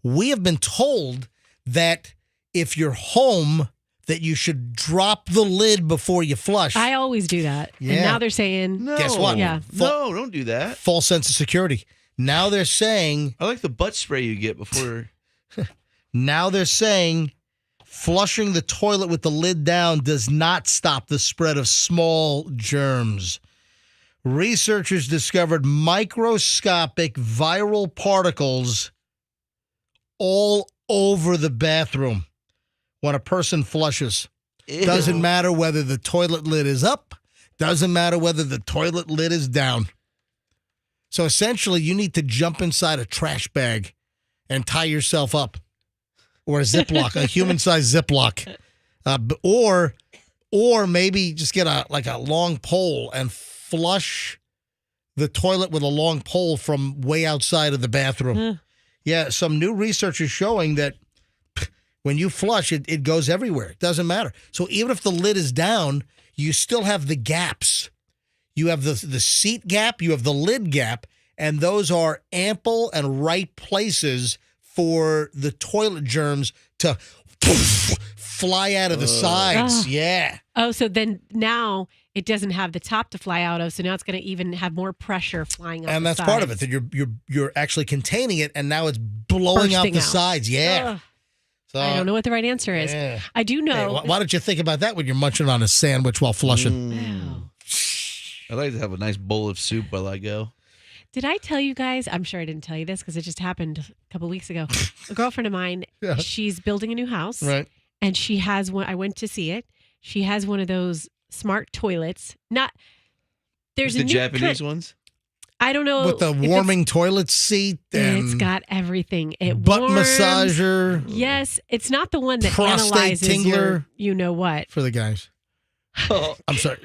We have been told that if you're home, that you should drop the lid before you flush. I always do that. Yeah. And now they're saying... No. Guess what? Yeah. No, don't do that. False sense of security. Now they're saying... I like the butt spray you get before... Now they're saying flushing the toilet with the lid down does not stop the spread of small germs. Researchers discovered microscopic viral particles all over the bathroom when a person flushes. Ew. Doesn't matter whether the toilet lid is up, doesn't matter whether the toilet lid is down. So essentially, you need to jump inside a trash bag and tie yourself up. Or a Ziploc, a human-sized Ziploc. Or maybe just get a long pole and flush the toilet with a long pole from way outside of the bathroom. Yeah, some new research is showing that when you flush, it goes everywhere. It doesn't matter. So even if the lid is down, you still have the gaps. You have the seat gap, you have the lid gap, and those are ample and right places for the toilet germs to fly out of the sides. Yeah. Oh, so then now it doesn't have the top to fly out of, so now it's going to even have more pressure flying out. And the that's sides. part of it, that you're actually containing it, and now it's blowing out the sides. Yeah. So I don't know what the right answer is. Yeah. I do know. Hey, why don't you think about that when you're munching on a sandwich while flushing? I like to have a nice bowl of soup while I go. Did I tell you guys? I'm sure I didn't tell you this because it just happened a couple weeks ago. A girlfriend of mine, she's building a new house. Right. And she has one. I went to see it. She has one of those smart toilets. There's the Japanese ones? I don't know. With the warming toilet seat. And it's got everything. It butt warms. massager. Yes. It's not the one that prostate analyzes tingler. your you know what. For the guys. Oh. I'm sorry.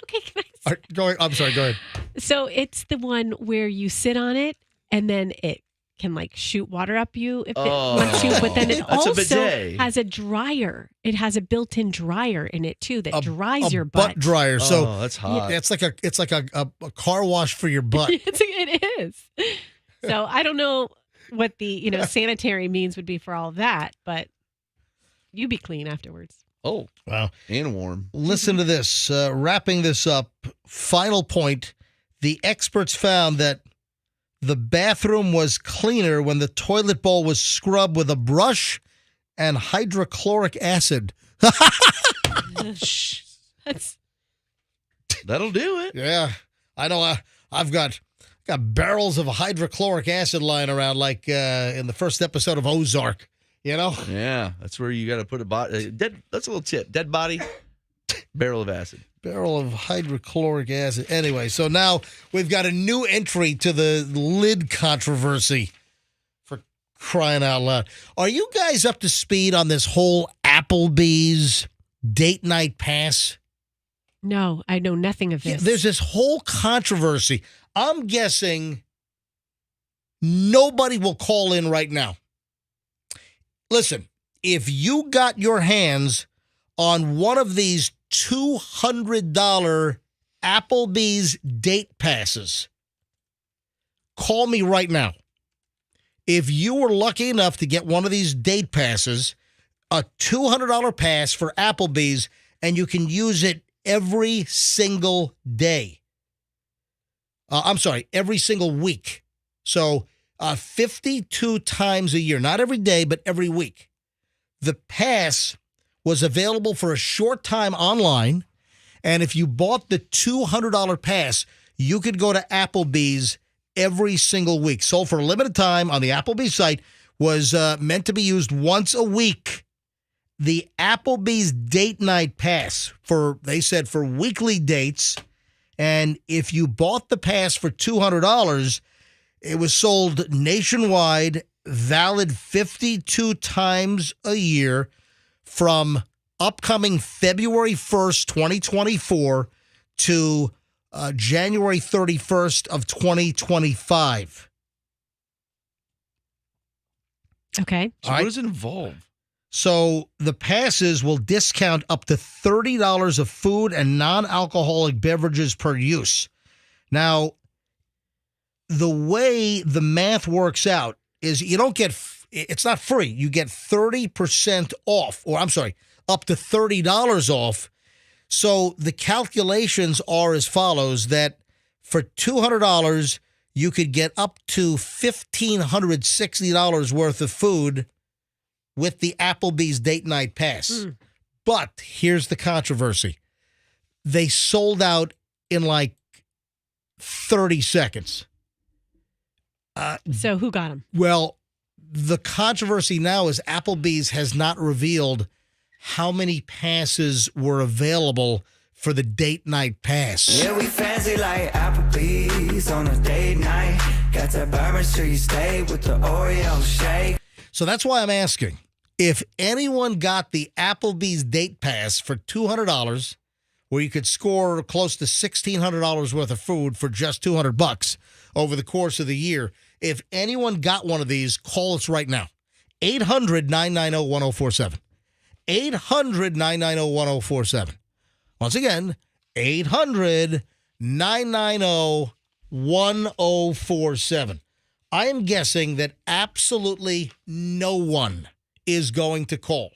Okay, can I I'm sorry, go ahead. So it's the one where you sit on it and then it can shoot water up you if it wants to, but then it That's also a bidet. has a dryer. It has a built-in dryer in it too that dries your butt. Butt dryer. So that's hot. It's like a car wash for your butt. It is. So I don't know what the sanitary means would be for all of that, but you be clean afterwards. Oh, wow. And warm. Listen to this. Wrapping this up, final point. The experts found that the bathroom was cleaner when the toilet bowl was scrubbed with a brush and hydrochloric acid. That'll do it. Yeah. I know I've got barrels of hydrochloric acid lying around like in the first episode of Ozark. You know? Yeah, that's where you got to put a body. That's a little tip. Dead body, Barrel of acid. Barrel of hydrochloric acid. Anyway, so now we've got a new entry to the lid controversy, for crying out loud. Are you guys up to speed on this whole Applebee's date night pass? No, I know nothing of this. Yeah, there's this whole controversy. I'm guessing nobody will call in right now. Listen, if you got your hands on one of these $200 Applebee's date passes, call me right now. If you were lucky enough to get one of these date passes, a $200 pass for Applebee's, and you can use it every single day. Every single week. So 52 times a year, not every day, but every week. The pass was available for a short time online, and if you bought the $200 pass, you could go to Applebee's every single week. Sold for a limited time on the Applebee's site, was meant to be used once a week. The Applebee's date night pass, they said for weekly dates, and if you bought the pass for $200, it was sold nationwide, valid 52 times a year from upcoming February 1st, 2024 to January 31st of 2025. Okay. So what does it involve? So the passes will discount up to $30 of food and non-alcoholic beverages per use. Now, the way the math works out is you don't get, it's not free. You get 30% off, up to $30 off. So the calculations are as follows, that for $200, you could get up to $1,560 worth of food with the Applebee's date night pass. But here's the controversy. They sold out in like 30 seconds. So who got them? Well, the controversy now is Applebee's has not revealed how many passes were available for the date night pass. Yeah, we fancy like Applebee's on a date night. Got that Bourbon Street steak with the Oreo shake. So that's why I'm asking. If anyone got the Applebee's date pass for $200, where you could score close to $1,600 worth of food for just $200 over the course of the year, if anyone got one of these, call us right now. 800-990-1047. 800-990-1047. Once again, 800-990-1047. I am guessing that absolutely no one is going to call.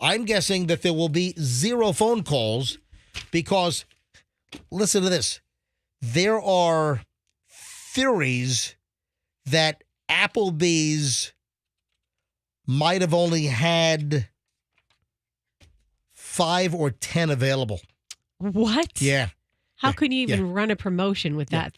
I'm guessing that there will be 0 phone calls because, listen to this, there are theories that Applebee's might have only had 5 or 10 available. What? Yeah. How could you even run a promotion with that?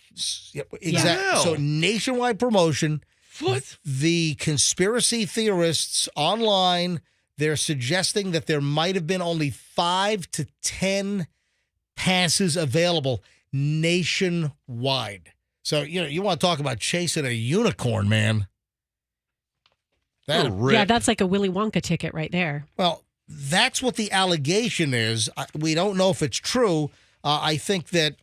Yep, exactly. Yeah. So nationwide promotion. What? The conspiracy theorists online, they're suggesting that there might have been only 5 to 10 passes available nationwide. So, you want to talk about chasing a unicorn, man. Yeah, that's like a Willy Wonka ticket right there. Well, that's what the allegation is. We don't know if it's true. I think that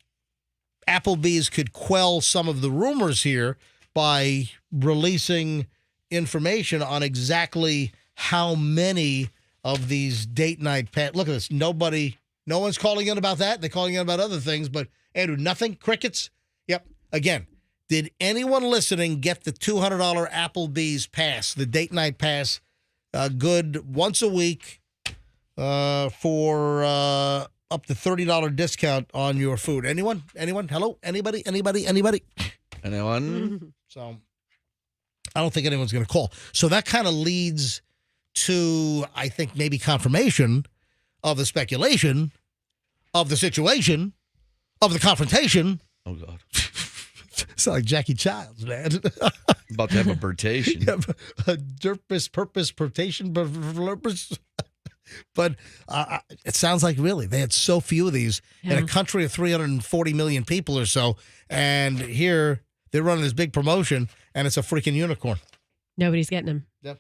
Applebee's could quell some of the rumors here by releasing information on exactly how many of these date night look at this. No one's calling in about that. They're calling in about other things, but Andrew, nothing? Crickets? Yep. Again, did anyone listening get the $200 Applebee's pass, the date night pass, good once a week for up to $30 discount on your food? Anyone? Hello? Anybody? Anyone? So I don't think anyone's going to call. So that kind of leads to, I think, maybe confirmation of the speculation, of the situation, of the confrontation. Oh, God. It's like Jackie Childs, man. About to have a birtation. A purpose, purpose. But it sounds like really they had so few of these in a country of 340 million people or so. And here they're running this big promotion, and it's a freaking unicorn. Nobody's getting them. Yep.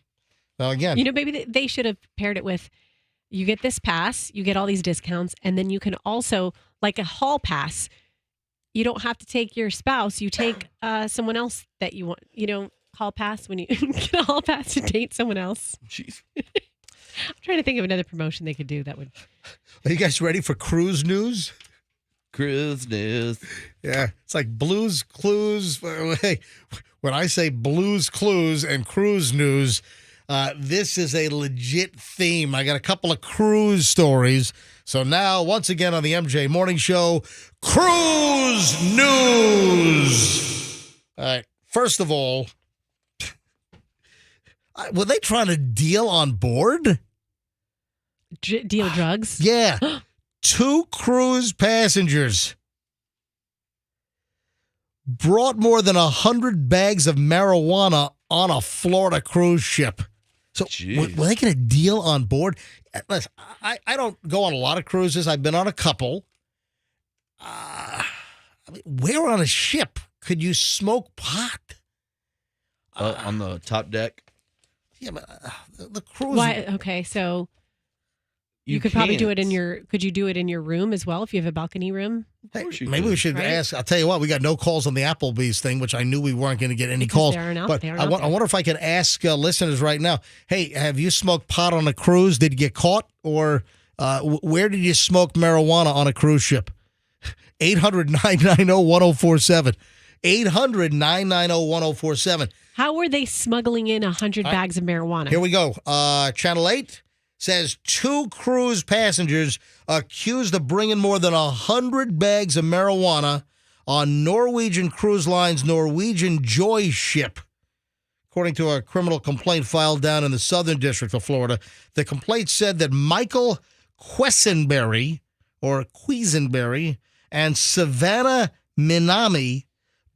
Well, again, Maybe they should have paired it with, you get this pass, you get all these discounts, and then you can also, like a hall pass, you don't have to take your spouse. You take someone else that you want. You don't hall pass when you get a hall pass to date someone else. Jeez. I'm trying to think of another promotion they could do that would. Are you guys ready for cruise news? Cruise news. Yeah, it's like Blues Clues. Hey, when I say Blues Clues and cruise news, this is a legit theme. I got a couple of cruise stories. So now, once again on the MJ Morning Show, cruise news. All right, first of all, were they trying to deal on board? Deal drugs? Yeah. 2 cruise passengers brought more than 100 bags of marijuana on a Florida cruise ship. So were they going to deal on board? Listen, I don't go on a lot of cruises. I've been on a couple. Where on a ship could you smoke pot? On the top deck? Yeah, but the cruise. Why? Okay, so you could probably do it in your. Could you do it in your room as well if you have a balcony room? Hey, maybe we should ask. I'll tell you what. We got no calls on the Applebee's thing, which I knew we weren't going to get any calls. But I wonder if I could ask listeners right now. Hey, have you smoked pot on a cruise? Did you get caught, or where did you smoke marijuana on a cruise ship? 800-990-1047. 800-990-1047. How were they smuggling in 100 bags of marijuana? Here we go. Channel 8 says 2 cruise passengers accused of bringing more than 100 bags of marijuana on Norwegian Cruise Line's Norwegian Joy ship. According to a criminal complaint filed down in the Southern District of Florida, the complaint said that Michael Quesenberry and Savannah Minami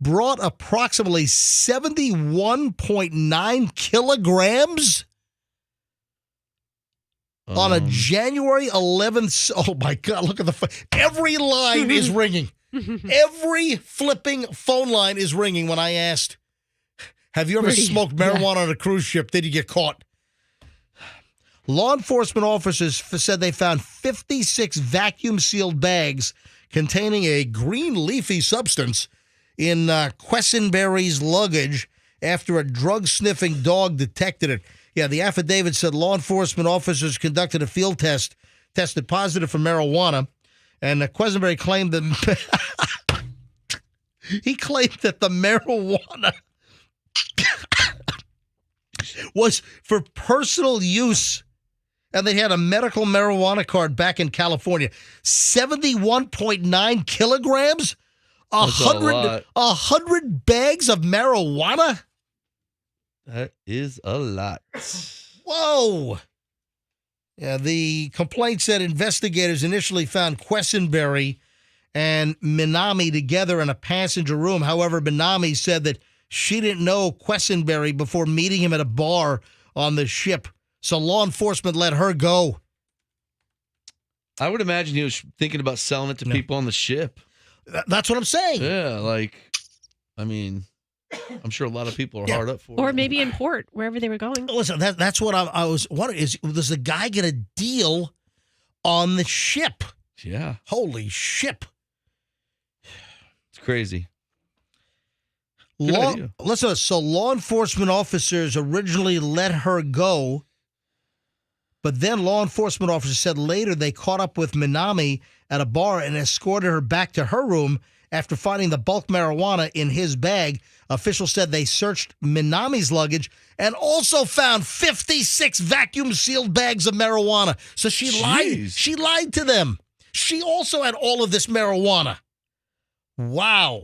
brought approximately 71.9 kilograms on a January 11th. Oh, my God. Look at every line is ringing. Every flipping phone line is ringing when I asked, have you ever smoked marijuana on a cruise ship? Did you get caught? Law enforcement officers said they found 56 vacuum-sealed bags containing a green leafy substance in Quesenberry's luggage after a drug-sniffing dog detected it. Yeah, the affidavit said law enforcement officers conducted a field test, tested positive for marijuana, and Quesenberry claimed that the marijuana was for personal use, and they had a medical marijuana card back in California. 71.9 kilograms? 100 bags of marijuana? That is a lot. Whoa. Yeah, the complaint said investigators initially found Quesenberry and Minami together in a passenger room. However, Minami said that she didn't know Quesenberry before meeting him at a bar on the ship. So law enforcement let her go. I would imagine he was thinking about selling it to people on the ship. That's what I'm saying. Yeah, I'm sure a lot of people are hard up for it. Or maybe in port, wherever they were going. Listen, that's what I was wondering. Does the guy get a deal on the ship? Yeah. Holy ship. It's crazy. Listen, so law enforcement officers originally let her go, but then law enforcement officers said later they caught up with Minami at a bar and escorted her back to her room after finding the bulk marijuana in his bag. Officials said they searched Minami's luggage and also found 56 vacuum-sealed bags of marijuana. So she lied. She lied to them. She also had all of this marijuana. Wow.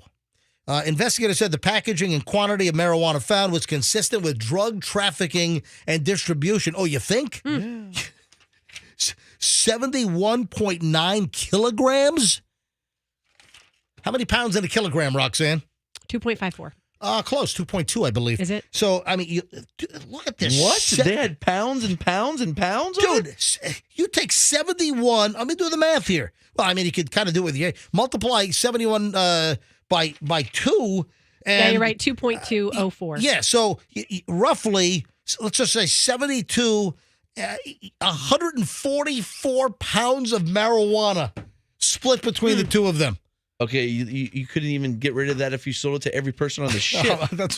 Investigators said the packaging and quantity of marijuana found was consistent with drug trafficking and distribution. Oh, you think? Yeah. 71.9 kilograms? How many pounds in a kilogram, Roxanne? 2.54. Close, 2.2, I believe. Is it? So, I mean, look at this. What? They had pounds and pounds and pounds of Dude, you take 71. Let me do the math here. Well, I mean, you could kind of do it with multiply 71 by 2. And, Yeah, you're right, 2.204. Yeah, so roughly, let's just say 72, 144 pounds of marijuana split between the two of them. Okay, you couldn't even get rid of that if you sold it to every person on the ship. That's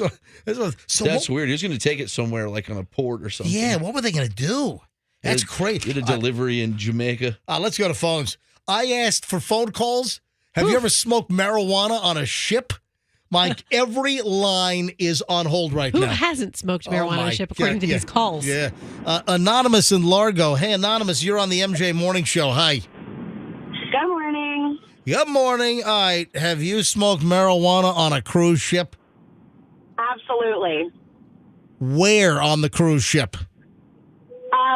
weird. He was going to take it somewhere like on a port or something. Yeah, what were they going to do? That's crazy. Get a delivery in Jamaica. Let's go to phones. I asked for phone calls. Have you ever smoked marijuana on a ship? Mike, every line is on hold right now. Who hasn't smoked marijuana on a ship according to these calls? Yeah. Anonymous in Largo. Hey, Anonymous, you're on the MJ Morning Show. Hi. Good morning. Good morning. All right. Have you smoked marijuana on a cruise ship? Absolutely. Where on the cruise ship?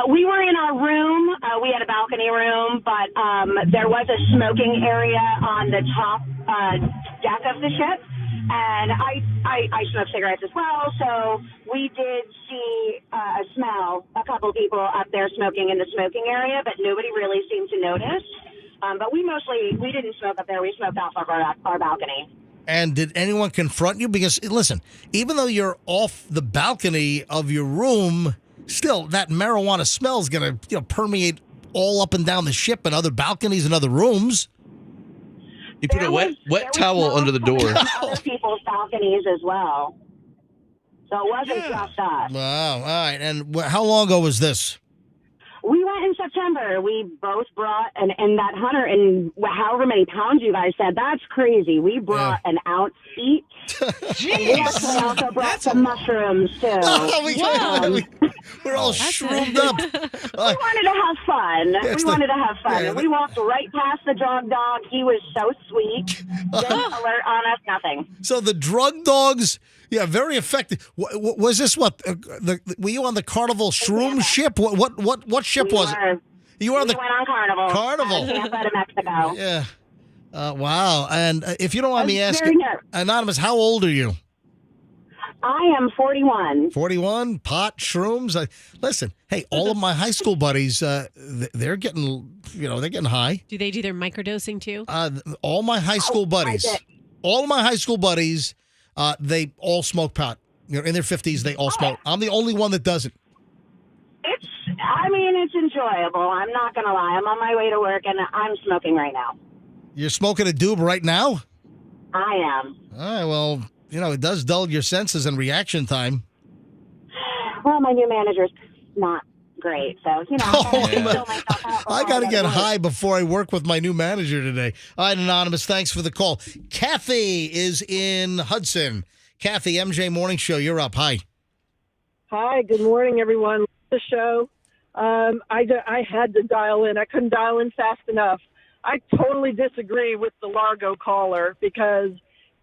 We were in our room. We had a balcony room, but there was a smoking area on the top deck of the ship. And I smoke cigarettes as well, so we did see a smell, a couple people up there smoking in the smoking area, but nobody really seemed to notice. But we didn't smoke up there. We smoked off of our balcony. And did anyone confront you? Because, listen, even though you're off the balcony of your room, still, that marijuana smell is going to permeate all up and down the ship and other balconies and other rooms. You put a wet towel under the door. Other people's balconies as well. So it wasn't just us. Wow. All right. And how long ago was this? We went in September. We both brought, and that 100 and however many pounds you guys said, that's crazy. We brought an ounce each. And we also brought some mushrooms, too. We're all shroomed up. We wanted to have fun. And we walked right past the drug dog. He was so sweet. Didn't alert on us, nothing. So the drug dogs, very effective. Was this what? Were you on the Carnival Shroom ship? What ship was it? You were on we went on Carnival. Carnival. Tampa to Mexico. Yeah. Wow. And if you don't mind me asking, Anonymous, how old are you? I am 41. 41, pot, shrooms. Listen, hey, all of my high school buddies, they're getting high. Do they do their microdosing too? All my high school buddies, they all smoke pot. In their 50s, they all smoke. I'm the only one that doesn't. It's enjoyable. I'm not going to lie. I'm on my way to work, and I'm smoking right now. You're smoking a doob right now? I am. All right, well, it does dull your senses and reaction time. Well, my new manager's not great, so, I got to get high before I work with my new manager today. All right, Anonymous, thanks for the call. Kathy is in Hudson. Kathy, MJ Morning Show, you're up. Hi. Hi, good morning, everyone. The show. I had to dial in. I couldn't dial in fast enough. I totally disagree with the Largo caller because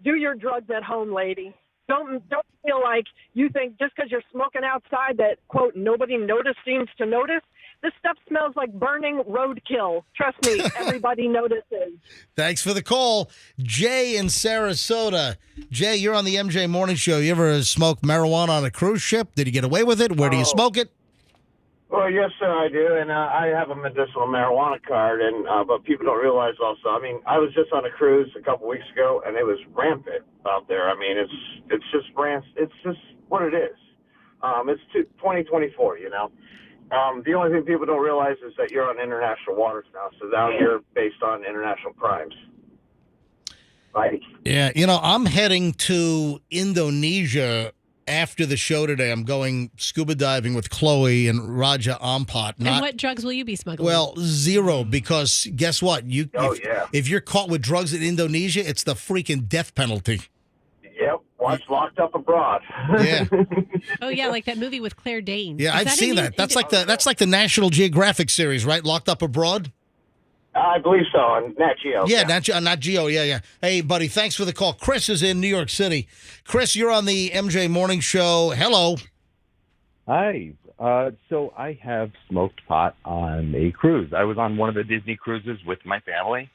do your drugs at home, lady. Don't feel like you think just because you're smoking outside that, quote, nobody seems to notice. This stuff smells like burning roadkill. Trust me, everybody notices. Thanks for the call. Jay in Sarasota. Jay, you're on the MJ Morning Show. You ever smoke marijuana on a cruise ship? Did you get away with it? Where do you smoke it? Well, yes, sir, I do, and I have a medicinal marijuana card, and but people don't realize also. I was just on a cruise a couple weeks ago, and it was rampant out there. It's just what it is. It's 2024. The only thing people don't realize is that you're on international waters now, so now you're based on international crimes. Right? Yeah, I'm heading to Indonesia. After the show today, I'm going scuba diving with Chloe and Raja Ampat. And what drugs will you be smuggling? Well, zero, because guess what? If you're caught with drugs in Indonesia, it's the freaking death penalty. Yep, watch Locked Up Abroad. Yeah. Oh yeah, like that movie with Claire Danes. Yeah, I've seen that. That's like the National Geographic series, right? Locked Up Abroad. I believe so, on Nat Geo. Yeah, Nat Geo, yeah. Hey, buddy, thanks for the call. Chris is in New York City. Chris, you're on the MJ Morning Show. Hello. Hi. So I have smoked pot on a cruise. I was on one of the Disney cruises with my family,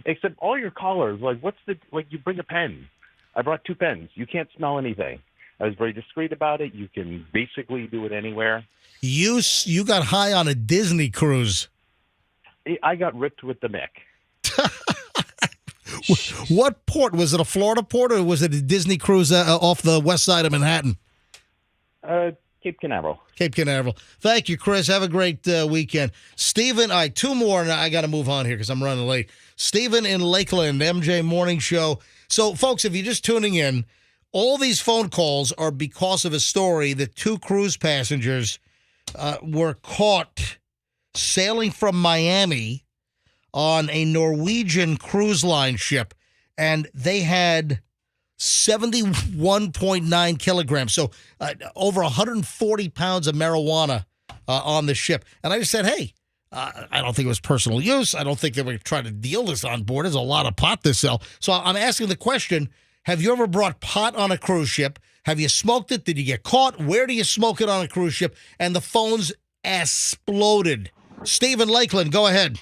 except all your callers, you bring a pen. I brought 2 pens. You can't smell anything. I was very discreet about it. You can basically do it anywhere. You got high on a Disney cruise. I got ripped with the Mick. What port? Was it a Florida port or was it a Disney cruise off the west side of Manhattan? Cape Canaveral. Cape Canaveral. Thank you, Chris. Have a great weekend. Stephen, all right, 2 more, and I got to move on here because I'm running late. Stephen in Lakeland, MJ Morning Show. So, folks, if you're just tuning in, all these phone calls are because of a story that 2 cruise passengers were caught sailing from Miami on a Norwegian cruise line ship, and they had 71.9 kilograms, so over 140 pounds of marijuana on the ship. And I just said, hey, I don't think it was personal use. I don't think they were trying to deal this on board. There's a lot of pot to sell. So I'm asking the question, have you ever brought pot on a cruise ship? Have you smoked it? Did you get caught? Where do you smoke it on a cruise ship? And the phones exploded. Stephen Lakeland, go ahead.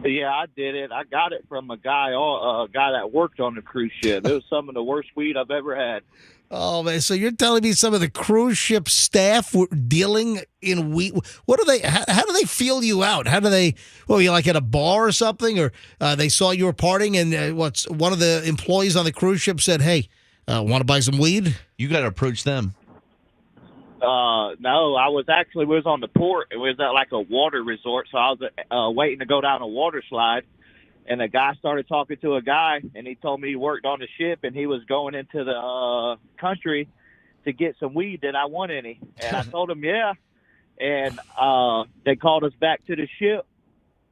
Yeah, I did it. I got it from a guy that worked on the cruise ship. It was some of the worst weed I've ever had. Oh, man. So you're telling me some of the cruise ship staff were dealing in weed? What do they, how do they feel you out? How do they, well, you like at a bar or something? Or they saw you were partying and one of the employees on the cruise ship said, hey, want to buy some weed? You got to approach them. No, we was on the port. It was at like a water resort, so I was waiting to go down a water slide, and a guy started talking to a guy, and he told me he worked on the ship, and he was going into the country to get some weed. Did I want any? And I told him, yeah. And they called us back to the ship,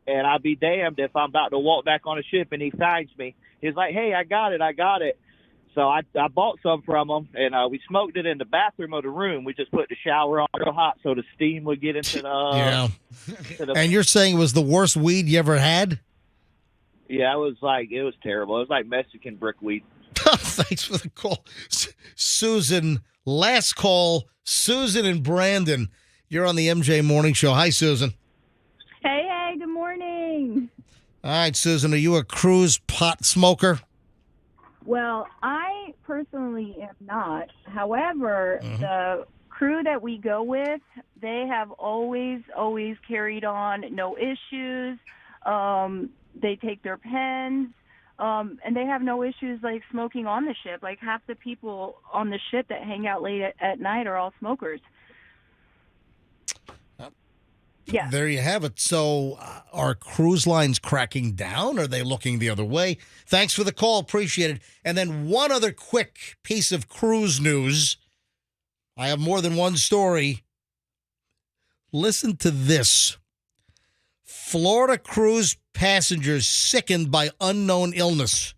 and I'd be damned if I'm about to walk back on the ship, and he finds me. He's like, hey, I got it. So I bought some from him, and we smoked it in the bathroom of the room. We just put the shower on real hot so the steam would get into the... yeah. And you're saying it was the worst weed you ever had? Yeah, it was terrible. It was like Mexican brick weed. Thanks for the call. Susan, last call. Susan and Brandon, you're on the MJ Morning Show. Hi, Susan. Hey, good morning. All right, Susan, are you a cruise pot smoker? Well, I personally am not. However, the crew that we go with, they have always carried on, no issues. They take their pens, and they have no issues like smoking on the ship. Like half the people on the ship that hang out late at night are all smokers. Yeah. There you have it. So are cruise lines cracking down? Are they looking the other way? Thanks for the call. Appreciate it. And then one other quick piece of cruise news. I have more than one story. Listen to this. Florida cruise passengers sickened by unknown illness.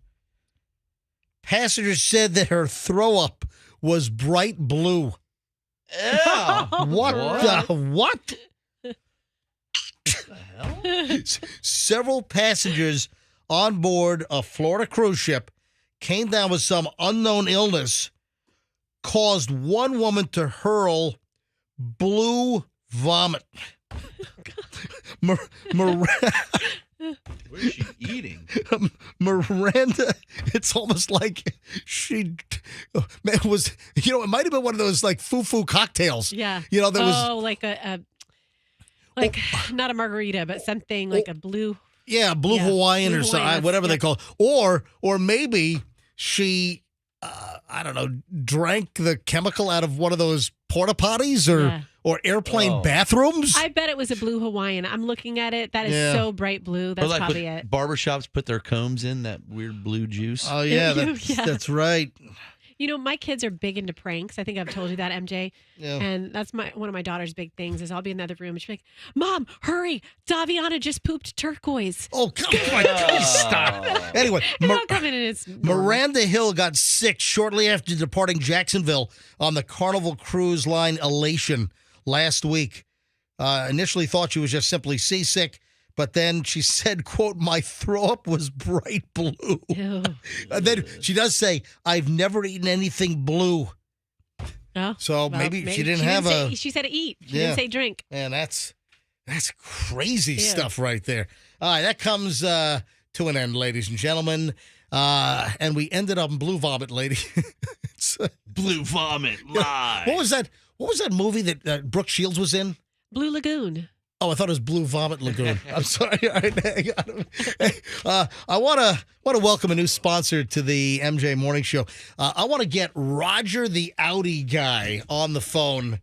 Passengers said that her throw up was bright blue. Yeah. What? Several passengers on board a Florida cruise ship came down with some unknown illness, caused one woman to hurl blue vomit. What is she eating? Miranda, it's almost like she was, it might have been one of those like foo-foo cocktails. Yeah. There was like like not a margarita, but something like a blue. Yeah, blue Hawaiian or something, whatever they call it. Or maybe she, I don't know, drank the chemical out of one of those porta potties or airplane bathrooms. I bet it was a blue Hawaiian. I'm looking at it. That is so bright blue. That's probably it. Barbershops put their combs in that weird blue juice. Oh, yeah, that's right. My kids are big into pranks. I think I've told you that, MJ. Yeah. And that's one of my daughter's big things is I'll be in the other room and she'll be like, Mom, hurry. Daviana just pooped turquoise. Oh, come on. Stop. Anyway, Miranda Hill got sick shortly after departing Jacksonville on the Carnival Cruise Line Elation last week. Initially thought she was just simply seasick. But then she said, quote, my throw up was bright blue. And then she does say, I've never eaten anything blue. Oh, so maybe she didn't have she said eat. She didn't say drink. And that's crazy stuff right there. All right, that comes to an end, ladies and gentlemen. and we ended up in Blue Vomit, lady. Blue Vomit live. What was that? What was that movie that Brooke Shields was in? Blue Lagoon. Oh, I thought it was Blue Vomit Lagoon. I'm sorry. All right, hang on. I want to welcome a new sponsor to the MJ Morning Show. I want to get Roger the Audi guy on the phone.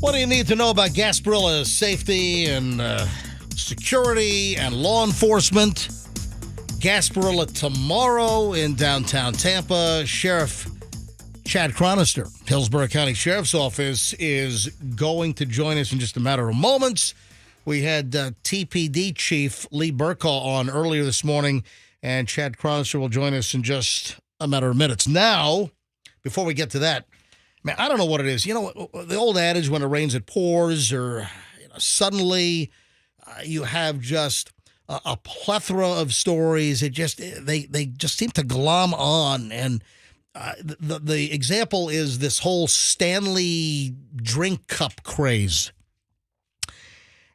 What do you need to know about Gasparilla safety and security and law enforcement? Gasparilla tomorrow in downtown Tampa. Sheriff Chad Cronnister, Hillsborough County Sheriff's Office, is going to join us in just a matter of moments. We had TPD Chief Lee Burkaw on earlier this morning, and Chad Cronnister will join us in just a matter of minutes. Now, before we get to that, man, I don't know what it is. You know, the old adage, when it rains, it pours, or suddenly you have just a plethora of stories. They just seem to glom on, and the example is this whole Stanley drink cup craze.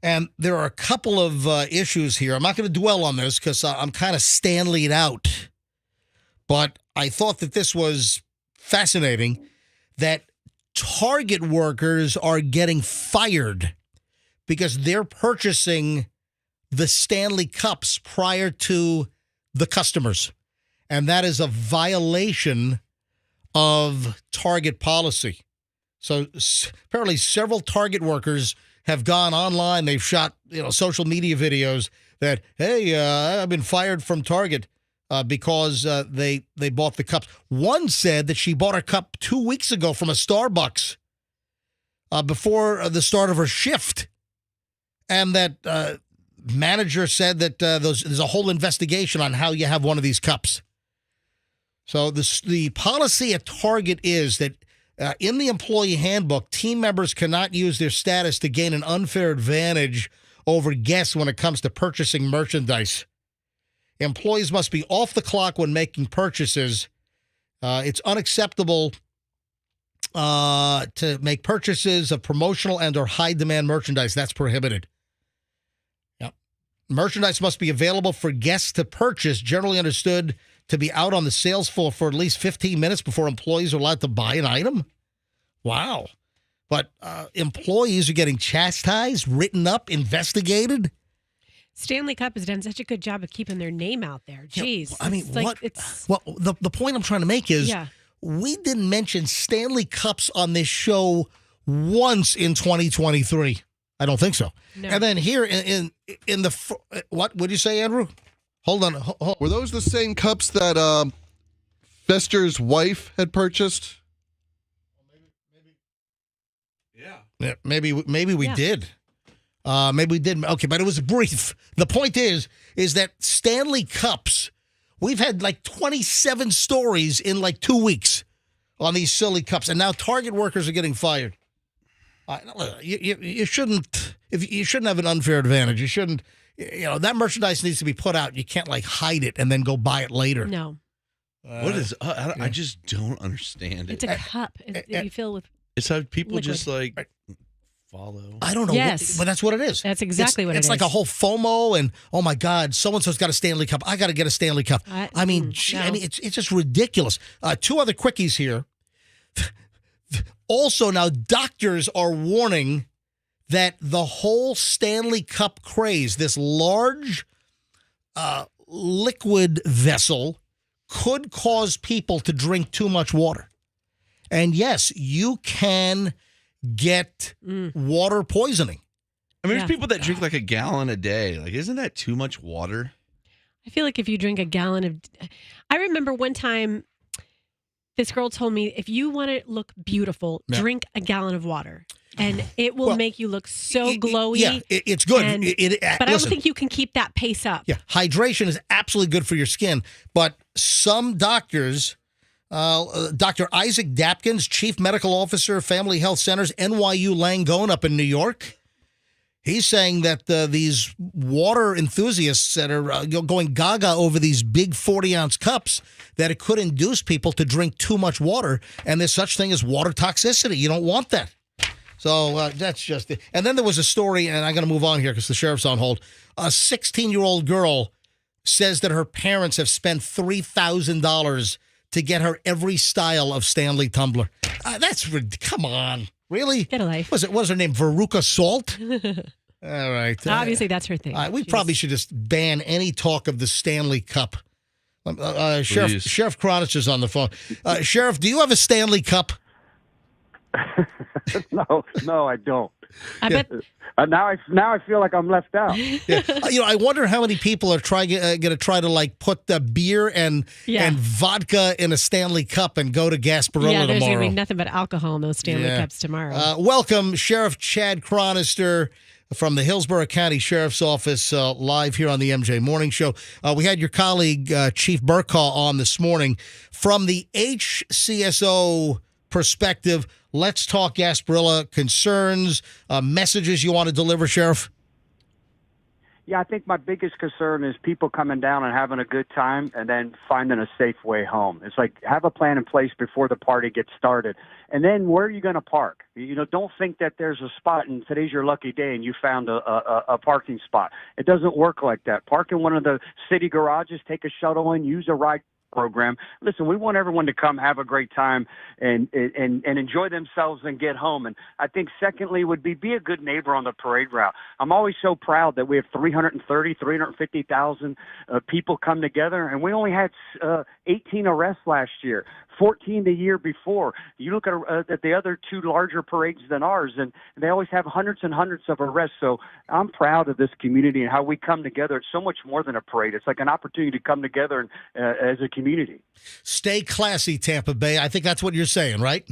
And there are a couple of issues here. I'm not going to dwell on this because I'm kind of Stanley'd out. But I thought that this was fascinating, that Target workers are getting fired because they're purchasing the Stanley Cups prior to the customers. And that is a violation of Target policy. So apparently several Target workers have gone online. They've shot, social media videos that, hey, I've been fired from Target because they bought the cups. One said that she bought a cup 2 weeks ago from a Starbucks before the start of her shift. And that manager said that there's a whole investigation on how you have one of these cups. So the policy at Target is that in the employee handbook, team members cannot use their status to gain an unfair advantage over guests when it comes to purchasing merchandise. Employees must be off the clock when making purchases. It's unacceptable to make purchases of promotional and or high-demand merchandise. That's prohibited. Yep. Merchandise must be available for guests to purchase, generally understood to be out on the sales floor for at least 15 minutes before employees are allowed to buy an item. Wow. But employees are getting chastised, written up, investigated. Stanley Cup has done such a good job of keeping their name out there. Jeez. Yeah, I mean, Well, the point I'm trying to make is we didn't mention Stanley Cups on this show once in 2023. I don't think so. No. And then here in the what would you say, Andrew? Hold on. Were those the same cups that Fester's wife had purchased? Yeah, maybe we did. Maybe we did. Okay, but it was brief. The point is that Stanley Cups, we've had like 27 stories in like 2 weeks on these silly cups, and now Target workers are getting fired. You shouldn't have an unfair advantage. You shouldn't. That merchandise needs to be put out. You can't like hide it and then go buy it later. No. What is? I just don't understand it. It's a cup. You fill with. It's how people liquid. just like follow. I don't know. Yes. But that's what it is. That's exactly what it is. It's like a whole FOMO and, oh my God, so-and-so's got a Stanley Cup. I got to get a Stanley Cup. I mean, it's just ridiculous. Two other quickies here. Also, now doctors are warning that the whole Stanley Cup craze, this large liquid vessel, could cause people to drink too much water. And yes, you can get water poisoning. I mean, there's people that drink like a gallon a day. Like, isn't that too much water? I feel like if you drink a gallon of... I remember one time this girl told me, if you want to look beautiful, drink a gallon of water. And it will make you look so glowy. Yeah, it's good. But I don't think you can keep that pace up. Yeah, hydration is absolutely good for your skin. But some doctors, Dr. Isaac Dapkins, Chief Medical Officer, Family Health Centers, NYU Langone up in New York, he's saying that these water enthusiasts that are going gaga over these big 40-ounce cups, that it could induce people to drink too much water. And there's such thing as water toxicity. You don't want that. So that's just it. And then there was a story, and I'm going to move on here because the sheriff's on hold. A 16-year-old girl says that her parents have spent $3,000 to get her every style of Stanley tumbler. Come on. Really? Get a life. Was her name Veruca Salt? All right. Obviously, that's her thing. We probably should just ban any talk of the Stanley Cup. Sheriff Cronnister's on the phone. Sheriff, do you have a Stanley Cup? No, I don't. I bet. Now I feel like I'm left out. Yeah. I wonder how many people are going to try to like put the beer and vodka in a Stanley Cup and go to Gasparilla tomorrow. Yeah, there's going to be nothing but alcohol in those Stanley Cups tomorrow. Welcome, Sheriff Chad Cronnister from the Hillsborough County Sheriff's Office, live here on the MJ Morning Show. We had your colleague, Chief Burkaw, on this morning. From the HCSO perspective, let's talk Gasparilla concerns, messages you want to deliver, Sheriff. Yeah, I think my biggest concern is people coming down and having a good time and then finding a safe way home. It's like have a plan in place before the party gets started. And then where are you going to park? Don't think that there's a spot and today's your lucky day and you found a parking spot. It doesn't work like that. Park in one of the city garages, take a shuttle in, use a ride program. Listen, we want everyone to come have a great time and enjoy themselves and get home. And I think secondly would be a good neighbor on the parade route. I'm always so proud that we have 350,000 people come together, and we only had 18 arrests last year, 14 the year before. You look at the other two larger parades than ours, and they always have hundreds and hundreds of arrests. So I'm proud of this community and how we come together. It's so much more than a parade. It's like an opportunity to come together and, as a community. Stay classy, Tampa Bay. I think that's what you're saying, right?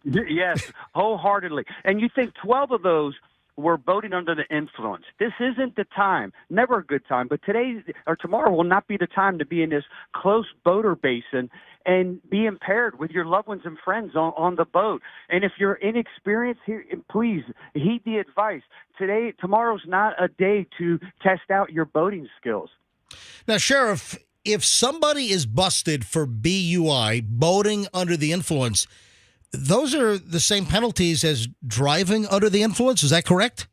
Yes, wholeheartedly. And you think 12 of those were boating under the influence. This isn't the time, never a good time, but today or tomorrow will not be the time to be in this close boater basin and be impaired with your loved ones and friends on the boat. And if you're inexperienced, here, please heed the advice. Tomorrow's not a day to test out your boating skills. Now, Sheriff, if somebody is busted for BUI, boating under the influence, those are the same penalties as driving under the influence. Is that correct?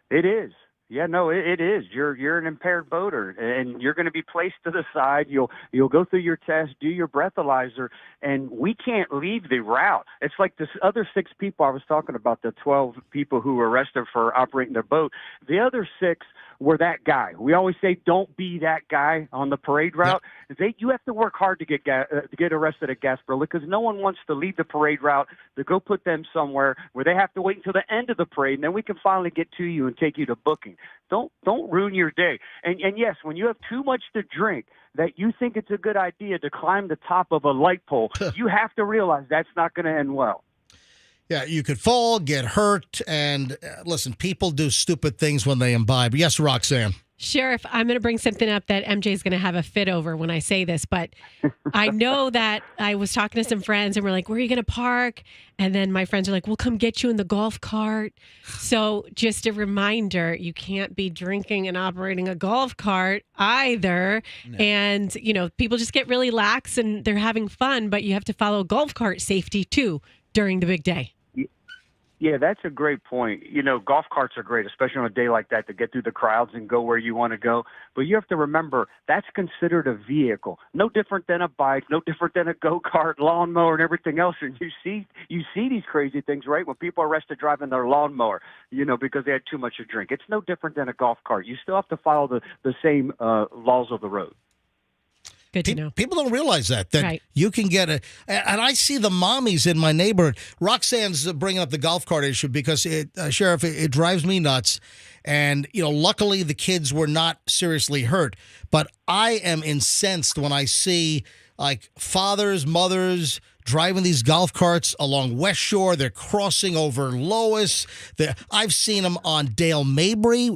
It is. Yeah, no, it is. You're an impaired boater, and you're going to be placed to the side. You'll go through your test, do your breathalyzer, and we can't leave the route. It's like this other 6 people I was talking about, the 12 people who were arrested for operating their boat. The other 6 were that guy. We always say, don't be that guy on the parade route. You have to work hard to get arrested at Gasparilla because no one wants to leave the parade route to go put them somewhere where they have to wait until the end of the parade, and then we can finally get to you and take you to booking. Don't ruin your day. And yes, when you have too much to drink that you think it's a good idea to climb the top of a light pole, you have to realize that's not going to end well. Yeah, you could fall, get hurt, and listen, people do stupid things when they imbibe. Yes, Roxanne. Sheriff, I'm going to bring something up that MJ's going to have a fit over when I say this, but I know that I was talking to some friends and we're like, where are you going to park? And then my friends are like, we'll come get you in the golf cart. So just a reminder, you can't be drinking and operating a golf cart either. No. And, people just get really lax and they're having fun, but you have to follow golf cart safety too during the big day. Yeah, that's a great point. Golf carts are great, especially on a day like that, to get through the crowds and go where you want to go. But you have to remember, that's considered a vehicle. No different than a bike, no different than a go-kart, lawnmower, and everything else. And you see these crazy things, right? When people are arrested driving their lawnmower, because they had too much to drink. It's no different than a golf cart. You still have to follow the same laws of the road. Good to know. People don't realize that right. You can get and I see the mommies in my neighborhood. Roxanne's bringing up the golf cart issue because Sheriff, it drives me nuts. And, luckily the kids were not seriously hurt, but I am incensed when I see like fathers, mothers driving these golf carts along West Shore. They're crossing over Lois. I've seen them on Dale Mabry,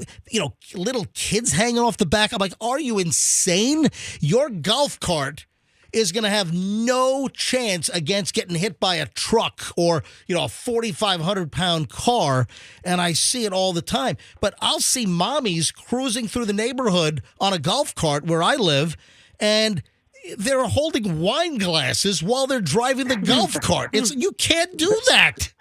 little kids hanging off the back. I'm like, are you insane? Your golf cart is going to have no chance against getting hit by a truck or, a 4,500-pound car. And I see it all the time. But I'll see mommies cruising through the neighborhood on a golf cart where I live, and they're holding wine glasses while they're driving the golf cart. You can't do that.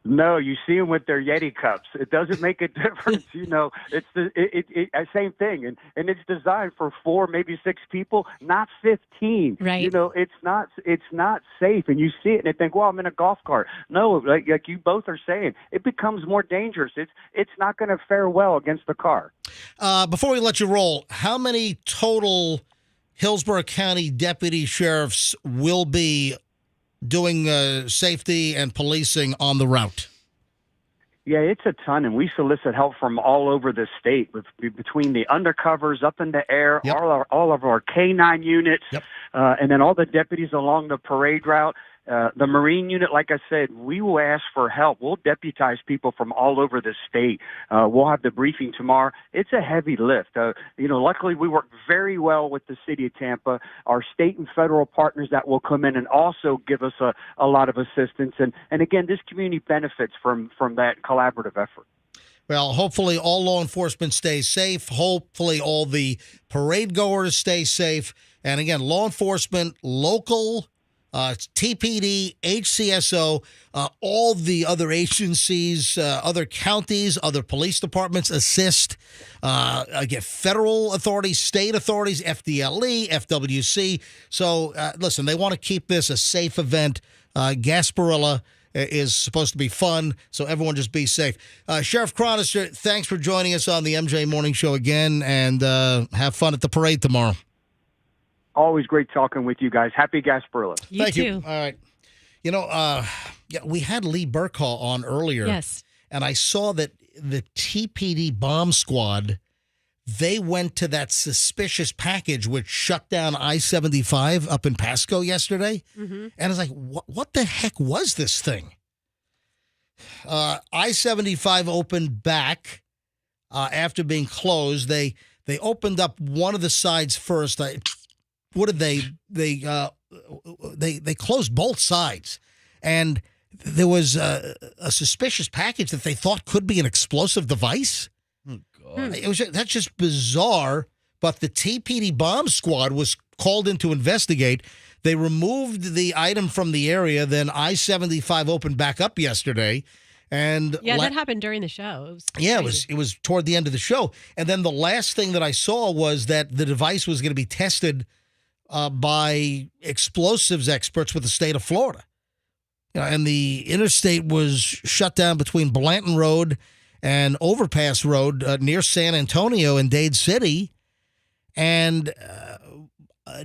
No, you see them with their Yeti cups. It doesn't make a difference. It's the same thing. And it's designed for 4, maybe 6 people, not 15. Right. It's not safe. And you see it and they think, well, I'm in a golf cart. No, like you both are saying, it becomes more dangerous. It's not going to fare well against the car. Before we let you roll, how many total Hillsborough County deputy sheriffs will be doing safety and policing on the route? Yeah, it's a ton, and we solicit help from all over the state, between the undercovers up in the air, yep. all of our K-9 units, yep. And then all the deputies along the parade route. The Marine unit, like I said, we will ask for help. We'll deputize people from all over the state. We'll have the briefing tomorrow. It's a heavy lift. Luckily we work very well with the city of Tampa, our state and federal partners that will come in and also give us a lot of assistance. And again, this community benefits from that collaborative effort. Well, hopefully all law enforcement stays safe. Hopefully all the parade goers stay safe. And again, law enforcement, local, TPD, HCSO, all the other agencies, other counties, other police departments assist. Again, federal authorities, state authorities, FDLE, FWC. So, listen, they want to keep this a safe event. Gasparilla is supposed to be fun, so everyone just be safe. Sheriff Cronnister, thanks for joining us on the MJ Morning Show again, and have fun at the parade tomorrow. Always great talking with you guys. Happy Gasparilla. Thank you. All right. You know, we had Lee Burkhaw on earlier. Yes. And I saw that the TPD bomb squad, they went to that suspicious package which shut down I-75 up in Pasco yesterday. Mm-hmm. And I was like, what the heck was this thing? I-75 opened back after being closed. They opened up one of the sides first. What did they closed both sides, and there was a suspicious package that they thought could be an explosive device. Oh God! That's just bizarre. But the TPD bomb squad was called in to investigate. They removed the item from the area. Then I-75 opened back up yesterday. And that happened during the show. It was toward the end of the show. And then the last thing that I saw was that the device was going to be tested by explosives experts with the state of Florida. And the interstate was shut down between Blanton Road and Overpass Road near San Antonio and Dade City. And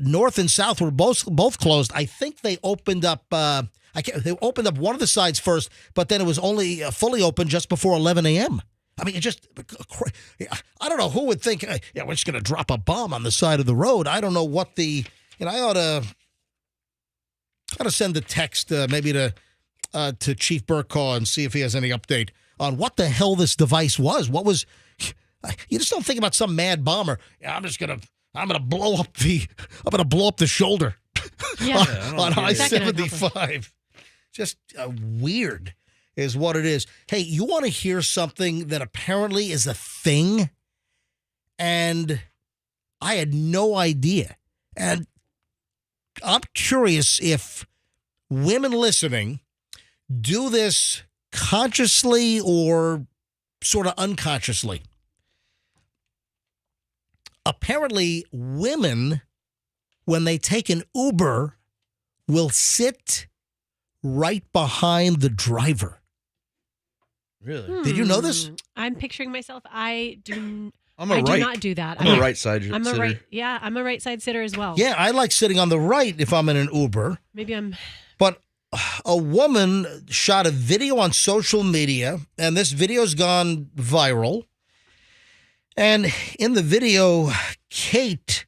north and south were both closed. I think they opened up they opened up one of the sides first, but then it was only fully open just before 11 a.m. I mean, I don't know who would think, we're just going to drop a bomb on the side of the road. I don't know what I ought to send a text maybe to Chief Burkhaw and see if he has any update on what the hell this device was. What was, you just don't think about some mad bomber. I'm going to blow up the shoulder on I-75. Just weird is what it is. Hey, you want to hear something that apparently is a thing? And I had no idea. And I'm curious if women listening do this consciously or sort of unconsciously. Apparently, women, when they take an Uber, will sit right behind the driver. Really? Did you know this? I'm picturing myself. I do not do that. I'm a right side sitter. I'm a right side sitter as well. Yeah, I like sitting on the right if I'm in an Uber. But a woman shot a video on social media, and this video's gone viral. And in the video, Kate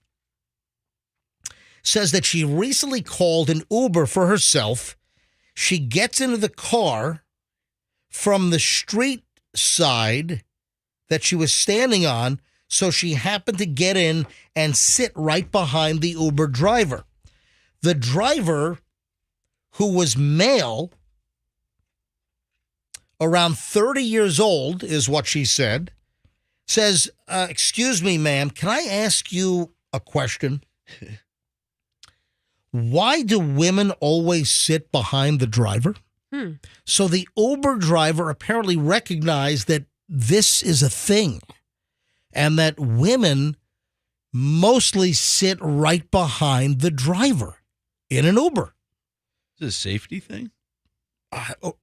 says that she recently called an Uber for herself. She gets into the car from the street side that she was standing on, so she happened to get in and sit right behind the Uber driver. The driver, who was male, around 30 years old, is what she said, says, excuse me, ma'am, can I ask you a question? Why do women always sit behind the driver? So the Uber driver apparently recognized that this is a thing and that women mostly sit right behind the driver in an Uber. Is it a safety thing?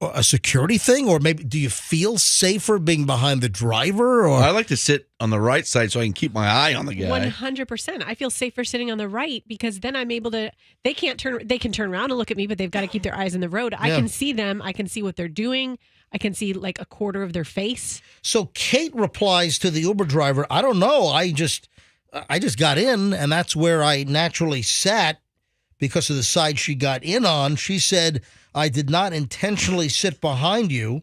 A security thing? Or maybe do you feel safer being behind the driver? Or I like to sit on the right side so I can keep my eye on the guy. 100%. I feel safer sitting on the right because then I'm able to, they can turn around and look at me, but they've got to keep their eyes on the road. I can see them. I can see what they're doing. I can see like a quarter of their face. So Kate replies to the Uber driver, I don't know. I just got in and that's where I naturally sat because of the side she got in on. She said, I did not intentionally sit behind you.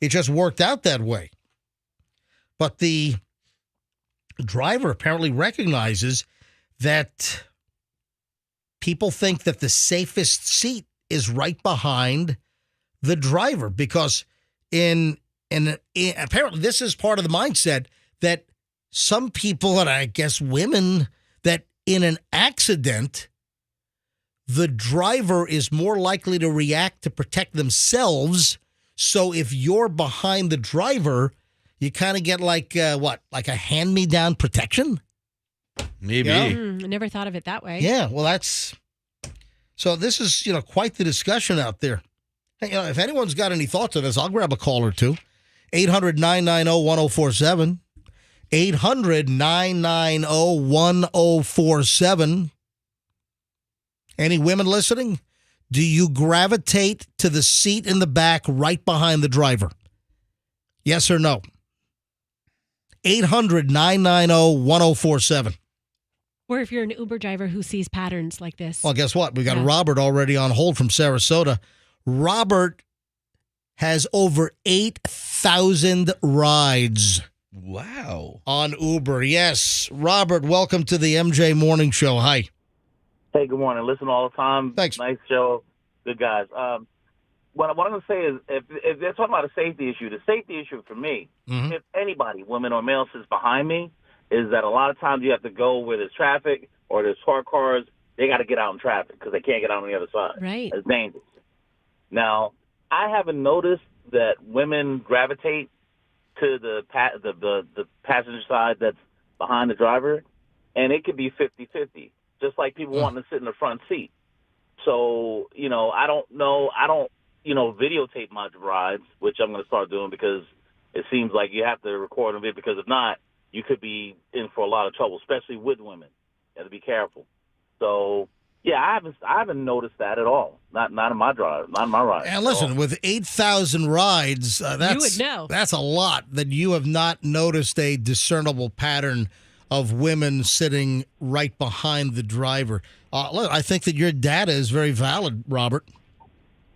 It just worked out that way. But the driver apparently recognizes that people think that the safest seat is right behind the driver because in And apparently this is part of the mindset that some people, and I guess women, that in an accident, the driver is more likely to react to protect themselves. So if you're behind the driver, you kind of get like like a hand-me-down protection? Maybe. Yeah. I never thought of it that way. Yeah, well, so this is, quite the discussion out there. Hey, if anyone's got any thoughts on this, I'll grab a call or two. 800-990-1047. 800-990-1047. Any women listening? Do you gravitate to the seat in the back right behind the driver? Yes or no? 800-990-1047. Or if you're an Uber driver who sees patterns like this. Well, guess what? We got Robert already on hold from Sarasota. Robert has over 8,000 rides. Wow. On Uber. Yes. Robert, welcome to the MJ Morning Show. Hi. Hey, good morning. Listen all the time. Thanks. Nice show. Good guys. What I'm going to say is, if they're talking about a safety issue, the safety issue for me, if anybody, women or male, sits behind me, is that a lot of times you have to go where there's traffic or there's parked cars. They got to get out in traffic because they can't get out on the other side. Right. It's dangerous. Now, I haven't noticed that women gravitate to the passenger side that's behind the driver, and it could be 50-50, just like people wanting to sit in the front seat. So, I don't know. I don't, videotape my rides, which I'm going to start doing because it seems like you have to record them, because if not, you could be in for a lot of trouble, especially with women. You have to be careful. So, yeah, I haven't noticed that at all. Not in my drive, not in my ride. And listen, with 8,000 rides, that's, you would know. That's a lot that you have not noticed a discernible pattern of women sitting right behind the driver. Look, I think that your data is very valid, Robert.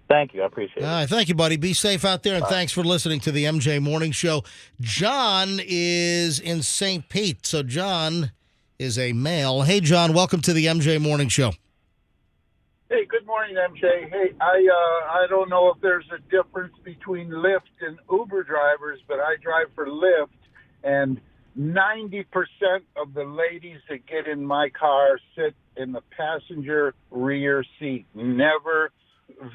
Thank you. I appreciate it. All right, thank you, buddy. Be safe out there, and thanks for listening to the MJ Morning Show. John is in St. Pete, so John is a male. Hey, John, welcome to the MJ Morning Show. Hey, good morning, MJ. Hey, I don't know if there's a difference between Lyft and Uber drivers, but I drive for Lyft, and 90% of the ladies that get in my car sit in the passenger rear seat. Never,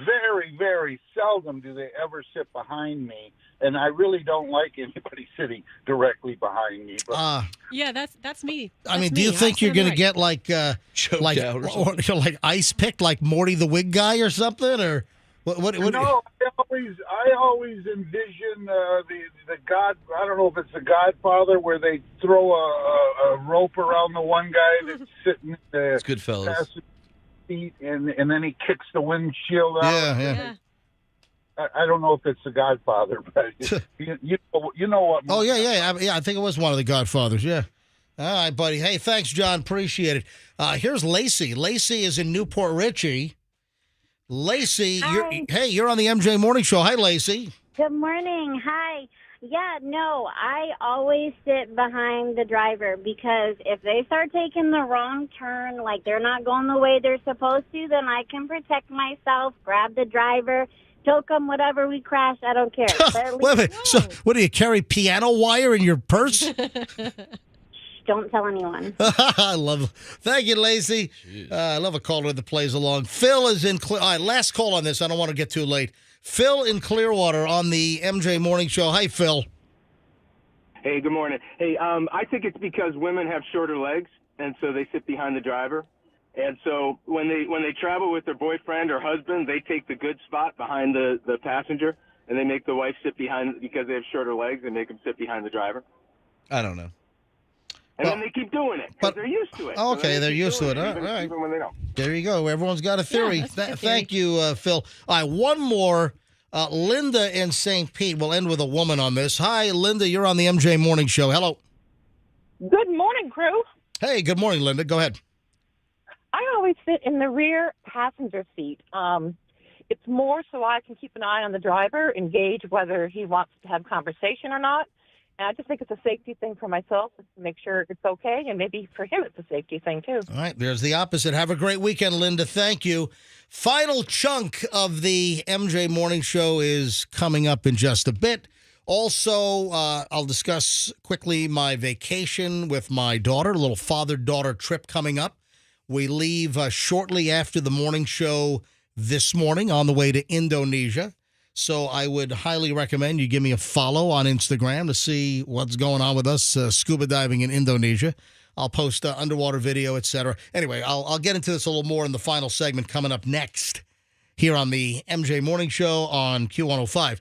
very, very seldom do they ever sit behind me, and I really don't like anybody sitting directly behind me. But yeah, that's me. I mean, do you think you're going to get like choked out or like ice picked like Morty the Wig Guy or something, or what? No, I always envision the God. I don't know if it's the Godfather, where they throw a rope around the one guy that's sitting in the It's Goodfellas. passenger seat, and then he kicks the windshield out. Yeah. I don't know if it's the Godfather, but you know what? Oh yeah. I think it was one of the Godfathers. Yeah. All right, buddy. Hey, thanks, John. Appreciate it. Here's Lacey. Lacey is in Newport Richie. Lacey, you're on the MJ Morning Show. Hi, Lacey. Good morning. Hi. Yeah, no, I always sit behind the driver, because if they start taking the wrong turn, like they're not going the way they're supposed to, then I can protect myself, grab the driver, choke them, whatever, we crash, I don't care. But at Wait a least minute. So, what do you carry, piano wire in your purse? don't tell anyone. I love it. Thank you, Lacey. I love a caller that plays along. Phil is in All right, last call on this. I don't want to get too late. Phil in Clearwater on the MJ Morning Show. Hi, Phil. Hey, good morning. Hey, I think it's because women have shorter legs, and so they sit behind the driver. And so when they travel with their boyfriend or husband, they take the good spot behind the passenger, and they make the wife sit behind, because they have shorter legs, and make them sit behind the driver. I don't know. And then they keep doing it because they're used to it. Okay, they're used to it. All right. Even when they don't. There you go. Everyone's got a theory. Yeah, that's a good Thank you, Phil. All right, one more. Linda in St. Pete. We'll end with a woman on this. Hi, Linda. You're on the MJ Morning Show. Hello. Good morning, crew. Hey, good morning, Linda. Go ahead. I always sit in the rear passenger seat. It's more so I can keep an eye on the driver, engage whether he wants to have conversation or not. And I just think it's a safety thing for myself to make sure it's okay, and maybe for him it's a safety thing too. All right, there's the opposite. Have a great weekend, Linda. Thank you. Final chunk of the MJ Morning Show is coming up in just a bit. Also, I'll discuss quickly my vacation with my daughter, a little father-daughter trip coming up. We leave shortly after the morning show this morning on the way to Indonesia. So I would highly recommend you give me a follow on Instagram to see what's going on with us scuba diving in Indonesia. I'll post underwater video, etc. Anyway, I'll get into this a little more in the final segment coming up next here on the MJ Morning Show on Q105.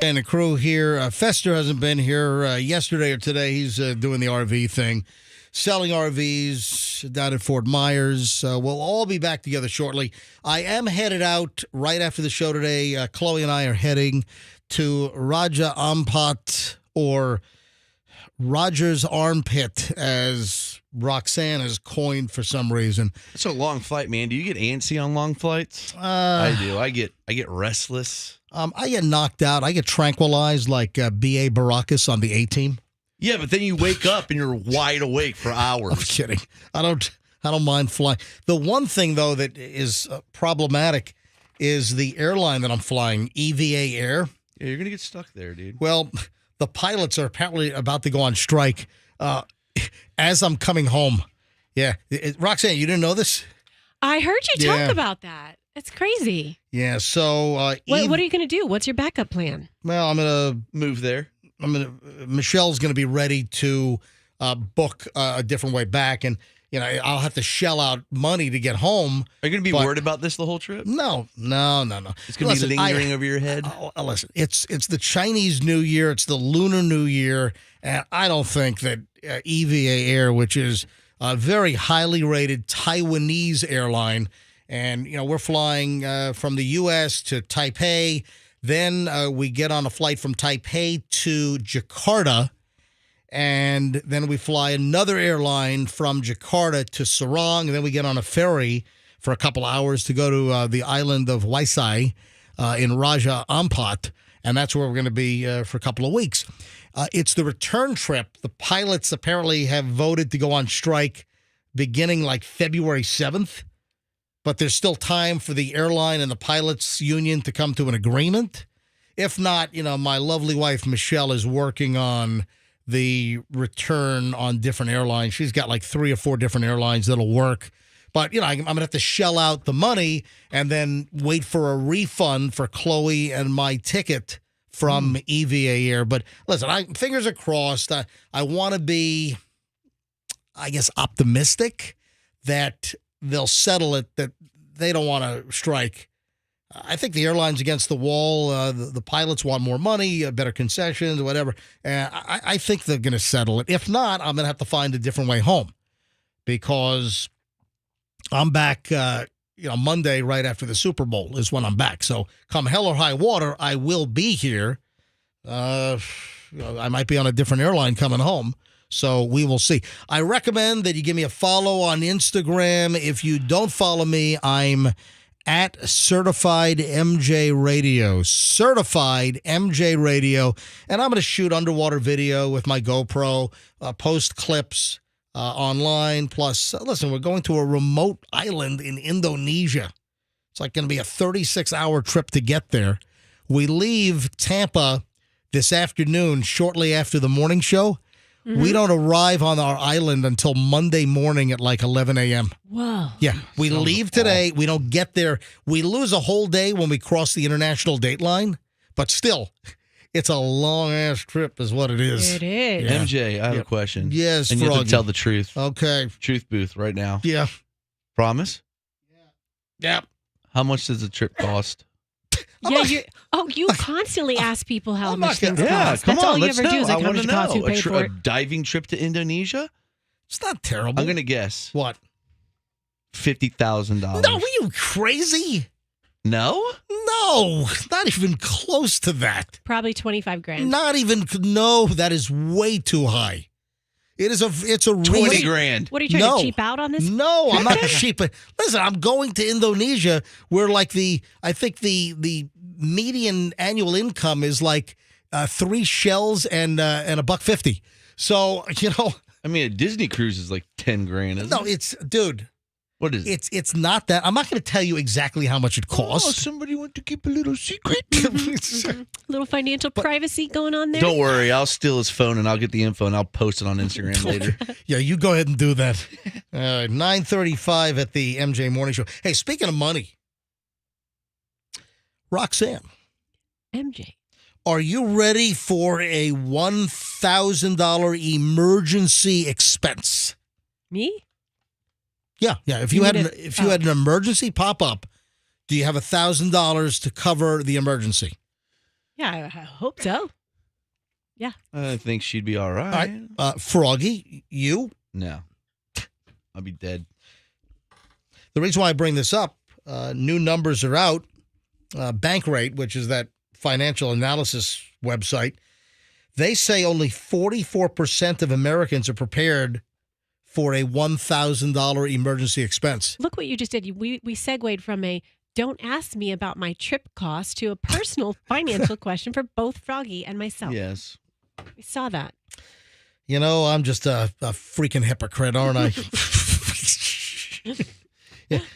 And the crew here. Fester hasn't been here yesterday or today. He's doing the RV thing, selling RVs down at Fort Myers. We'll all be back together shortly. I am headed out right after the show today. Chloe and I are heading to Raja Ampat, or Roger's Armpit, as Roxanne has coined for some reason. It's a long flight, man. Do you get antsy on long flights? I do. I get restless. I get knocked out. I get tranquilized like B.A. Baracus on the A-Team. Yeah, but then you wake up and you're wide awake for hours. I'm kidding. I don't mind flying. The one thing, though, that is problematic is the airline that I'm flying, EVA Air. Yeah, you're going to get stuck there, dude. Well, the pilots are apparently about to go on strike as I'm coming home. Yeah. Roxanne, you didn't know this? I heard you talk about that. It's crazy. Yeah, so... what are you going to do? What's your backup plan? Well, I'm going to... move there. Michelle's going to be ready to book a different way back, and I'll have to shell out money to get home. Are you going to be worried about this the whole trip? No. It's going to be lingering over your head? Listen, it's the Chinese New Year. It's the Lunar New Year, and I don't think that EVA Air, which is a very highly rated Taiwanese airline, and, we're flying from the U.S. to Taipei. Then we get on a flight from Taipei to Jakarta. And then we fly another airline from Jakarta to Sarong. And then we get on a ferry for a couple hours to go to the island of Waisai in Raja Ampat. And that's where we're going to be for a couple of weeks. It's the return trip. The pilots apparently have voted to go on strike beginning like February 7th. But there's still time for the airline and the pilots union to come to an agreement. If not, my lovely wife, Michelle, is working on the return on different airlines. She's got like 3 or 4 different airlines that'll work. But, I'm going to have to shell out the money and then wait for a refund for Chloe and my ticket from EVA Air. But listen, fingers are crossed. I want to be, I guess, optimistic that they'll settle it, that they don't want to strike. I think the airline's against the wall. The pilots want more money, better concessions, whatever. I think they're going to settle it. If not, I'm going to have to find a different way home because I'm back, Monday right after the Super Bowl is when I'm back. So come hell or high water, I will be here. I might be on a different airline coming home. So we will see. I recommend that you give me a follow on Instagram. If you don't follow me, I'm at Certified MJ Radio. Certified MJ Radio. And I'm going to shoot underwater video with my GoPro, post clips online. Plus, listen, we're going to a remote island in Indonesia. It's like going to be a 36-hour trip to get there. We leave Tampa this afternoon shortly after the morning show. Mm-hmm. We don't arrive on our island until Monday morning at like 11 a.m. Whoa. Yeah, we leave today. We don't get there. We lose a whole day when we cross the international date line, but still, it's a long-ass trip is what it is. It is. Yeah. MJ, I have a question. Yes, and you have Froggy. to tell the truth. Okay. Truth booth right now. Yeah. Promise? Yeah. How much does the trip cost? Yeah, you constantly ask people how much things Yeah, cost. come That's on, all you let's ever do know. is like, I how want much to it costs, know. who paid for A it. diving trip to Indonesia? It's not terrible. I'm going to guess. What? $50,000. No, are you crazy? No? No, not even close to that. Probably 25 grand. Not even, no, that is way too high. It's a 20 grand. What are you trying to cheap out on this? No, I'm not cheap. Listen, I'm going to Indonesia where like I think the median annual income is like 3 shells and $1.50. So, I mean, a Disney cruise is like 10 grand, isn't it? it's, dude. What is it? It's not that. I'm not going to tell you exactly how much it costs. Oh, somebody want to keep a little secret. Little financial privacy going on there. Don't worry, I'll steal his phone and I'll get the info and I'll post it on Instagram later. Yeah, you go ahead and do that. 9:35 at the MJ Morning Show. Hey, speaking of money, Roxanne. MJ. Are you ready for a $1,000 emergency expense? Me? Yeah. If you had an emergency pop up, do you have $1,000 to cover the emergency? Yeah, I hope so. Yeah. I think she'd be all right. All right. Froggy, you? No. I'll be dead. The reason why I bring this up, new numbers are out. Bankrate, which is that financial analysis website, they say only 44% of Americans are prepared for a $1,000 emergency expense. Look what you just did. We segued from a don't ask me about my trip cost to a personal financial question for both Froggy and myself. Yes. We saw that. I'm just a freaking hypocrite, aren't I?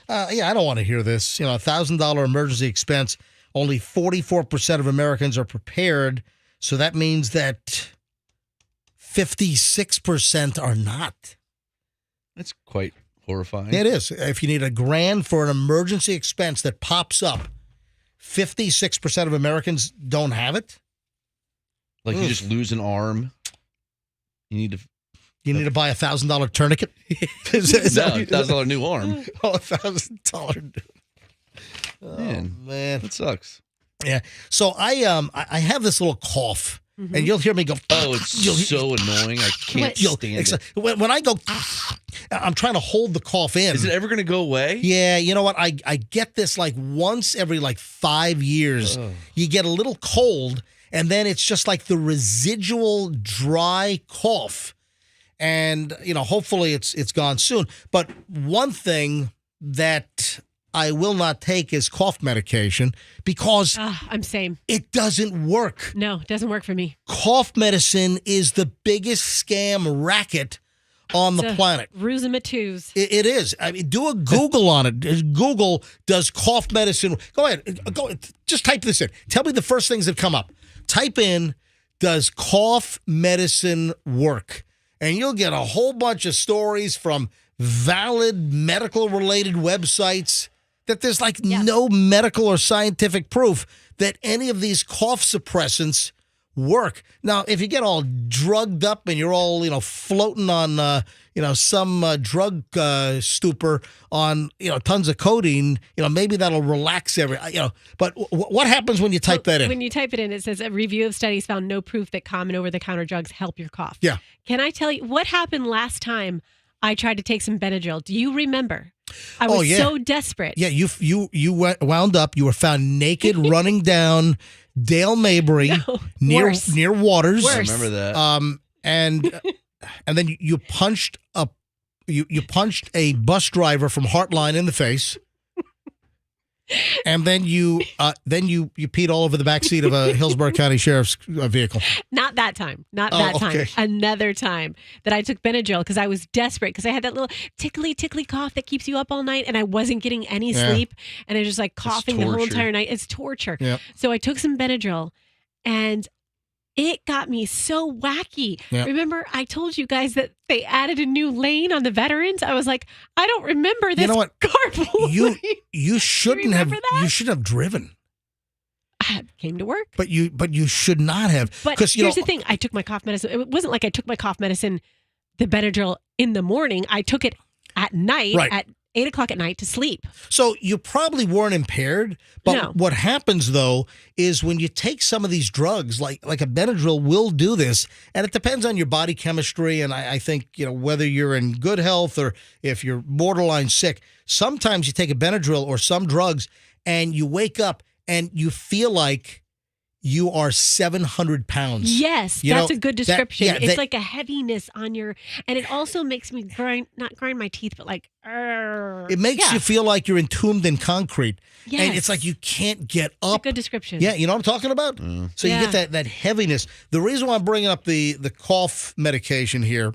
I don't want to hear this. $1,000 emergency expense. Only 44% of Americans are prepared. So that means that 56% are not. That's quite horrifying. It is. If you need $1,000 for an emergency expense that pops up, 56% of Americans don't have it. Like you just lose an arm. You need to buy $1,000 tourniquet. $1,000 new arm. Oh, $1,000. Oh, man, that sucks. Yeah. So I have this little cough. And you'll hear me go. Oh, it's so annoying. I can't stand it. When I go, I'm trying to hold the cough in. Is it ever going to go away? Yeah. You know what? I get this like once every 5 years. Oh. You get a little cold, and then it's just like the residual dry cough. And, hopefully it's gone soon. But one thing that I will not take is cough medication because I'm same. It doesn't work. No, it doesn't work for me. Cough medicine is the biggest scam racket on the planet. Ruse 'em at twos. It is. I mean, do a Google on it. Google does cough medicine. Go ahead. Just type this in. Tell me the first things that come up. Type in, does cough medicine work? And you'll get a whole bunch of stories from valid medical-related websites that there's no medical or scientific proof that any of these cough suppressants work. Now, if you get all drugged up and you're all, floating on, some drug stupor on, tons of codeine, maybe that'll relax but what happens when you type that in? When you type it in, it says a review of studies found no proof that common over-the-counter drugs help your cough. Yeah. Can I tell you what happened last time I tried to take some Benadryl? Do you remember? I was so desperate. Yeah, you wound up. You were found naked running down Dale Mabry near Waters. Worse. I remember that. And then you punched you punched a bus driver from Heartline in the face. And then you peed all over the backseat of a Hillsborough County Sheriff's vehicle. Not that time. Not that time. Okay. Another time that I took Benadryl because I was desperate because I had that little tickly cough that keeps you up all night and I wasn't getting any sleep and I was just like coughing the whole entire night. It's torture. Yep. So I took some Benadryl and it got me so wacky. Yep. Remember, I told you guys that they added a new lane on the veterans. I was like, I don't remember this. You know what? Carpool. You shouldn't have. You should have driven. I came to work. But you should not have. But here's the thing: I took my cough medicine. It wasn't like I took my cough medicine, the Benadryl, in the morning. I took it at night at 8 o'clock at night to sleep. So you probably weren't impaired. But No. what happens though is when you take some of these drugs, like a Benadryl, will do this, and it depends on your body chemistry. And I think whether you're in good health or if you're borderline sick. Sometimes you take a Benadryl or some drugs, and you wake up and you feel like you are 700 pounds. Yes, that's a good description. It's like a heaviness on your, and it also makes me not grind my teeth, but like, it makes you feel like you're entombed in concrete. Yes. And it's like you can't get up. It's a good description. Yeah, you know what I'm talking about? So you get that heaviness. The reason why I'm bringing up the cough medication here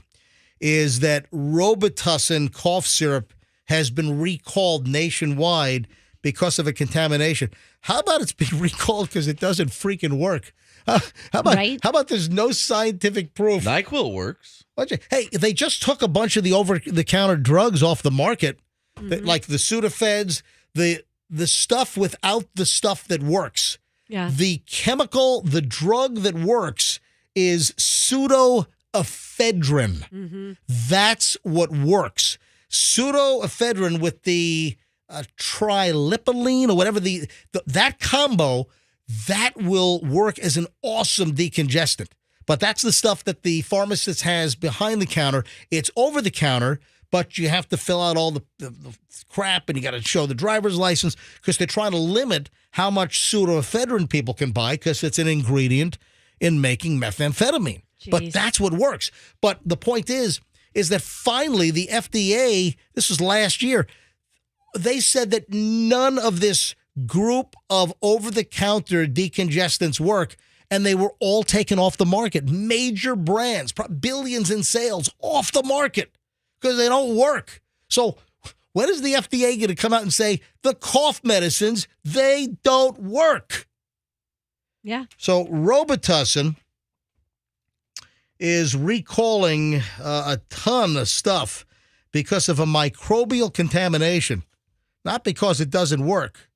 is that Robitussin cough syrup has been recalled nationwide because of a contamination. How about it's been recalled because it doesn't freaking work? How about there's no scientific proof? NyQuil works. Hey, they just took a bunch of the over-the-counter drugs off the market, like the Sudafeds, the stuff without the stuff that works. Yeah. The drug that works is pseudoephedrine. That's what works. Pseudoephedrine with the trilipolene or whatever that combo, that will work as an awesome decongestant. But that's the stuff that the pharmacist has behind the counter. It's over the counter, but you have to fill out all the crap and you got to show the driver's license because they're trying to limit how much pseudoephedrine people can buy because it's an ingredient in making methamphetamine. Jeez. But that's what works. But the point is that finally the FDA, this was last year, they said that none of this group of over-the-counter decongestants work, and they were all taken off the market. Major brands, billions in sales, off the market because they don't work. So when is the FDA going to come out and say the cough medicines, they don't work? Yeah. So Robitussin is recalling a ton of stuff because of a microbial contamination. Not because it doesn't work.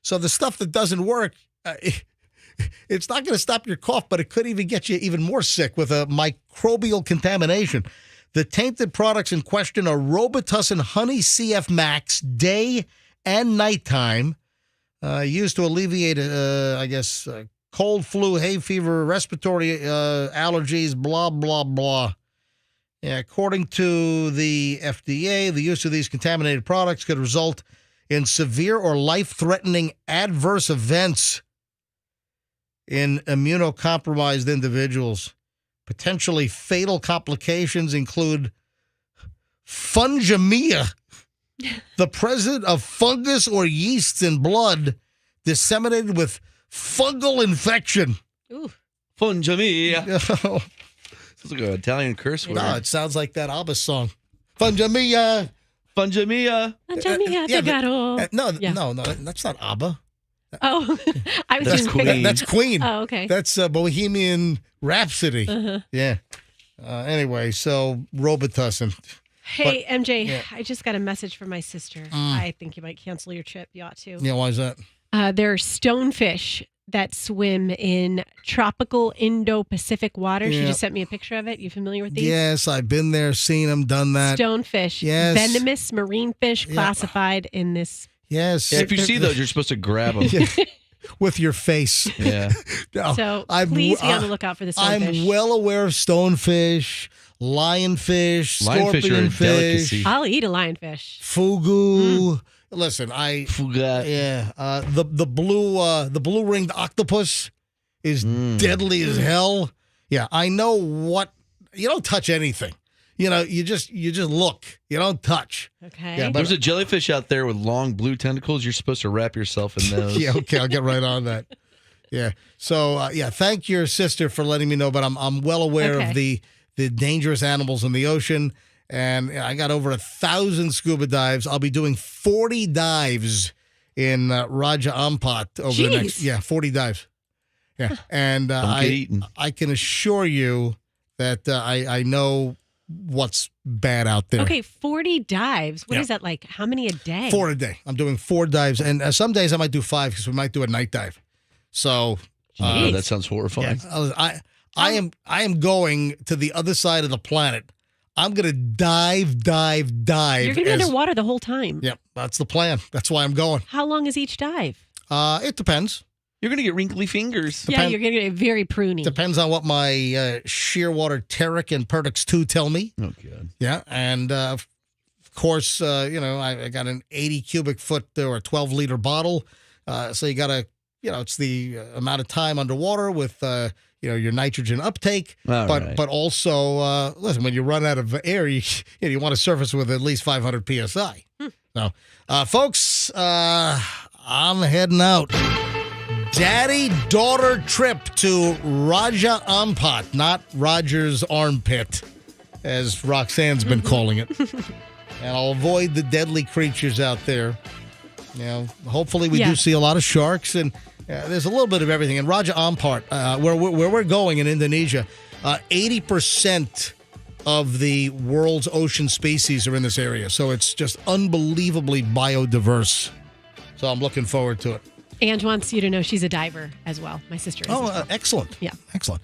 So the stuff that doesn't work, it's not going to stop your cough, but it could even get you even more sick with a microbial contamination. The tainted products in question are Robitussin Honey CF Max day and nighttime, used to alleviate, cold, flu, hay fever, respiratory allergies, blah, blah, blah. Yeah, according to the FDA, the use of these contaminated products could result in severe or life-threatening adverse events in immunocompromised individuals. Potentially fatal complications include fungemia, the presence of fungus or yeasts in blood disseminated with fungal infection. Ooh. Fungemia. Sounds like an Italian curse word. No, it sounds like that ABBA song. Fungemia. Fungemia. No, that's not ABBA. Oh, I was That's doing Queen. That's Queen. Oh, okay. That's Bohemian Rhapsody. Uh-huh. Yeah. Anyway, so Robitussin. Hey, But- MJ, yeah. I just got a message from my sister. I think you might cancel your trip. You ought to. Yeah, why is that? They're stonefish that swim in tropical Indo-Pacific water. She Yeah. just sent me a picture of it. You familiar with these? Yes, I've been there, seen them, done that. Stonefish. Yes. Venomous marine fish classified in this. Yes. Yeah, if you see those, you're supposed to grab them. With your face. Yeah. No, So I'm- please be on the lookout for the stonefish. I'm well aware of stonefish, lionfish, Lionfish are a scorpionfish, delicacy. I'll eat a lionfish. fugu. Listen, Fuga. yeah, the blue ringed octopus is deadly as hell. Yeah, I know what. You don't touch anything. You know, you just look. You don't touch. Okay. Yeah, but There's a jellyfish out there with long blue tentacles. You're supposed to wrap yourself in those. yeah, okay, I'll get right on that. Yeah. So thank your sister for letting me know. But I'm well aware of the dangerous animals in the ocean, and I got over 1,000 scuba dives. I'll be doing 40 dives in Raja Ampat over the next 40 dives. Yeah, and Don't get eaten. I can assure you that I know what's bad out there. Okay, 40 dives. What Yeah. is that like? How many a day? 4 a day. I'm doing 4 dives, and some days I might do 5 because we might do a night dive. So that sounds horrifying. yeah, I am going to the other side of the planet. I'm gonna dive. You're going to be underwater the whole time. Yep, that's the plan. That's why I'm going. How long is each dive? It depends. You're going to get wrinkly fingers. Yeah, you're going to get very pruny. Depends on what my Shearwater Teric and Perdix 2 tell me. Oh, God. Yeah, and of course, I got an 80 cubic foot or a 12-liter bottle. So you got to, it's the amount of time underwater with, your nitrogen uptake. All but right. but also, listen, when you run out of air, you want to surface with at least 500 PSI. So, folks, I'm heading out. Daddy-daughter trip to Raja Ampat, not Roger's armpit, as Roxanne's been calling it. And I'll avoid the deadly creatures out there. Hopefully we do see a lot of sharks, and there's a little bit of everything. And Raja Ampat, where we're going in Indonesia, 80% of the world's ocean species are in this area. So it's just unbelievably biodiverse. So I'm looking forward to it. Ange wants you to know she's a diver as well. My sister is. Oh, excellent. Yeah. Excellent.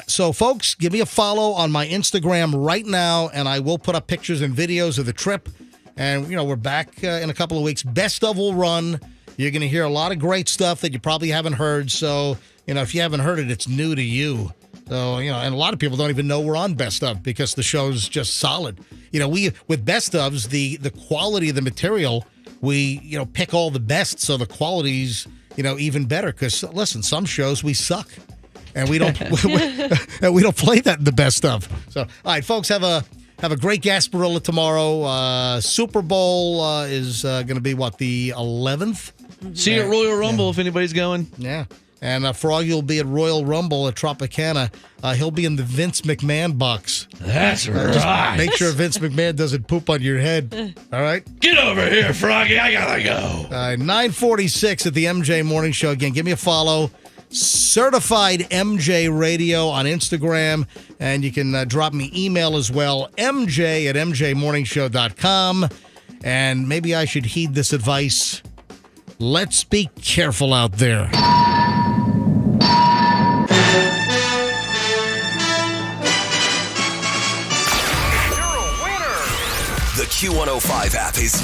So, folks, give me a follow on my Instagram right now, and I will put up pictures and videos of the trip. And, we're back in a couple of weeks. Best of will run. You're going to hear a lot of great stuff that you probably haven't heard. So, if you haven't heard it, it's new to you. So, and a lot of people don't even know we're on Best of because the show's just solid. We with Best ofs, the quality of the material, we, pick all the best, so the quality's, even better. Because, listen, some shows we suck. And we don't we don't play that in the Best of. So, all right, folks, have a great Gasparilla tomorrow. Super Bowl is going to be, the 11th? See you at Royal Rumble if anybody's going. Yeah. And Froggy will be at Royal Rumble at Tropicana. He'll be in the Vince McMahon box. That's Just right. make sure Vince McMahon doesn't poop on your head. All right? Get over here, Froggy. I gotta go. 9:46 at the MJ Morning Show. Again, give me a follow. Certified MJ Radio on Instagram. And you can drop me email as well, mj@mjmorningshow.com. And maybe I should heed this advice. Let's be careful out there. The Q105 app is